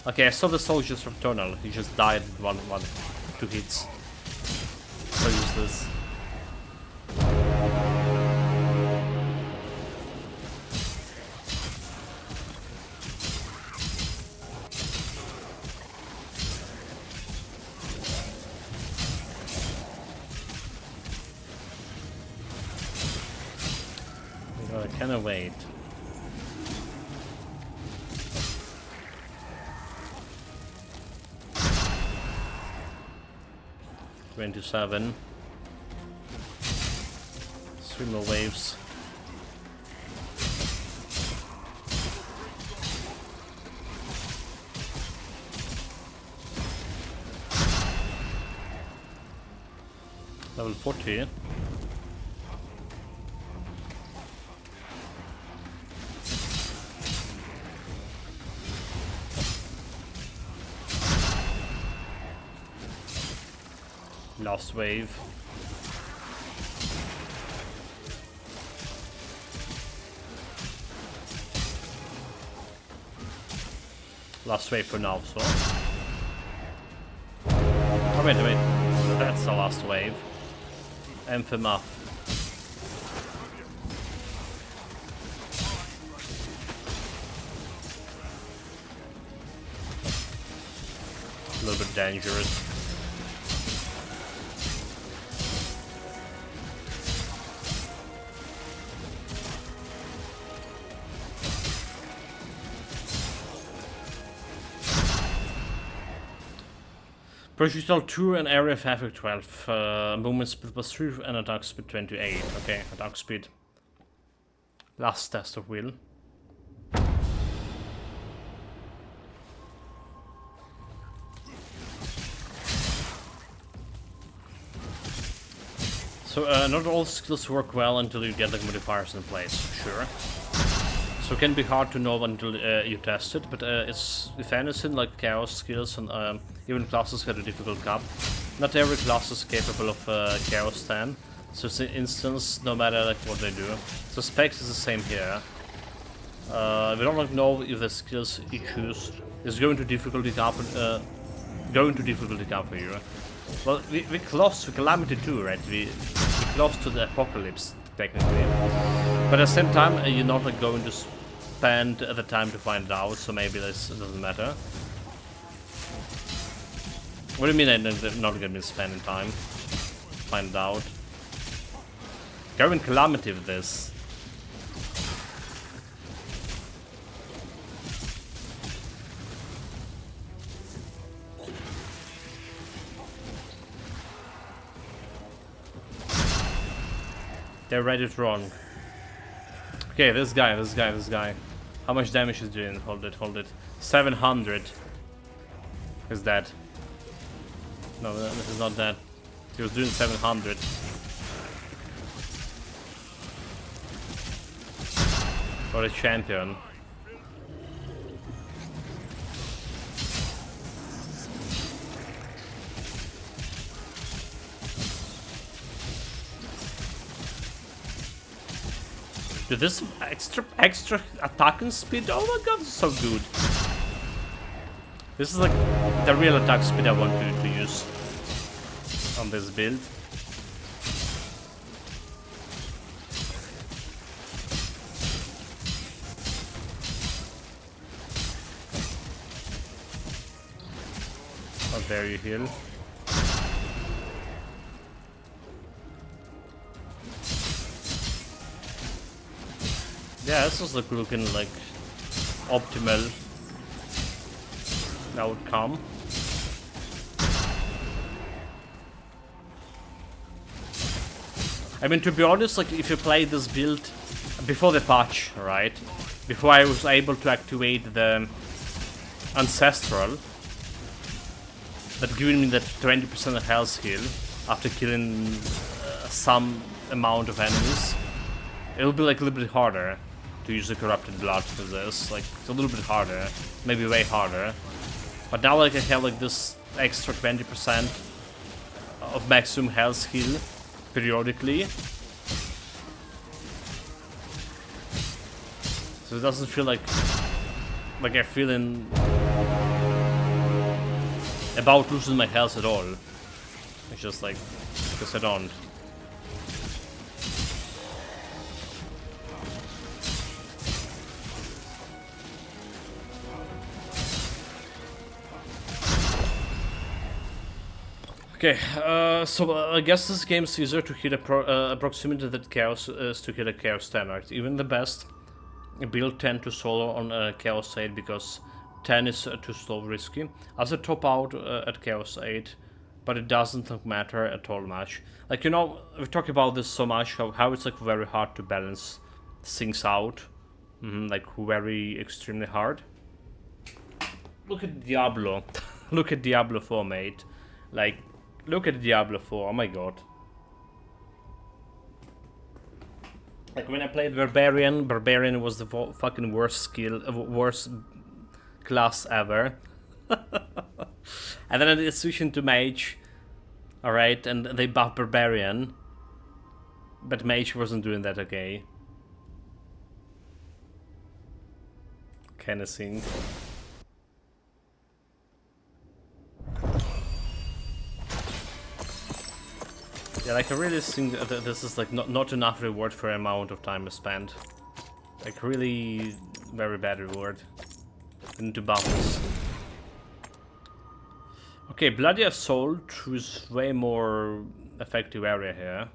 Okay, I saw the soldiers from Tunnel. He just died in two hits. So useless. I cannot wait. $27. 3 more waves. Level 40. Last wave. Last wave for now, so. Oh, wait. That's the last wave. Emphamuff. A little bit dangerous. Projectile 2 and area of effect 12. Movement speed plus 3 and attack speed 28. Okay, attack speed. Last test of will. So not all skills work well until you get the modifiers in place, sure. So it can be hard to know until you test it, but it's, if anything, like chaos skills and even classes get a difficult cap. Not every class is capable of chaos 10, so it's an instance no matter like what they do. So specs is the same here. We don't know if the skills you choose is going to difficulty cap for you. Well, we close to Calamity too, right? We close to the Apocalypse technically, but at the same time you're not like going to spend the time to find it out, so maybe this doesn't matter. What do you mean I'm not gonna be spending time? Find it out. Go in Calamity with this. They read it wrong. Okay, this guy. How much damage is doing? Hold it. 700. Is dead. No, this is not dead. He was doing 700. What a champion. Dude, this extra attacking speed, oh my god, this is so good. This is like the real attack speed I want to use on this build. How dare you heal? Yeah, this is like looking like optimal outcome. I mean, to be honest, like if you play this build before the patch, right? Before I was able to activate the Ancestral, that giving me that 20% health heal after killing some amount of enemies, it'll be like a little bit harder to use the Corrupted Blood for this. Like, it's a little bit harder, maybe way harder. But now like I have like this extra 20% of maximum health heal periodically. So it doesn't feel like I'm feeling about losing my health at all. It's just like, because I don't. Okay, so I guess this game is easier to hit a proximity that Chaos is to hit a Chaos 10, right? Even the best build 10 to solo on Chaos 8 because 10 is too slow risky. As a top out at Chaos 8, but it doesn't matter at all much. Like, you know, we talk about this so much, how it's like very hard to balance things out. Like very extremely hard. Look at Diablo. Look at Diablo 4, mate. Like, look at Diablo 4, oh my god. Like when I played Barbarian, Barbarian was the fucking worst worst class ever. And then I switched into Mage. Alright, and they buffed Barbarian. But Mage wasn't doing that okay. Kinda think. Yeah, like I really think that this is like not enough reward for the amount of time I spent. Like really very bad reward. I need to buff this. Okay, Bloody Assault is way more effective area here.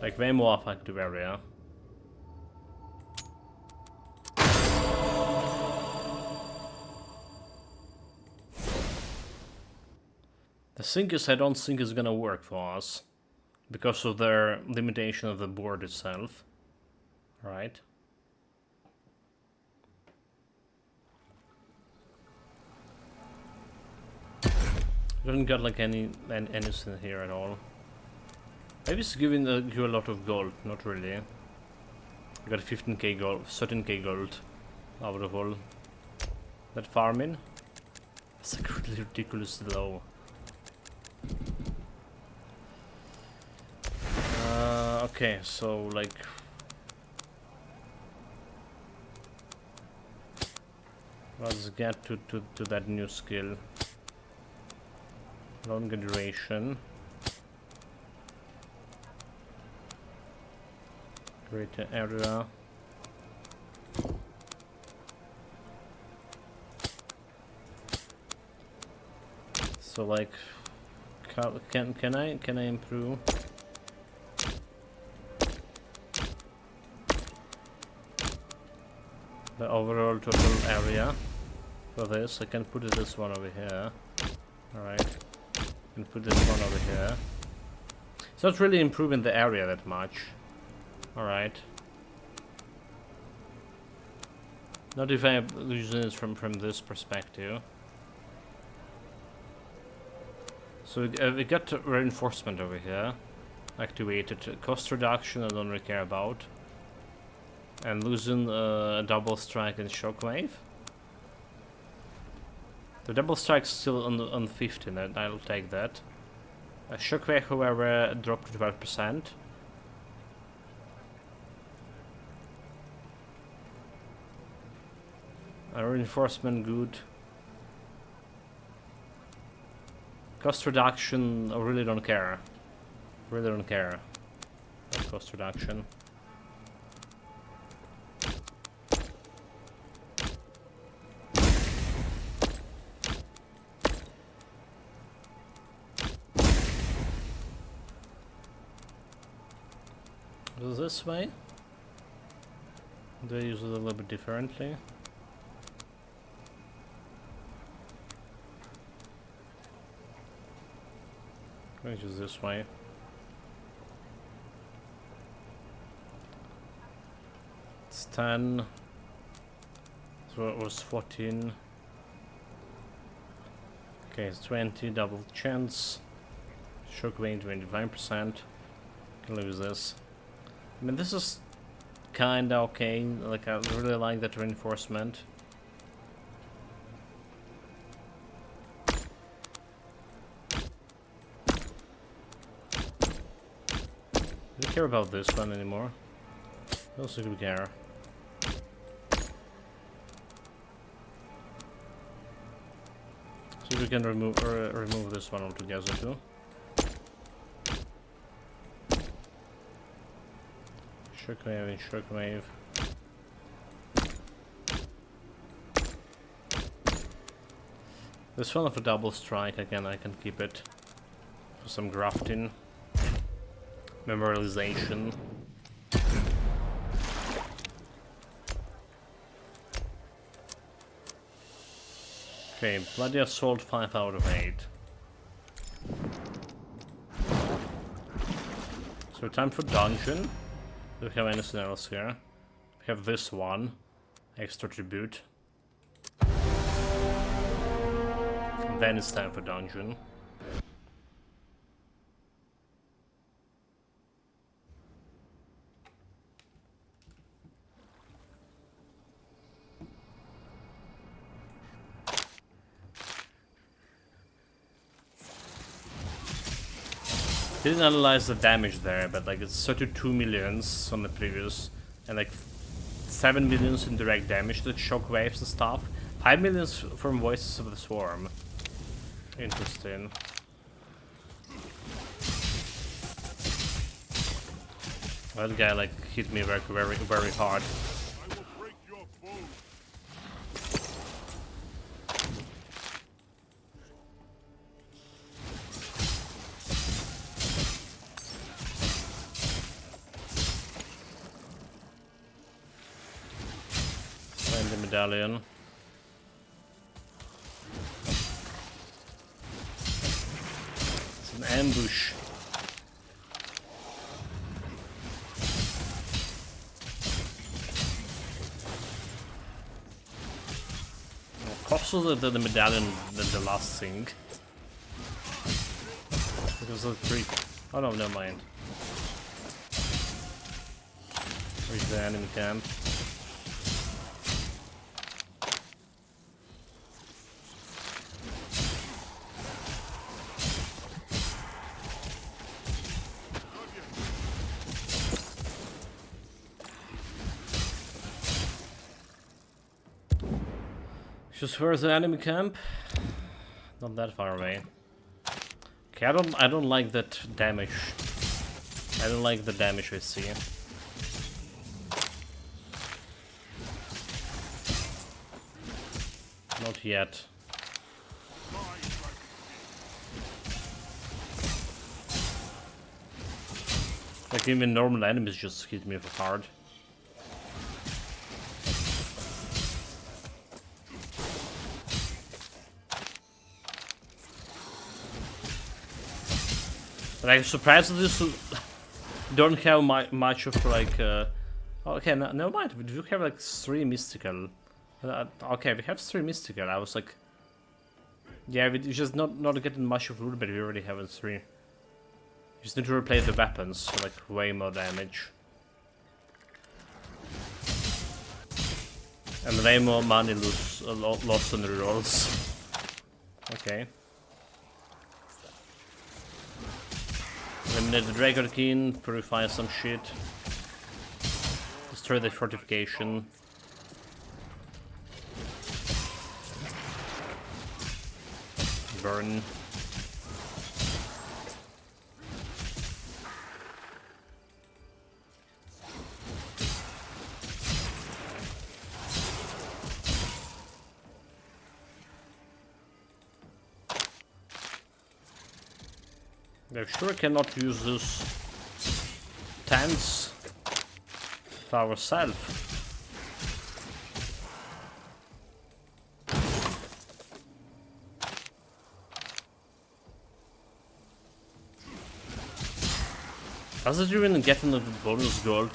Like way more effective area. The thing is, I don't think it's gonna work for us because of their limitation of the board itself, right? I haven't got like anything here at all. Maybe it's giving you a lot of gold, not really. I got 15k gold, 13k gold out of all that farming. It's like really ridiculously low. Okay, so like let's get to that new skill. Longer duration. Greater area. So like can I improve? The overall total area for this. I can put this one over here. Alright. I can put this one over here. It's not really improving the area that much. Alright. Not if I'm using it from this perspective. So we got reinforcement over here. Activated. Cost reduction I don't really care about. And losing a double strike and shockwave. The double strike's still on 15, and I'll take that. A shockwave, however, dropped to 12%. A reinforcement good. Cost reduction, I really don't care. Really don't care. Cost reduction. This way? Do I use it a little bit differently? Let's use this way. It's 10. So it was 14. Okay, it's 20, double chance. Shockwave 25%. Can lose this. I mean, this is kinda okay. Like, I really like that reinforcement. Do you care about this one anymore? I also do care. See if we can remove this one altogether too. Shockwave and shockwave. This one of a double strike again, I can keep it for some grafting, memorialization. Okay, Bloody Assault 5 out of 8. So time for dungeon. Do we have anything else here? We have this one. Extra tribute. And then it's time for dungeon. Didn't analyze the damage there, but like it's 32 millions on the previous, and like 7 millions in direct damage to shockwaves and stuff. 5 millions from Voices of the Swarm. Interesting. That guy like hit me very hard. I will break your bow. Find the medallion. It's an ambush. Also the medallion, the last thing. Because of the creep. Oh no, never mind. Where's the enemy camp? Just where's the enemy camp? Not that far away. Okay, I don't like that damage. I don't like the damage we see. Not yet. Like even normal enemies just hit me hard. But I'm surprised that this don't have much of like. Okay, no, never mind. We do have like 3 mystical. Okay, we have 3 mystical. I was like, yeah, we just not getting much of loot, but we already have 3. Just need to replace the weapons for like way more damage. And way more money lost on the rolls. Okay. Eliminate the Dragonkin, purify some shit. Destroy the fortification. Burn. I sure cannot use those tents for ourselves. Does it even get the bonus gold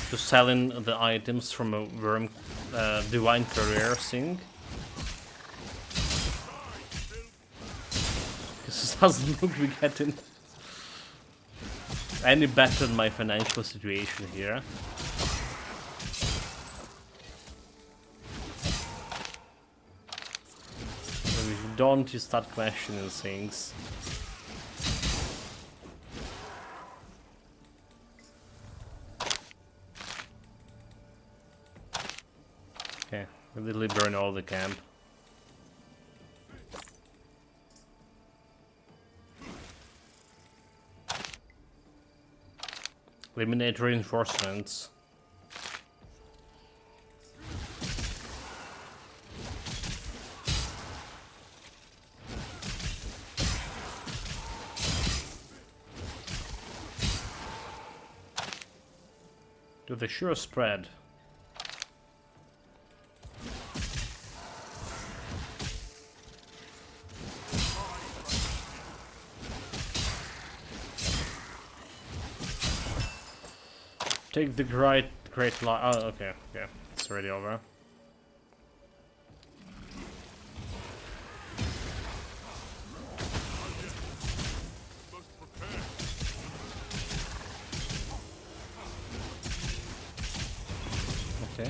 to selling the items from a worm divine career thing? This doesn't look like we're getting any better than my financial situation here. If you don't, you start questioning things. Okay, we literally burn all the camp. Eliminate reinforcements. Do they sure spread? Take the great line. Oh, okay, okay, it's already over. Okay.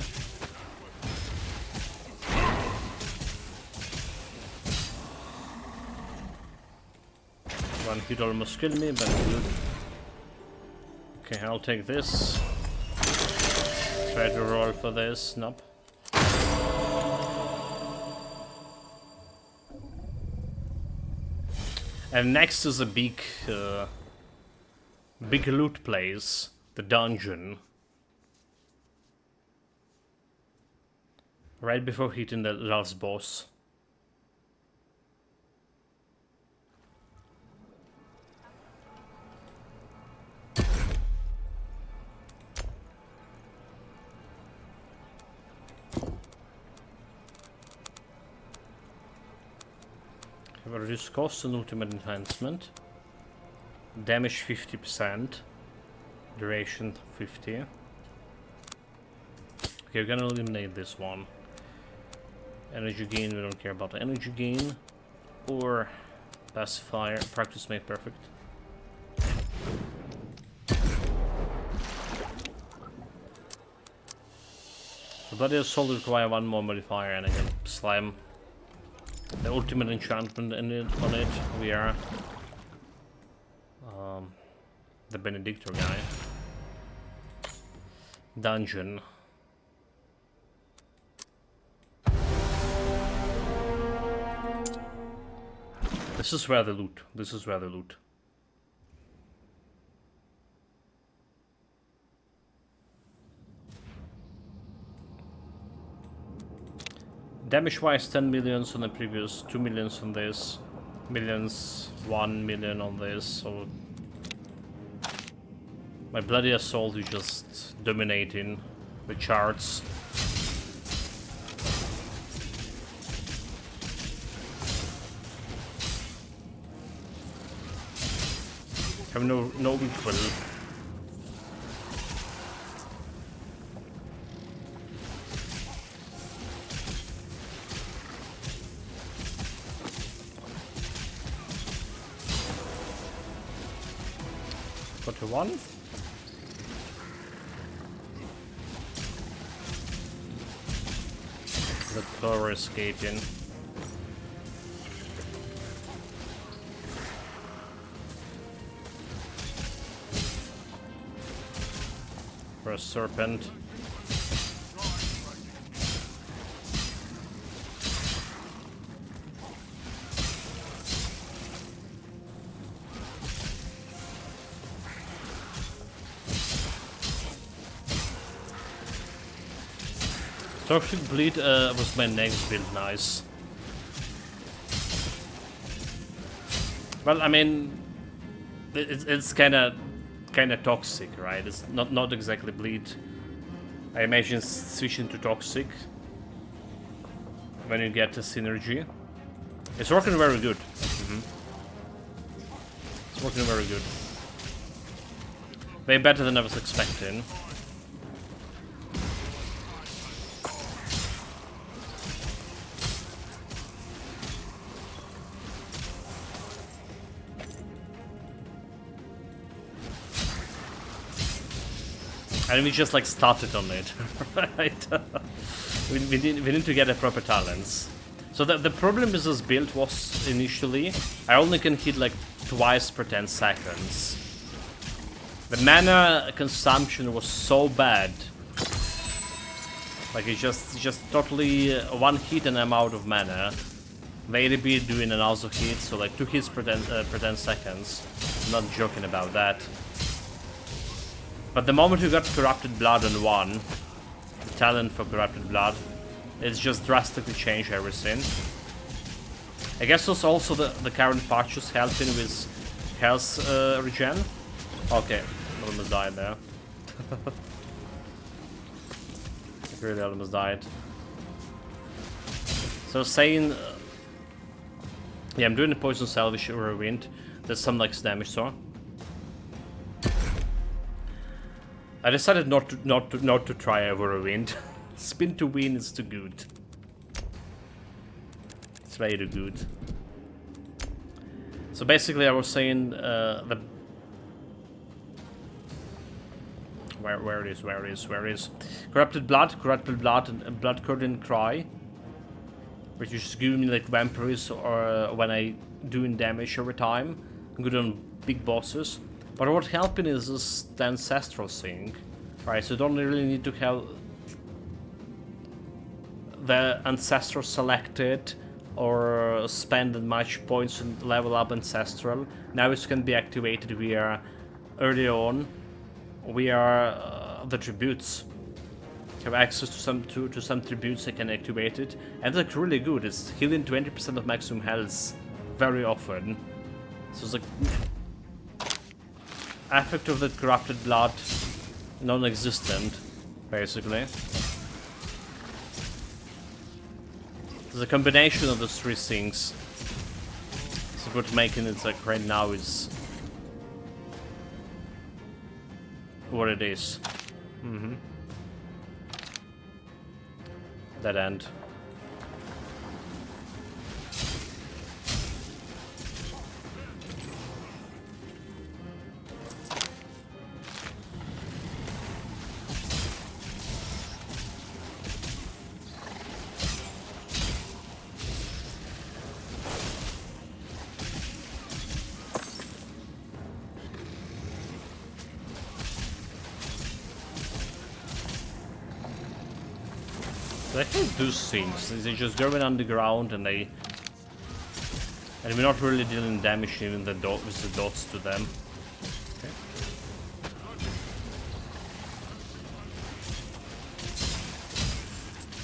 One hit almost killed me, but good. Okay, I'll take this. Try to roll for this. Nope. And next is a big loot place, the dungeon. Right before hitting the last boss. Reduce cost and ultimate enhancement. Damage 50%. Duration 50. Okay, we're gonna eliminate this one. Energy gain, we don't care about the energy gain. Or pacifier, practice made perfect. The Bloody Assault require 1 more modifier and I can slime the ultimate enchantment on it. We are the Benedictor guy. Dungeon. This is where the loot. This is where the loot. Damage wise 10 millions on the previous, 2 millions on this, millions, 1 million on this, so my Bloody Assault is just dominating the charts. Have no equal. Go to 1. The Thor escaping. For a serpent. Toxic Bleed was my next build, nice. Well, I mean, it's kind of toxic, right? It's not exactly bleed. I imagine switching to toxic when you get the synergy. It's working very good. It's working very good. Way better than I was expecting. And we just like started on it, right? we need to get a proper talents. So the problem with this build was initially, I only can hit like twice per 10 seconds. The mana consumption was so bad. Like it's just totally one hit and I'm out of mana. Maybe doing another hit, so like 2 hits per 10 seconds. I'm not joking about that. But the moment you got Corrupted Blood on 1, the talent for Corrupted Blood, it's just drastically changed everything. I guess it's also the current patches helping with health regen. Okay, almost died there. Really almost died. So saying... yeah, I'm doing the Poison Salvage or Wind. There's some like damage, so... I decided not to try over a wind. Spin to win is too good. It's very good. So basically, I was saying where it is? Corrupted Blood, and Blood Curdling Cry, which is giving me like vampires or when I doing damage over time. Good on big bosses. But what's helping is this, the ancestral thing, right? So you don't really need to have the ancestral selected or spend much points to level up ancestral. Now it can be activated via early on via the tributes. You have access to some tributes that can activate it, and it's like really good. It's healing 20% of maximum health very often. So it's like effect of the Corrupted Blood non-existent, basically. There's a combination of those 3 things. So what making it like right now is what it is. Dead end. I hate those things. They just going underground and we're not really dealing damage even with the dots to them. Okay.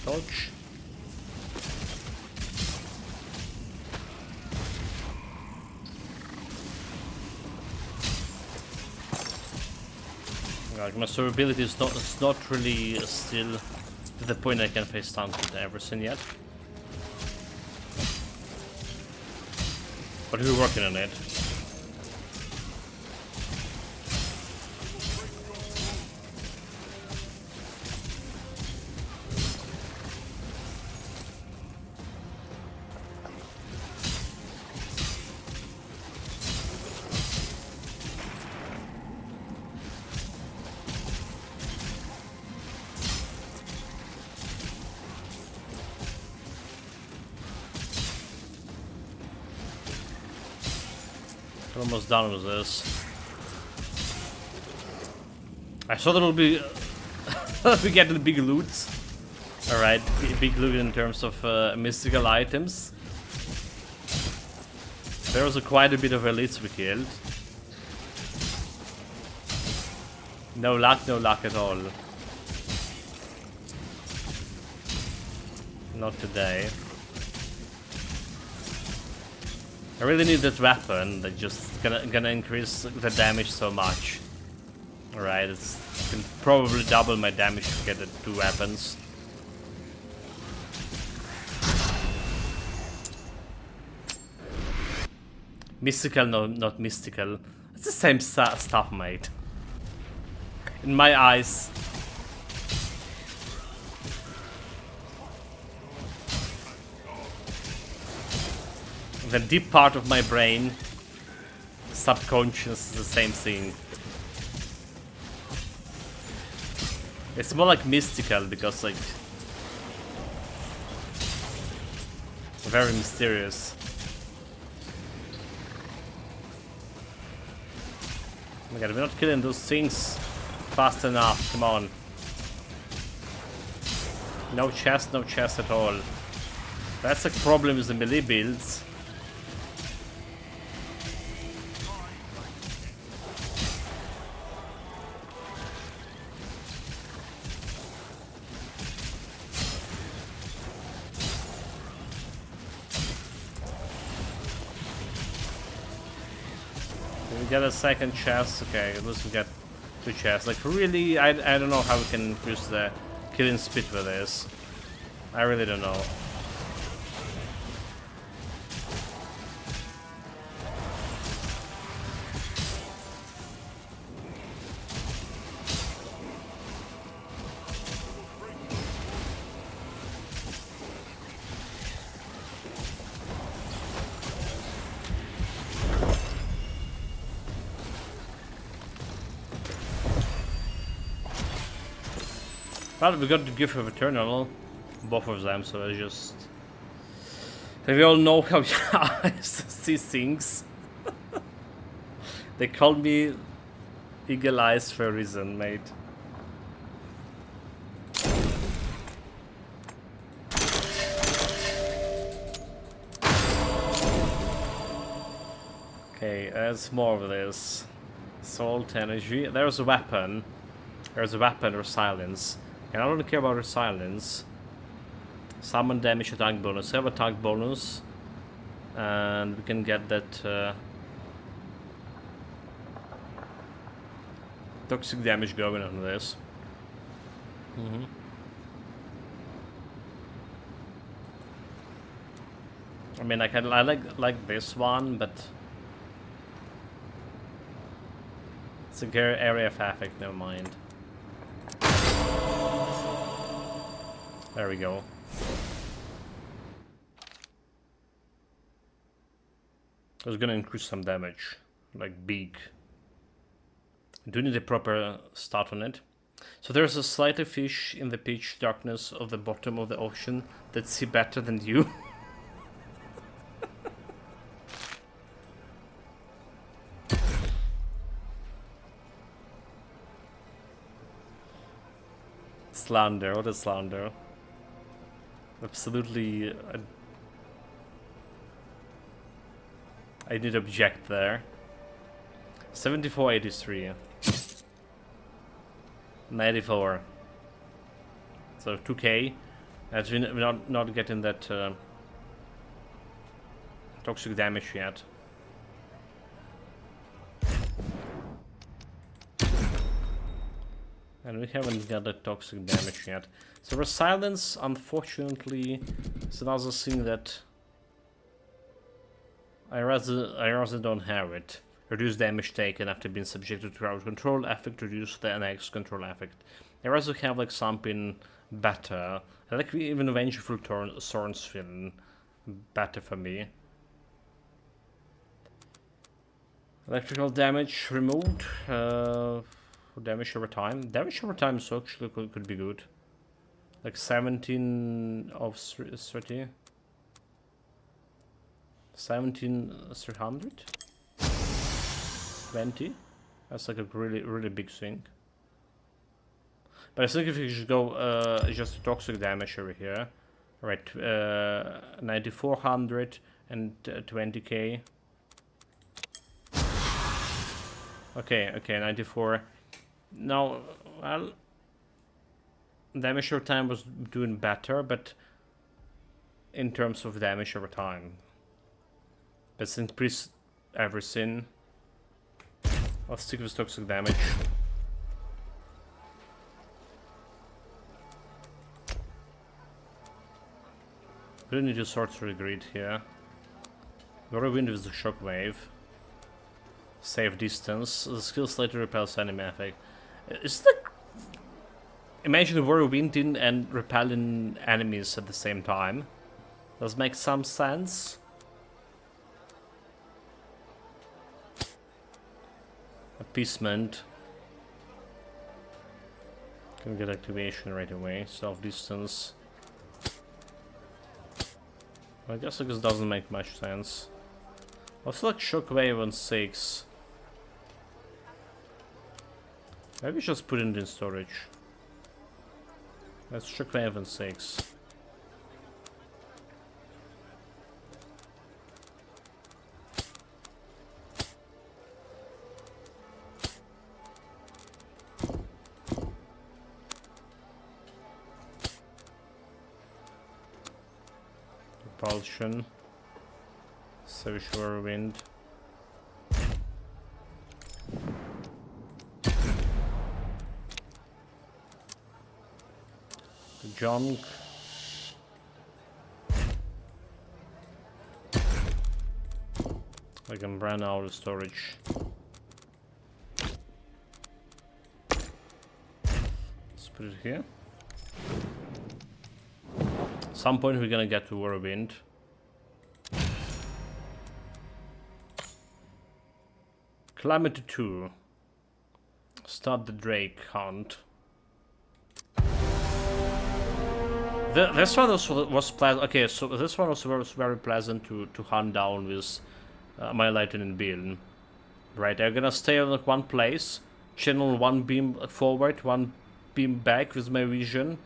Dodge. Like my survivability is not really still to the point I can face stuns with everything yet. But we're working on it. Almost done with this. I thought it'll be we get the big loots. Alright, big loot in terms of mystical items. There was quite a bit of elites we killed. No luck at all. Not today. I really need that weapon that just gonna increase the damage so much. Alright, it can probably double my damage to get the 2 weapons. Mystical, no, not mystical. It's the same stuff, mate. In my eyes. The deep part of my brain, subconscious, is the same thing. It's more like mystical because, like, very mysterious. Oh my god, we're not killing those things fast enough. Come on. No chest at all. That's a problem with the melee builds. Get a second chest. Okay, at least we get 2 chests. Like, really, I don't know how we can increase the killing speed with this. I really don't know. Well, we got the Gift of Eternal, both of them, so I just... We all know how I see things. They call me Eagle Eyes for a reason, mate. Okay, there's more of this. Salt energy. There's a weapon. There's a weapon or silence. And I don't care about resilience. Summon damage attack bonus. Have attack bonus. And we can get that toxic damage going on this. I mean, I like this one, but it's a area of affect. Never mind. There we go. I was gonna increase some damage, like big. I do need a proper start on it. So there's a slightly fish in the pitch darkness of the bottom of the ocean that see better than you. Slander, what a slander. Absolutely, I did object there. 7483. 94. So 2k. As we're not getting that toxic damage yet. And we haven't got the toxic damage yet. So resilience, unfortunately, is another thing that I rather don't have it. Reduce damage taken after being subjected to crowd control effect, reduce the NX control effect. I rather have like something better. I like even Vengeful Thorns feeling better for me. Electrical damage removed. Damage over time. Damage over time so actually could be good. Like 17 of 30. 17 300. 20. That's like a really big thing. But I think if you should go just toxic damage over here. Right, 9400 and 20k. Okay, 94. Now, well, damage over time was doing better, but in terms of damage over time. Let's increase everything. I'll stick with toxic damage. Really need to sort through the grid here. Whirlwind with the shockwave. Save distance. The skill slightly repels enemy effect. Is that... Imagine whirlwinding and repelling enemies at the same time. Does make some sense. Appeasement. Can get activation right away. Self distance. I guess this doesn't make much sense. I'll select Shockwave on 6. Maybe just put it in storage. Let's Shockwave on 6. Repulsion. Savage Whirlwind. The junk. I can run out of storage. Let's put it here. Some point we're gonna get to Whirlwind. Climb it to 2. Start the Drake hunt. This one was pleasant. Okay, so this one was very pleasant to hunt down with my lightning beam. Right, I'm gonna stay on one place, channel one beam forward, one beam back with my vision.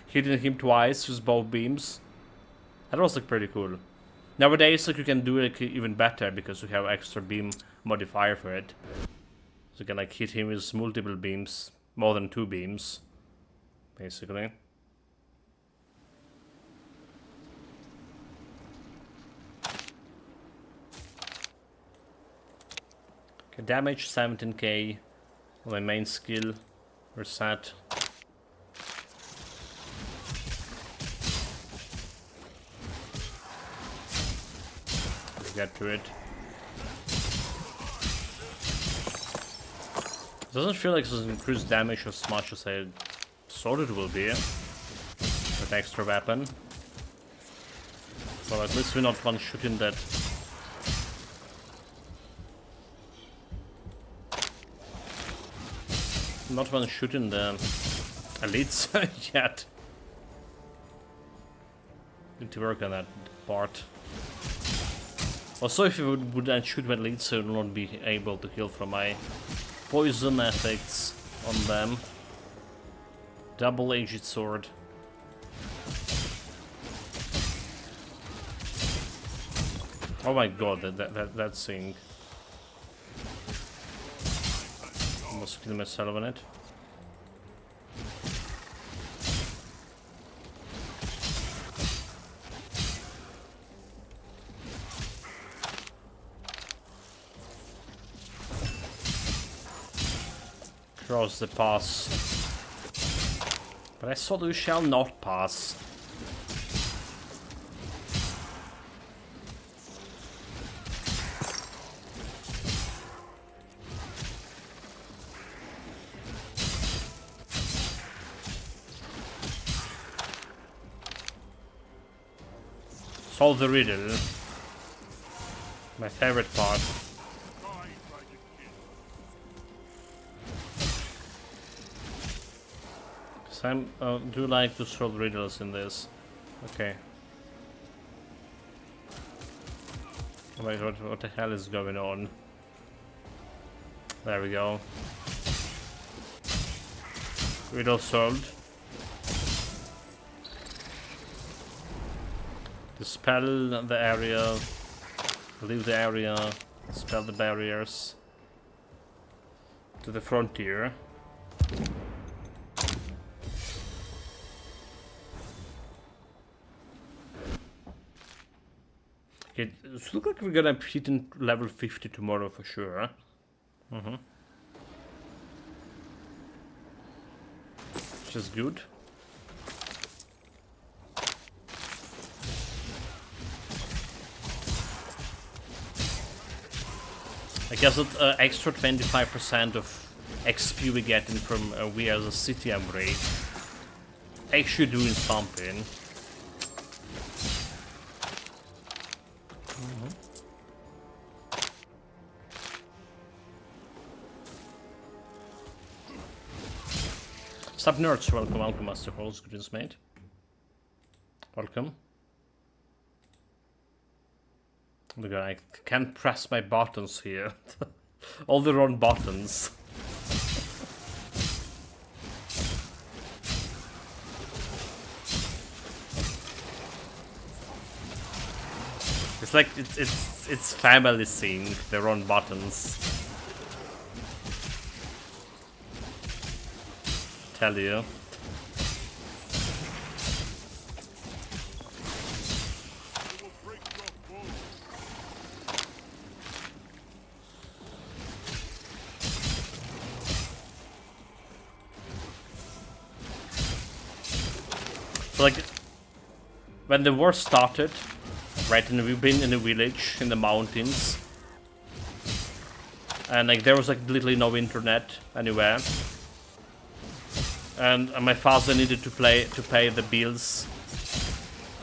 Hitting him twice with both beams. That was like pretty cool. Nowadays, like you can do it even better because you have extra beam modifier for it. So you can like hit him with multiple beams, more than 2 beams, basically. Okay, damage 17k. My main skill reset. Get to it. Doesn't feel like it's increased damage as much as I thought it will be with extra weapon. Well, at least we're not one shooting that. Not one shooting the elites yet. Need to work on that part. Also, if you would shoot my elites, I would not be able to heal from my poison effects on them. Double-edged sword. Oh my god, that thing. Almost killed myself on it. Cross the pass. But I thought we shall not pass. Solve the riddle. My favorite part. I do like to solve riddles in this. Okay. Wait, what the hell is going on? There we go. Riddle solved. Dispel the area. Leave the area. Dispel the barriers. To the frontier. It looks like we're gonna hit in level 50 tomorrow for sure. Which is good. I guess that extra 25% of XP we get in from we as a city upgrade actually doing something. Sup nerds, welcome Master Holes, greetings mate. Welcome. Look, I can't press my buttons here. All the wrong buttons. It's like it's family sync, the wrong buttons. Tell you. So like, when the war started, right, and we've been in a village in the mountains, and like there was like literally no internet anywhere. And my father needed to pay the bills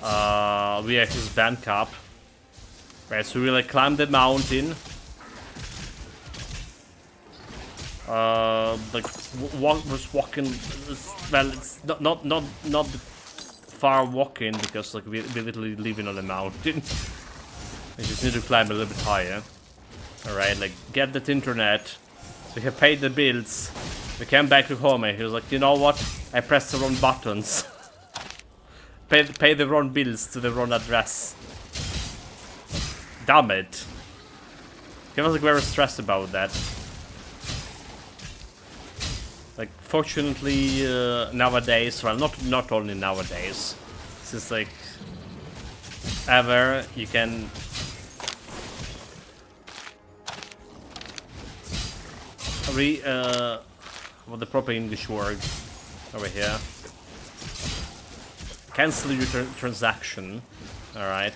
via his bank app. Right, so we like climbed the mountain, like was walking. Well, it's not far walking because like we literally living on a mountain. We just need to climb a little bit higher. All right, like get that internet. So we have paid the bills. We came back to home and he was like, you know what? I pressed the wrong buttons. pay the wrong bills to the wrong address. Damn it. He was like very stressed about that. Like fortunately nowadays, well not only nowadays, since like ever you can what the proper English word over here. Cancel your transaction. Alright.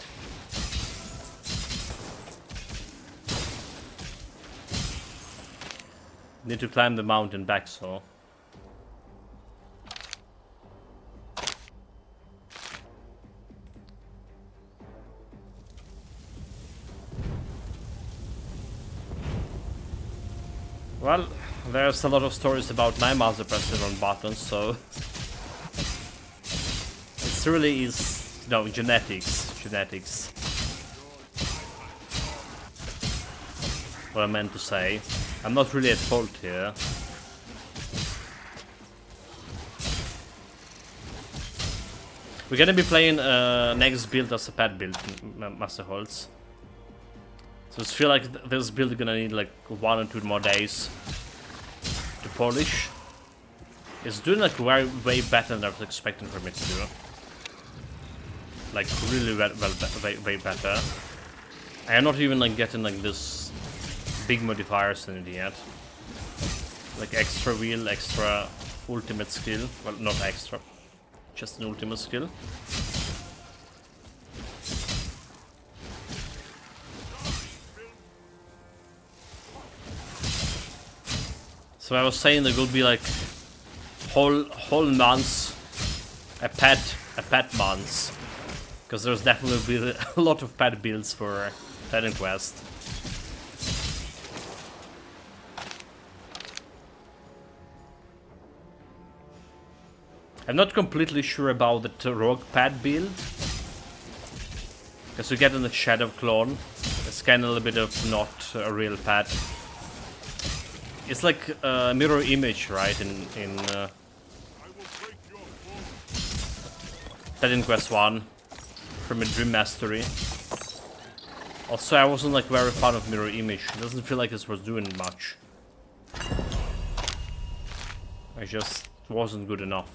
Need to climb the mountain back, so. Well, there's a lot of stories about my mouse pressing on buttons, so it really is, you know, genetics. What I meant to say. I'm not really at fault here. We're gonna be playing next build as a pet build, Master Holtz. So I feel like this build is gonna need like 1 or 2 more days to polish. It's doing like way better than I was expecting from it to do. Like really way better. I'm not even like getting like this big modifiers in it yet. Like extra wheel, extra ultimate skill. Well, not extra, just an ultimate skill. So I was saying there will be like whole months a pet months, because there's definitely be a lot of pet builds for Titan Quest. I'm not completely sure about the rogue pad build, because you get in the Shadow Clone. It's kind of a little bit of not a real pad. It's like a mirror image, right? In I will break your foe. that in Quest 1 from a Dream Mastery. Also, I wasn't like very fond of mirror image. It doesn't feel like this was doing much. I just wasn't good enough.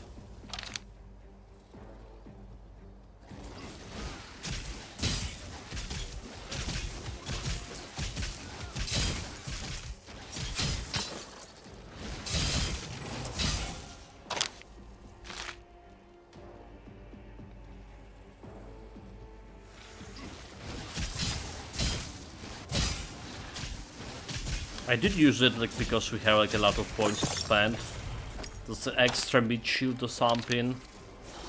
I did use it like because we have like a lot of points to spend. There's an extra mid shield or something.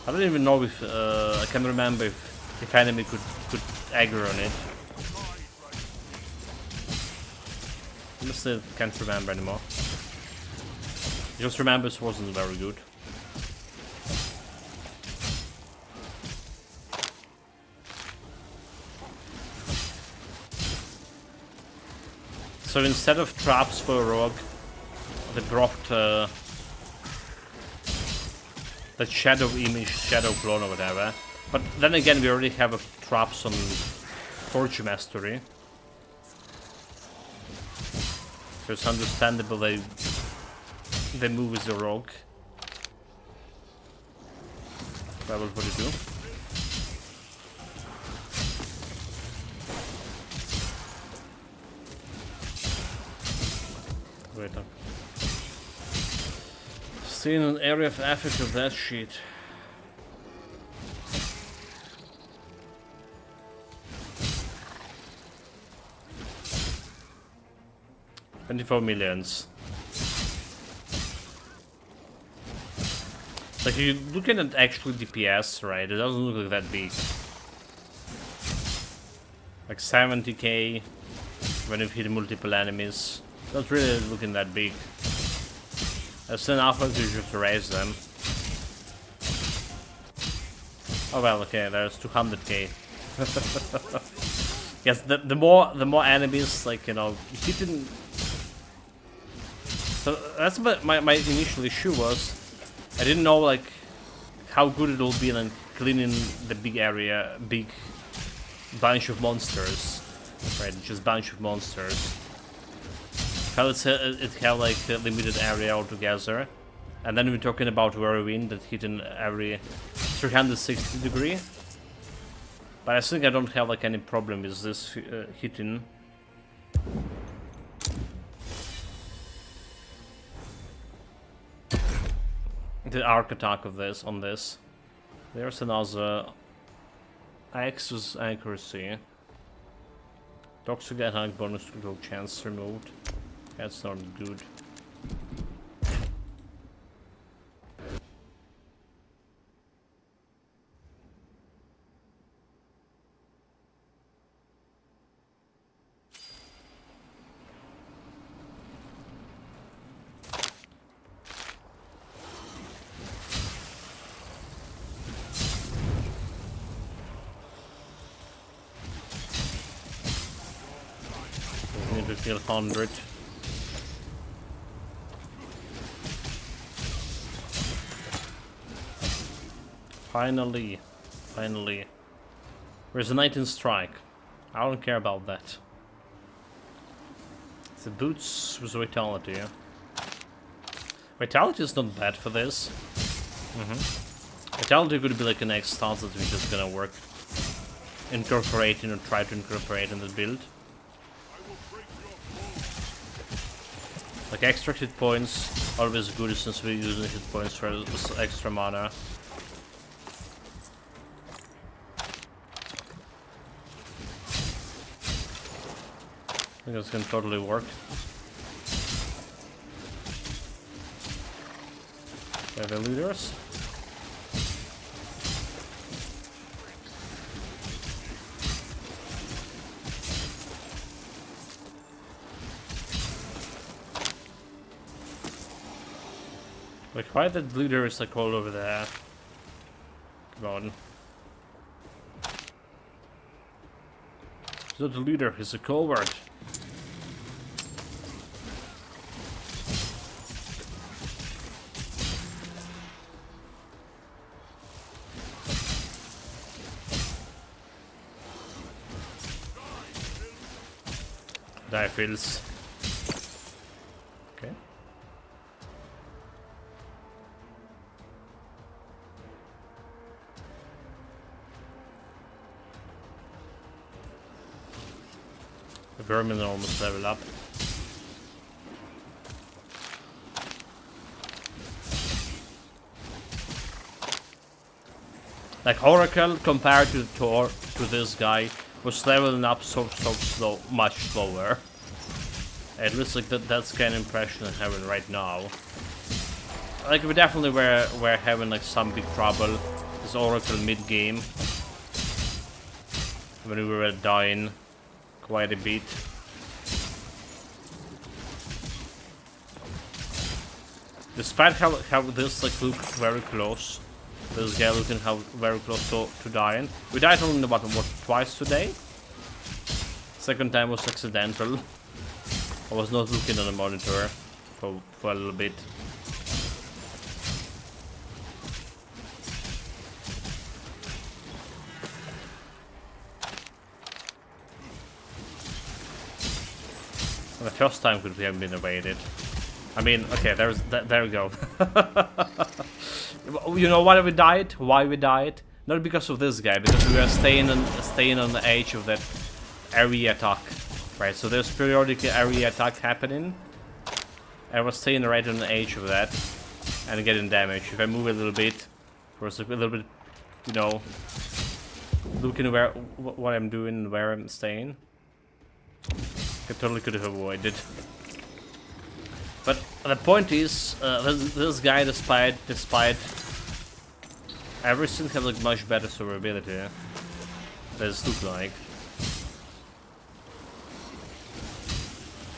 I don't even know if I can't remember if enemy could aggro on it. Honestly, can't remember anymore. Just remember it wasn't very good. So instead of traps for a rogue, they dropped that shadow image, shadow clone or whatever. But then again, we already have traps on Torch Mastery. So it's understandable they move with the rogue. Level 42. Wait up. Seen an area of Africa, that shit. $24 million. Like, you're looking at actual DPS, right? It doesn't look like that big. Like 70k when you've hit multiple enemies. Not really looking that big. That's enough to just raise them. Oh well, okay, there's 200k. Yes, the more enemies, like, you know, hitting. So that's what my initial issue was. I didn't know like how good it will be like cleaning the big area, big bunch of monsters, right? Just bunch of monsters. How it have like a limited area altogether, and then we're talking about whirlwind that hit in every 360 degree. But I think I don't have like any problem with this hitting. The arc attack of this on this. There's another Axis accuracy. Toxic attack bonus to chance removed. That's not good. Need to kill 100. Finally. Where's the 19 strike? I don't care about that. The boots with vitality. Yeah? Vitality is not bad for this. Vitality could be like an X stance that we're just gonna work incorporating or try to incorporate in the build. Like extra hit points, always good since we're using hit points for extra mana. I think this can totally work. The leaders. Like, why that leader is like all over there? Come on. He's not the leader, he's a coward. Die feels. Okay. The vermin almost level up. Like Oracle compared to this guy was leveling up so slow, much slower. At least like that's kind of impression I'm having right now. Like we definitely were having like some big trouble this Oracle mid game when we were dying quite a bit. Despite how this like looked very close. This guy looking very close to dying. We died only about twice today. Second time was accidental. I was not looking at the monitor for a little bit. The first time could have been evaded. I mean, okay, there we go. You know why we died? Why we died? Not because of this guy, because we were staying on the edge of that area attack, right? So there's periodic area attack happening. I was staying right on the edge of that and getting damage. If I move a little bit, for a little bit, you know, looking where what I'm doing, where I'm staying, I totally could have avoided. But the point is, this guy, despite everything, has like much better survivability. Does it look like?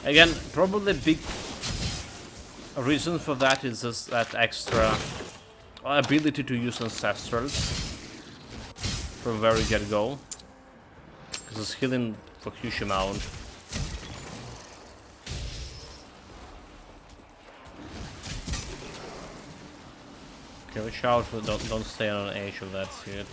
Again, probably a big reason for that is just that extra ability to use ancestrals from very get-go, because it's healing for huge amount. Okay, watch out, don't stay on the edge of that shit.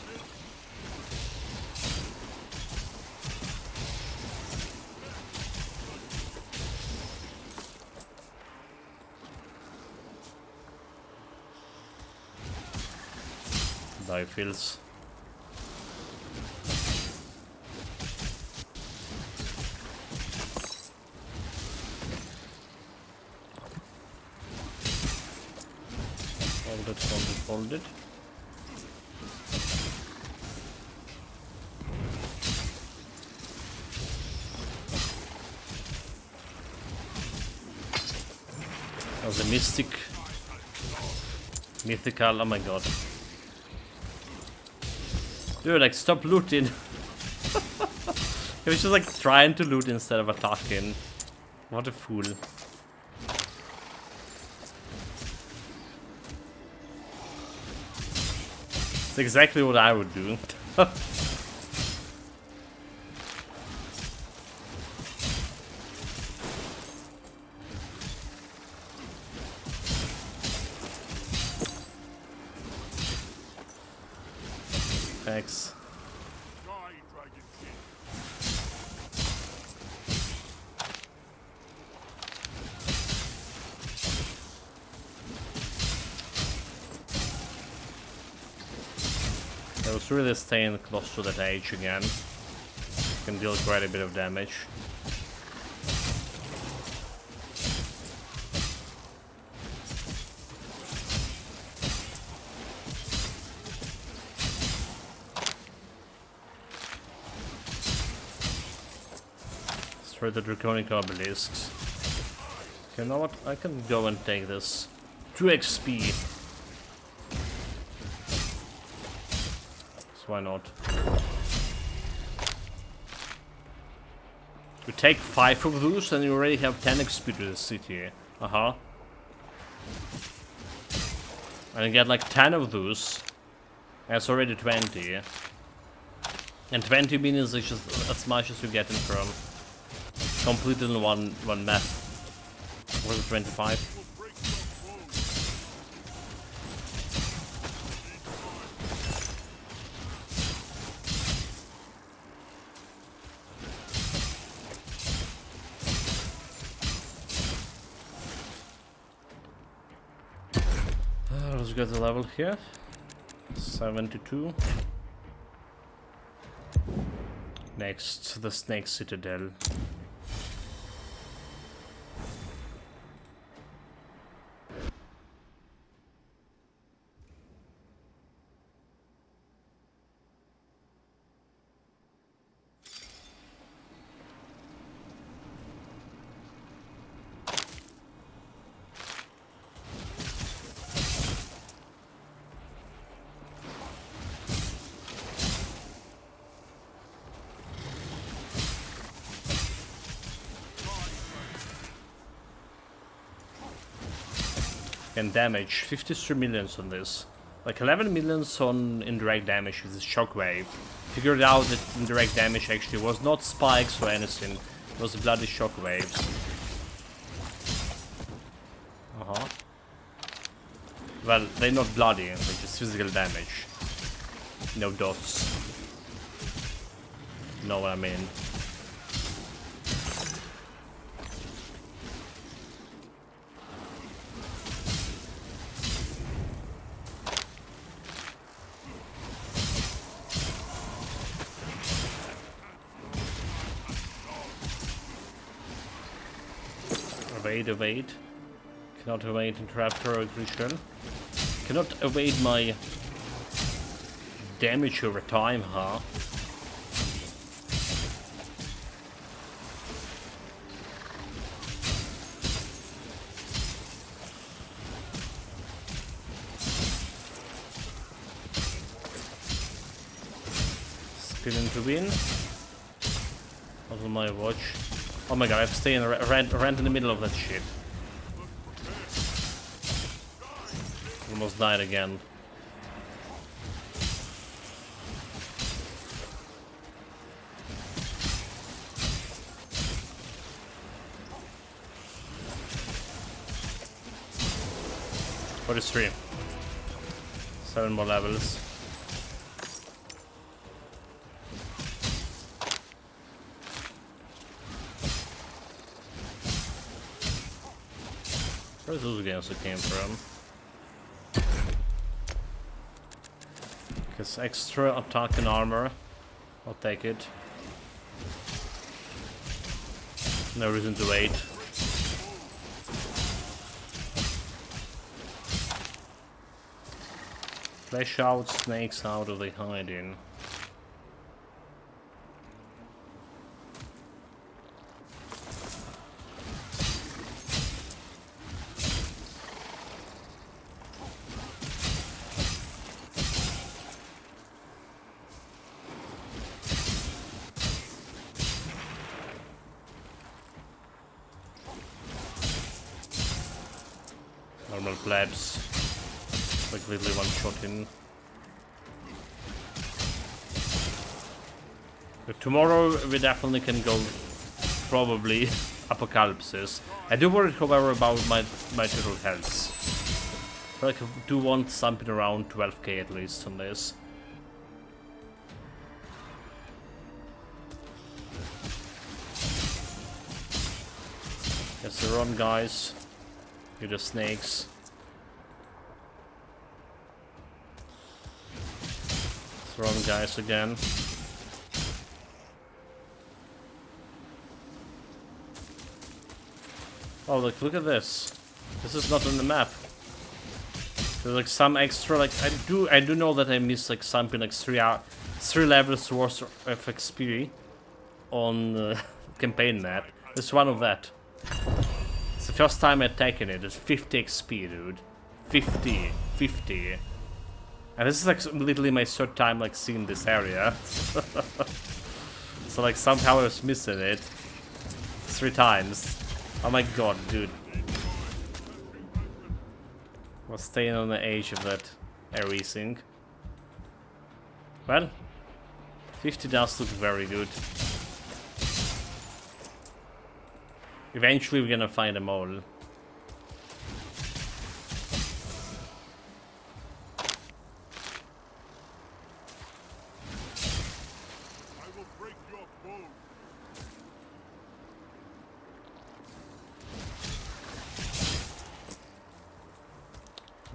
Die feels. Hold it. That was a mythical, oh my god. Dude, like, stop looting. He was just like trying to loot instead of attacking. What a fool. It's exactly what I would do. Thanks. Die, Dragonkin. I was really staying close to that edge again. Can deal quite a bit of damage. Straight the Draconic obelisks. You know what? I can go and take this. 2 XP. Why not? You take 5 of those and you already have 10 XP to the city. And you get like 10 of those. That's already 20. And 20 means it's just as much as you're getting from completed in one map. Was it 25? who's got the level here? 72. Next, the Snake Citadel. And damage, 53 millions on this. Like 11 millions on indirect damage with this shockwave. Figured out that indirect damage actually was not spikes or anything. It was bloody shockwaves. Well, they're not bloody, they're just physical damage. No dots. You know what I mean? Evade. Cannot evade interrupter aggression. Cannot evade my damage over time, huh? Spinning to win. Not on my watch. Oh my god, I have to stay in rent in the middle of that shit. Almost died again. What is 3? 7 more levels. Where's those guys that came from? Because extra attack and armor. I'll take it. No reason to wait. Flesh out, snakes out of the hiding. Normal plebs. Like literally one shot in. But tomorrow we definitely can go probably apocalypses. I do worry however about my total health. I feel like I do want something around 12k at least on this. Yes, they're on guys. You're the snakes. Thrown guys again. Oh look at this. This is not on the map. There's like some extra like I do know that I missed like something like 3 levels worth of XP on the campaign map. There's one of that. It's the first time I've taken it. It's 50 XP, dude. 50. And this is like literally my third time like seeing this area. So like somehow I was missing it 3 times. Oh my god, dude. I was staying on the edge of that everything. Well, 50 does look very good. Eventually we're gonna find them all.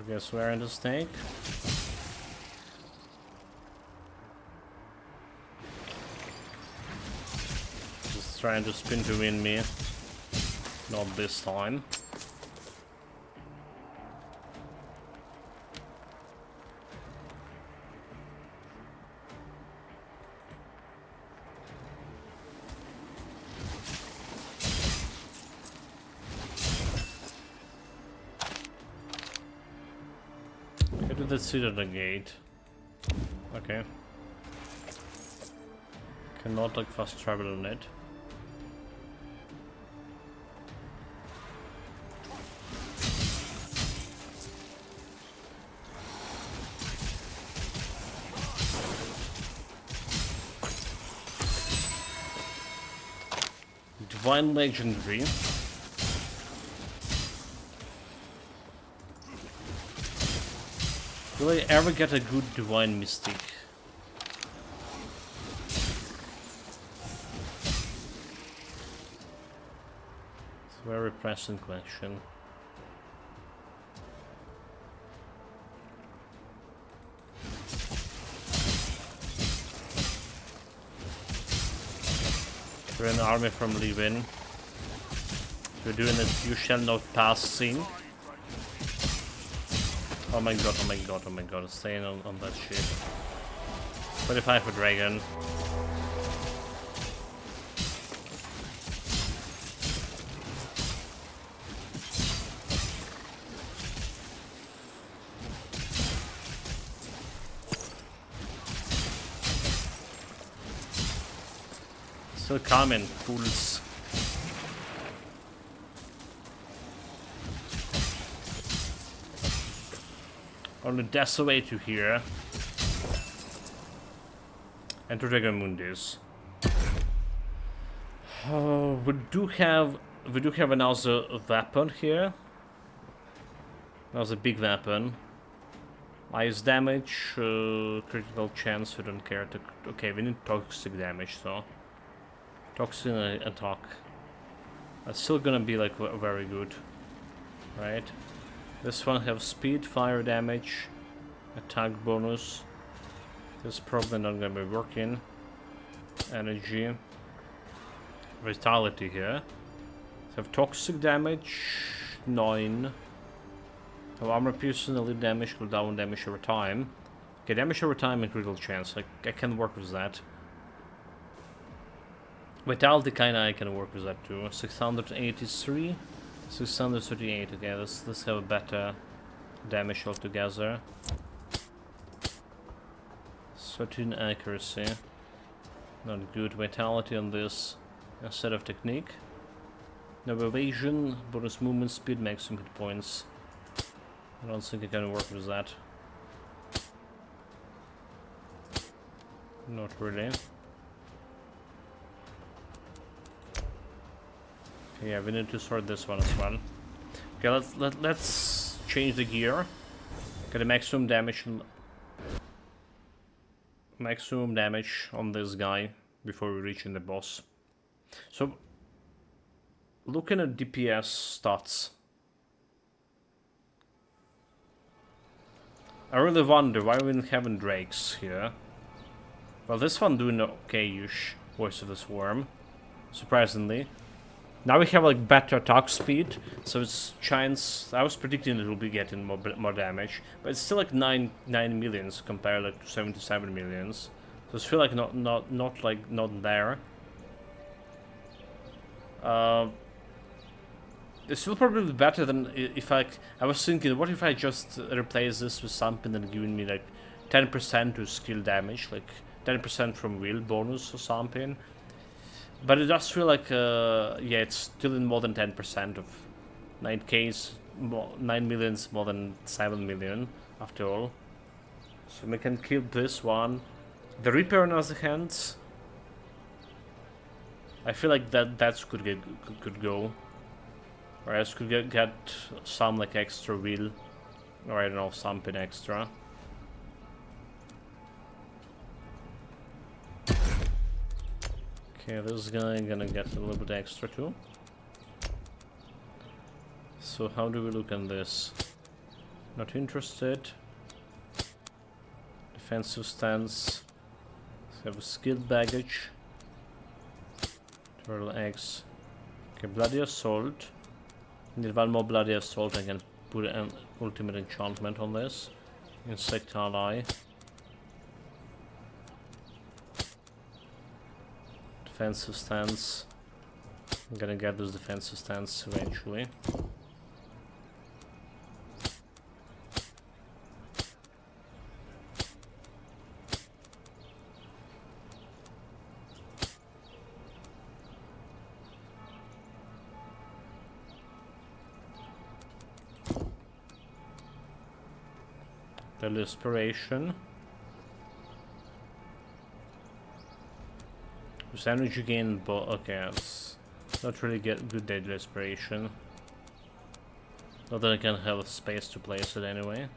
guess we're in the snake. Just trying to spin to win me. Not this time. Let's sit at the gate. Okay. Cannot like fast travel on it. Divine Legendary. Will I ever get a good Divine Mystic? It's a very pressing question. We're an army from Levin. We're doing it, you shall not pass scene. Oh my god, oh my god, oh my god, staying on that shit. 25 for Dragon. Still coming, fools. Only Desolate to here. Enter Dragon Mundis. Oh, we do have another weapon here. Another big weapon. Ice damage, critical chance. We don't care. Okay, we need toxic damage, so toxic attack. That's still gonna be like very good, right? This one have speed, fire damage, attack bonus. This is probably not gonna be working. Energy, vitality here. So have toxic damage, 9. Have armor piercing, elite damage, cooldown damage over time. Okay, damage over time and critical chance. I can work with that. Vitality kinda I can work with that too. 683. 638, okay, let's have a better damage altogether. 13 accuracy. Not good. Vitality on this instead of technique. No evasion, bonus movement speed, maximum hit points. I don't think I can work with that. Not really. Yeah, we need to sort this one as well. Okay, let's change the gear. Get a maximum damage on this guy before we reach in the boss. So, looking at DPS stats, I really wonder why we don't have Drakes here. Well, this one doing okay-ish, Voice of the Swarm, surprisingly. Now we have like better attack speed, so it's chance. I was predicting it will be getting more damage, but it's still like 9 millions compared like to 77 millions. So it's feel like not there. It's still probably better than if I was thinking, what if I just replace this with something and giving me like 10% to skill damage, like 10% from will bonus or something. But it does feel like, yeah, it's still in more than 10% of 9K's, 9 millions more than 7 million after all. So we can kill this one. The Reaper on the other hand, I feel like that's could go. Or else could get some like extra will, or I don't know, something extra. Okay, this guy gonna get a little bit extra too. So how do we look on this? Not interested. Defensive stance. So have a skilled baggage. Turtle eggs. Okay, bloody assault. Need one more bloody assault. I can put an ultimate enchantment on this. Insect ally. Defensive stance. I'm gonna get those defensive stance eventually. The Inspiration. There's energy gain, but okay, it's not really get good deadly inspiration. Not that I can have space to place it anyway.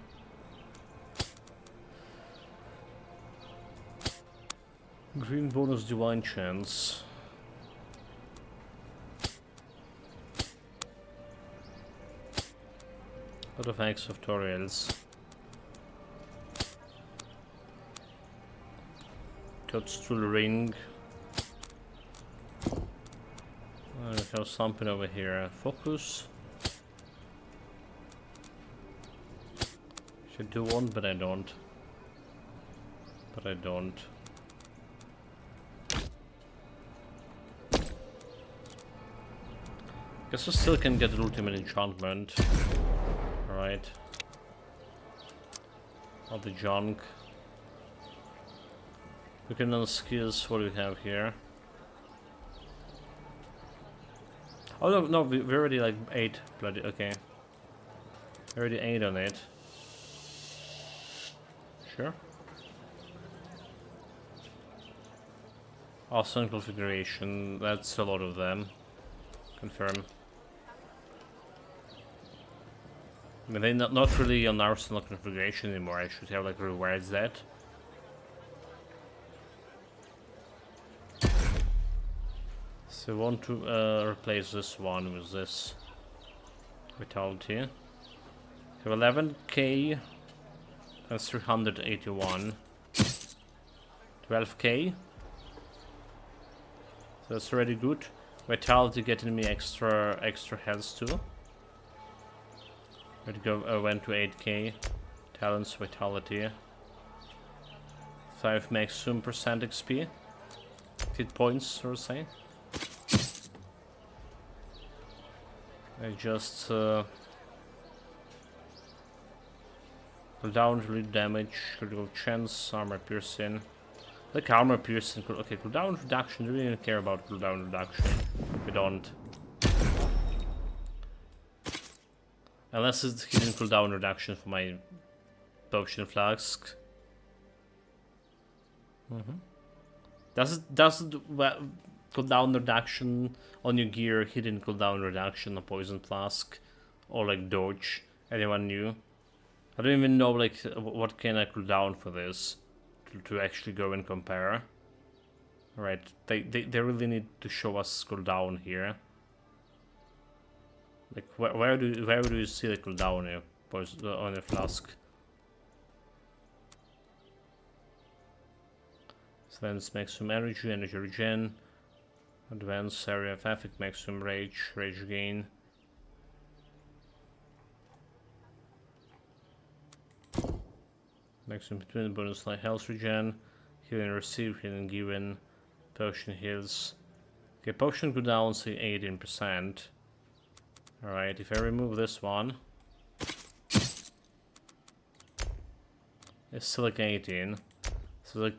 Green bonus divine chance. Lot of X of tutorials. Toadstool ring. We have something over here. Focus. Should do one, but I don't. Guess I still can get the ultimate enchantment. Alright. All the junk. Looking on the skills, what do we have here? Oh no, we already like 8 bloody, okay. Already 8 on it. Sure. Awesome configuration, that's a lot of them. Confirm. I mean, they're not really on arsenal configuration anymore. I should have like rewired that. So I want to replace this one with this vitality. So 11k and 381. 12k. So that's already good. Vitality getting me extra health too. Went to 8k. Talents, vitality. 5 maximum percent XP. Hit points, so to say. I just pull down lead damage, critical chance, armor piercing. Like armor piercing, okay, cooldown reduction. Do we even care about cooldown reduction? We don't. Unless it's hidden cooldown reduction for my potion flask. Does cooldown reduction on your gear, hidden cooldown reduction, a poison flask, or like dodge? Anyone new? I don't even know like what can I cooldown for this to actually go and compare. Right, they really need to show us cooldown here. Like where do you see the cooldown here on a flask? So then it's maximum energy regen. Advanced area of effect, maximum rage gain. Maximum between bonus like health regen, healing received, healing given, potion heals. Okay, potion cooldown say 18%. Alright, if I remove this one, it's still like 18. So the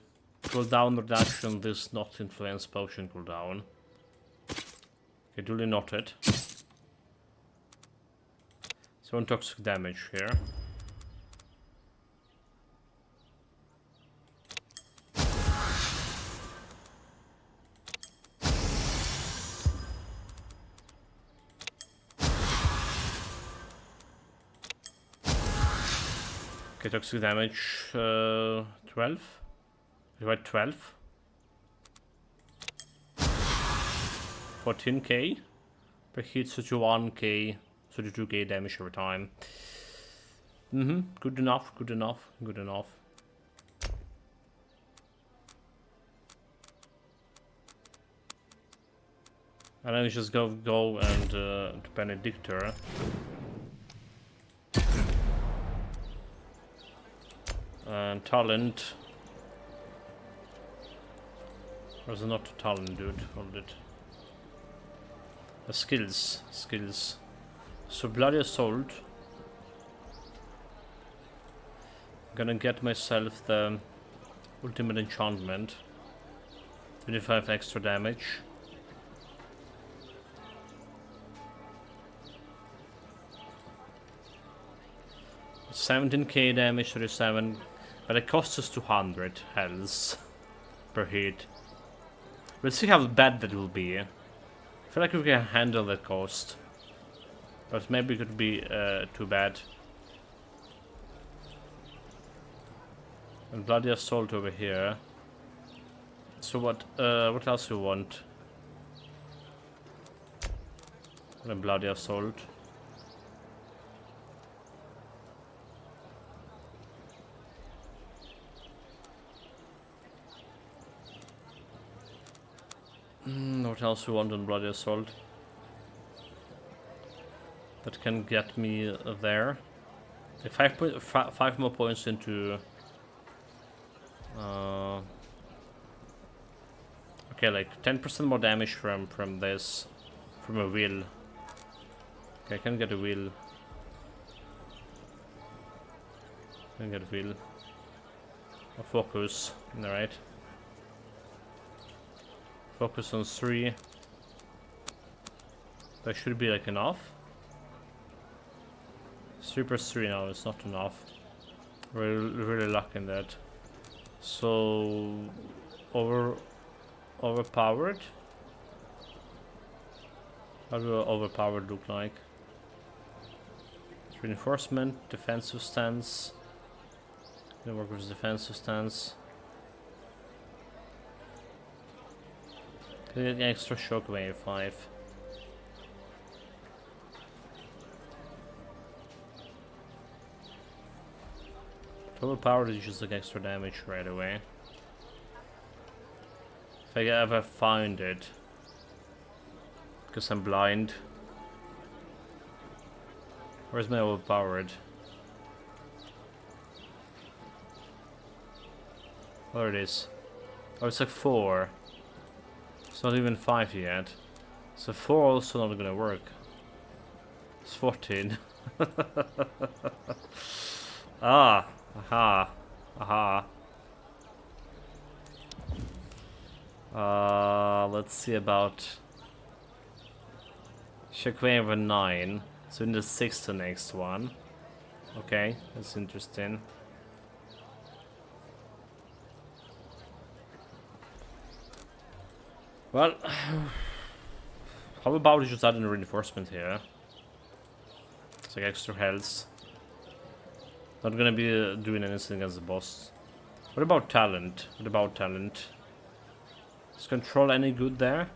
cooldown reduction does not influence potion cooldown. Okay, duly noted. So one toxic damage here. Okay, toxic damage 12. Right, 12. 14k per hit, 31k, 32k damage every time. Good enough, good enough, good enough. And then we just go and to Benedictor. And talent. Or is it not talent, dude? Hold it. Skills. Skills. So Bloody Assault. I'm gonna get myself the ultimate enchantment. 25 extra damage. $17k damage, 37, but it costs us 200 health per hit. We'll see how bad that will be. I feel like we can handle that cost, but maybe it could be too bad. And Bloody Assault over here. So what else you want? A Bloody Assault. What else you want on Bloody Assault? That can get me there. Like 5 more points into... okay, like 10% more damage from this. From a wheel. Okay, I can get a wheel. Can get a wheel. A focus. Alright. Focus on 3. That should be like enough. 3 plus 3 now is not enough. Really lacking that. So overpowered? How do overpowered look like? Reinforcement, defensive stance. Gonna work with defensive stance. Get an extra shockwave 5. Overpowered is just like extra damage right away. If I ever find it. Because I'm blind. Where's my overpowered? There it is. Oh, it's like 4. It's not even 5 yet. So 4 also not gonna work. It's 14. Ah, aha, aha. Let's see about Shockwave of 9. So in the 6th the next one. Okay, that's interesting. Well, how about just adding a reinforcement here? It's like extra health. Not gonna be doing anything against the boss. What about talent? What about talent? Is control any good there?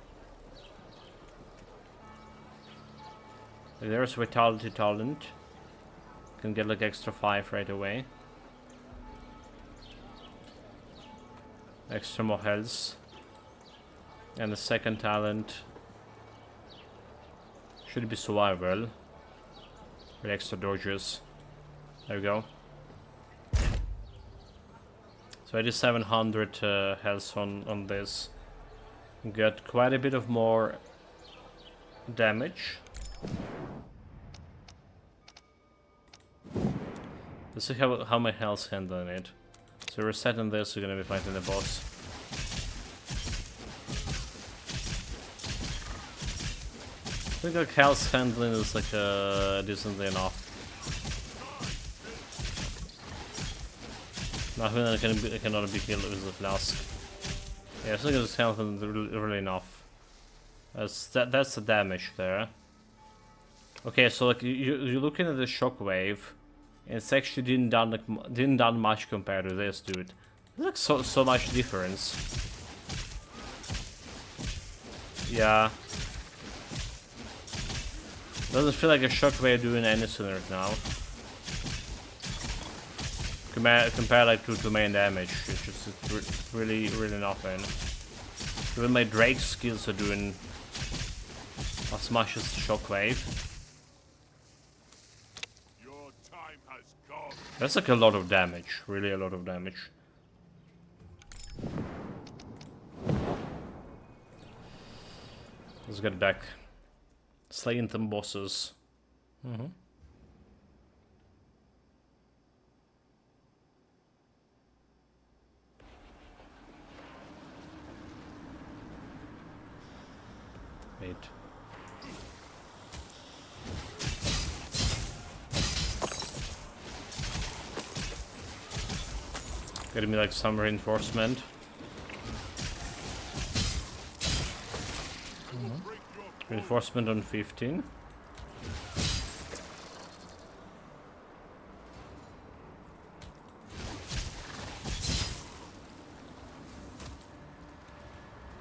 Like there's vitality talent. Can get like extra 5 right away. Extra more health. And the second talent should be survival. With extra dodges. There we go. So 8700 health on this. Got quite a bit of more damage. Let's see how my health's handling it. So resetting this, we're gonna be fighting the boss. I think like health handling is like decently enough. Nothing that I cannot be killed with the flask. Yeah, I think it's health really enough. That's the damage there. Okay, so like you're looking at the shockwave, and it's actually didn't done much compared to this, dude. There's like so much difference. Yeah. Doesn't feel like a shockwave doing anything right now. Compare like to main damage, it's just really nothing. Even my Drake skills are doing as much as Shockwave. Your time has come. That's like a lot of damage, really a lot of damage. Let's get back. Slaying them bosses. Wait. Getting me like some reinforcement. Reinforcement on 15.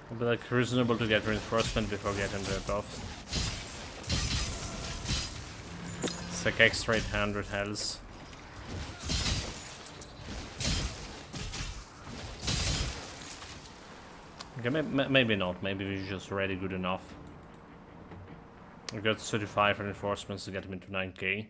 It'll be like reasonable to get reinforcement before getting that off. It's like extra 800 health. Okay, maybe not. Maybe we're just already good enough. I got 35 reinforcements to get him into 9k.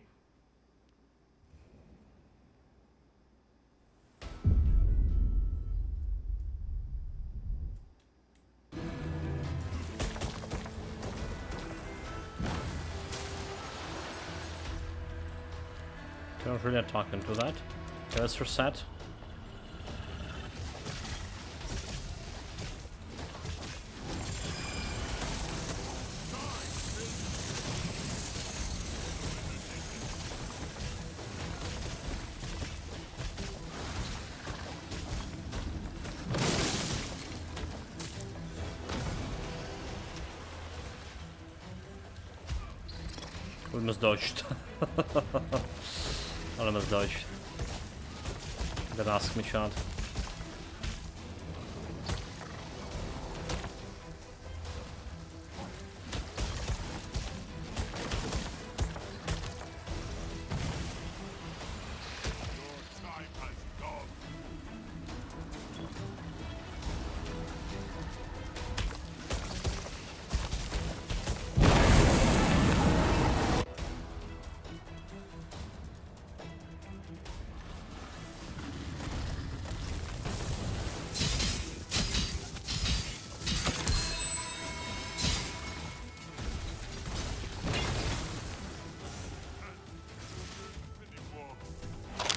Can't really attack into that. Okay, let's reset. Almost dodged. Almost dodged. That ask me shot.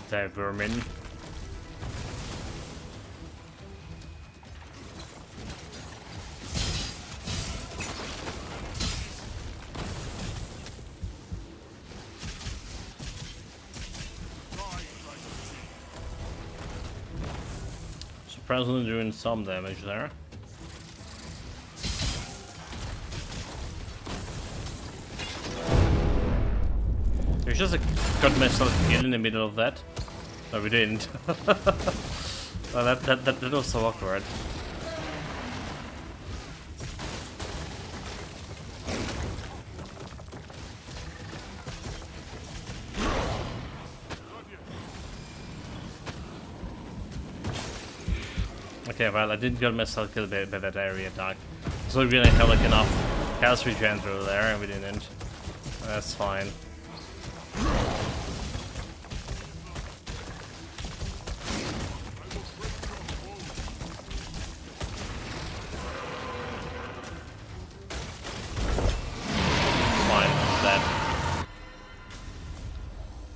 That vermin. Surprisingly doing some damage there. We just got myself killed in the middle of that. No, we didn't. Well, that was so awkward. Okay, well, I didn't get myself killed by that area attack. So we really have like enough health regen through there, and we didn't. That's fine.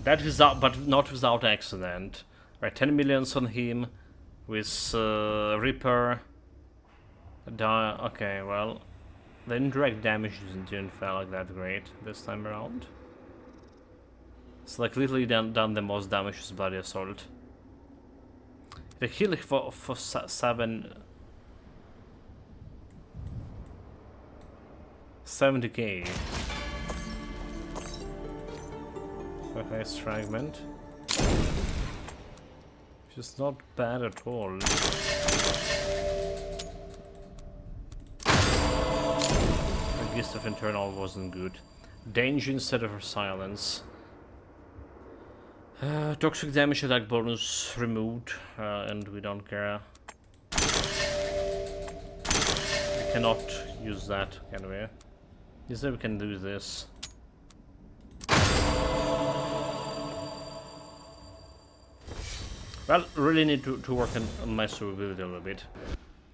That is out, but not without accident. Right, 10 millions on him with Reaper. Okay, well, the indirect damage didn't feel like that great this time around. It's like literally done the most damage with Bloody Assault. The heal for 70k. Okay, fragment. Which is not bad at all. The Gift of Internal wasn't good. Danger instead of silence. Toxic damage attack bonus removed, and we don't care. We cannot use that, can we? Yes, we can do this. Well, really need to work on my survivability a little bit.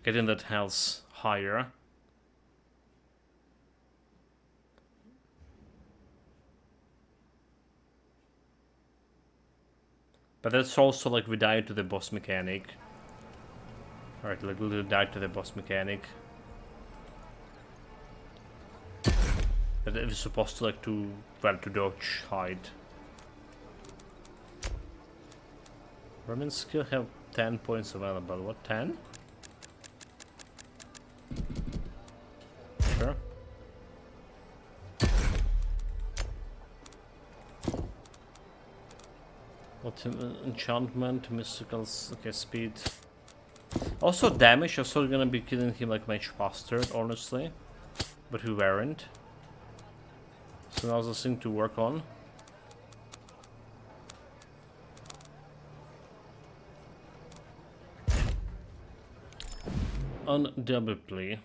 Getting that health higher. But that's also like we die to the boss mechanic. Alright, like we'll die to the boss mechanic. That it is supposed to like to dodge, hide. Roman skill have 10 points available. What, 10? Sure. What enchantment, mysticals, okay, speed. Also damage, I thought gonna be killing him like much faster, honestly. But we weren't. So now's the thing to work on. Undoubtedly.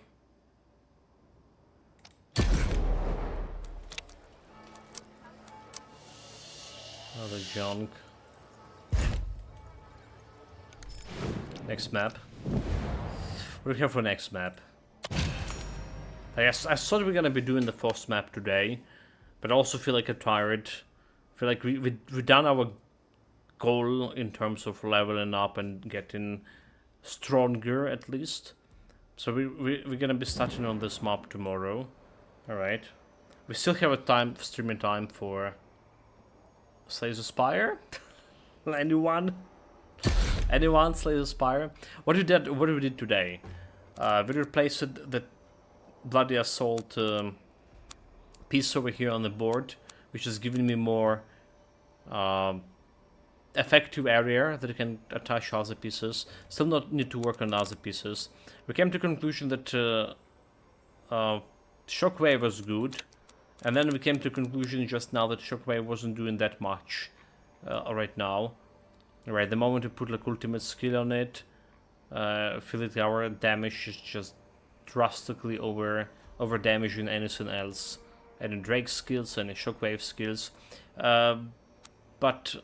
Another junk. Next map. What do we have for next map? I thought we were gonna be doing the first map today, but I also feel like I'm tired. I feel like we've done our goal in terms of leveling up and getting stronger at least. So we're gonna be starting on this map tomorrow. Alright. We still have a streaming time for Slays of Spire? Anyone? Anyone Slays of Spire? What we did today? We replaced the Bloody Assault piece over here on the board, which is giving me more effective area that you can attach other pieces. Still not need to work on other pieces. We came to the conclusion that Shockwave was good, and then we came to the conclusion just now that Shockwave wasn't doing that much right now. Right, the moment we put like ultimate skill on it, feel like our damage is just drastically over damaging anything else. Any Drake skills, any Shockwave skills. But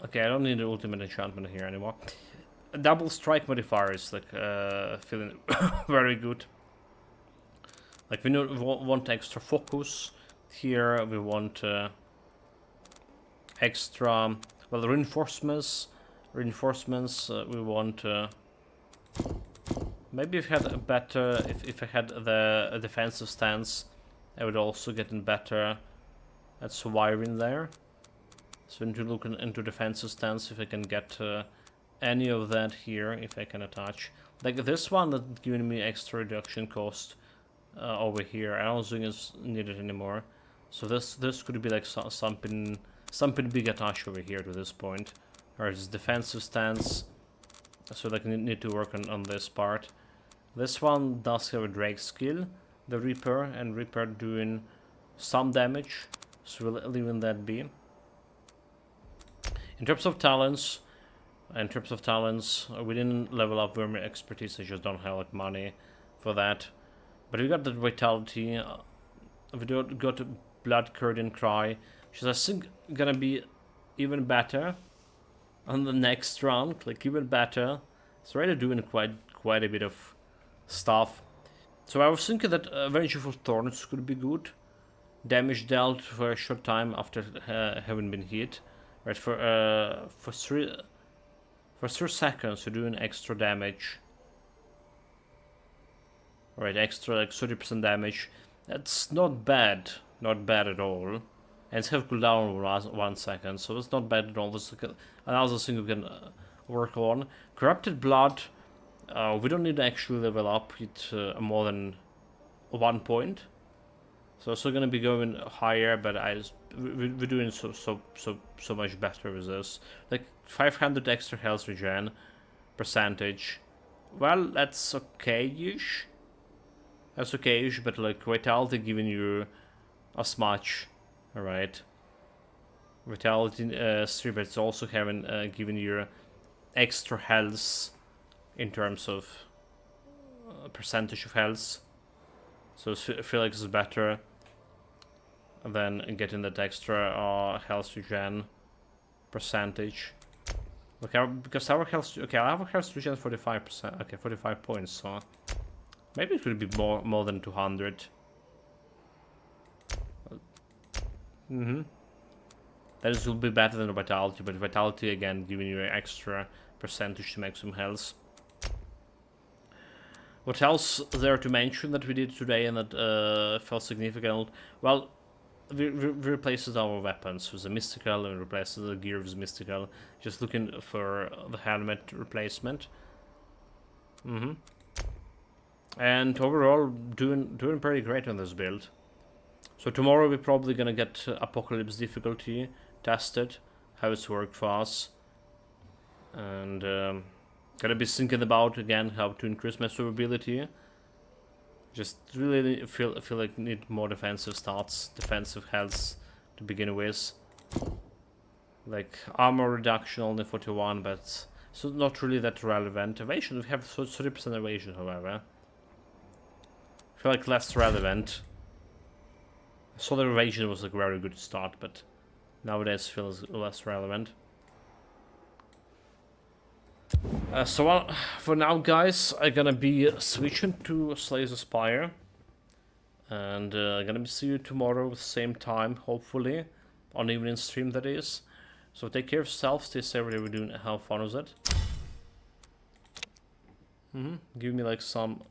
okay, I don't need the ultimate enchantment here anymore. Double strike modifier is like feeling very good. Like we want extra focus here. We want extra reinforcements. We want maybe if I had a better if I had the defensive stance, I would also get in better at surviving there. So I need to look into defensive stance if I can get any of that here, if I can attach. Like this one that's giving me extra reduction cost over here. I don't think it's needed anymore. So this could be like something big attached over here to this point. Or it's defensive stance. So like need to work on this part. This one does have a Drake skill, the Reaper, and Reaper doing some damage. So we'll leave that be. In terms of talents, we didn't level up Vermin expertise. I just don't have like money for that. But we got the vitality. We got Blood Curdling Cry, which is I think gonna be even better on the next round. Like even better. It's already doing quite a bit of stuff. So I was thinking that Vengeful Thorns could be good. Damage dealt for a short time after having been hit. Right, for 3 seconds you're doing extra damage. Right, extra like 30% damage. That's not bad at all. And it's have cooldown 1 second, so it's not bad at all. This is another thing we can work on. Corrupted Blood, we don't need to actually level up it more than 1 point. So it's still gonna be going higher, but we're doing so much better with this. Like 500 extra health regen percentage. Well, that's okay-ish. That's okay-ish, but like vitality giving you as much. Alright. Vitality 3, but it's also having giving you extra health in terms of percentage of health. So I feel like it's better than getting that extra health regen percentage. Okay, because our health, our health regen 45%. Okay, 45 points. So maybe it will be more than 200. That will be better than vitality, but vitality again giving you an extra percentage to maximum health. What else there to mention that we did today and that felt significant? Well, we replaced our weapons with a mystical and replaced the gear with mystical. Just looking for the helmet replacement. And overall, doing pretty great on this build. So tomorrow we're probably gonna get Apocalypse difficulty tested, how it's worked for us, and gonna be thinking about again how to increase my survivability. Just really feel like need more defensive stats, defensive health to begin with. Like armor reduction only 41, but so not really that relevant. Evasion, we have 30% evasion, however. I feel like less relevant. Solar evasion was a very good start, but nowadays feels less relevant. So for now, guys, I'm gonna be switching to Slay the Spire, and I'm gonna see you tomorrow at the same time, hopefully, on evening stream that is. So take care of yourself, stay safe whatever you're doing, have fun with it. Give me like some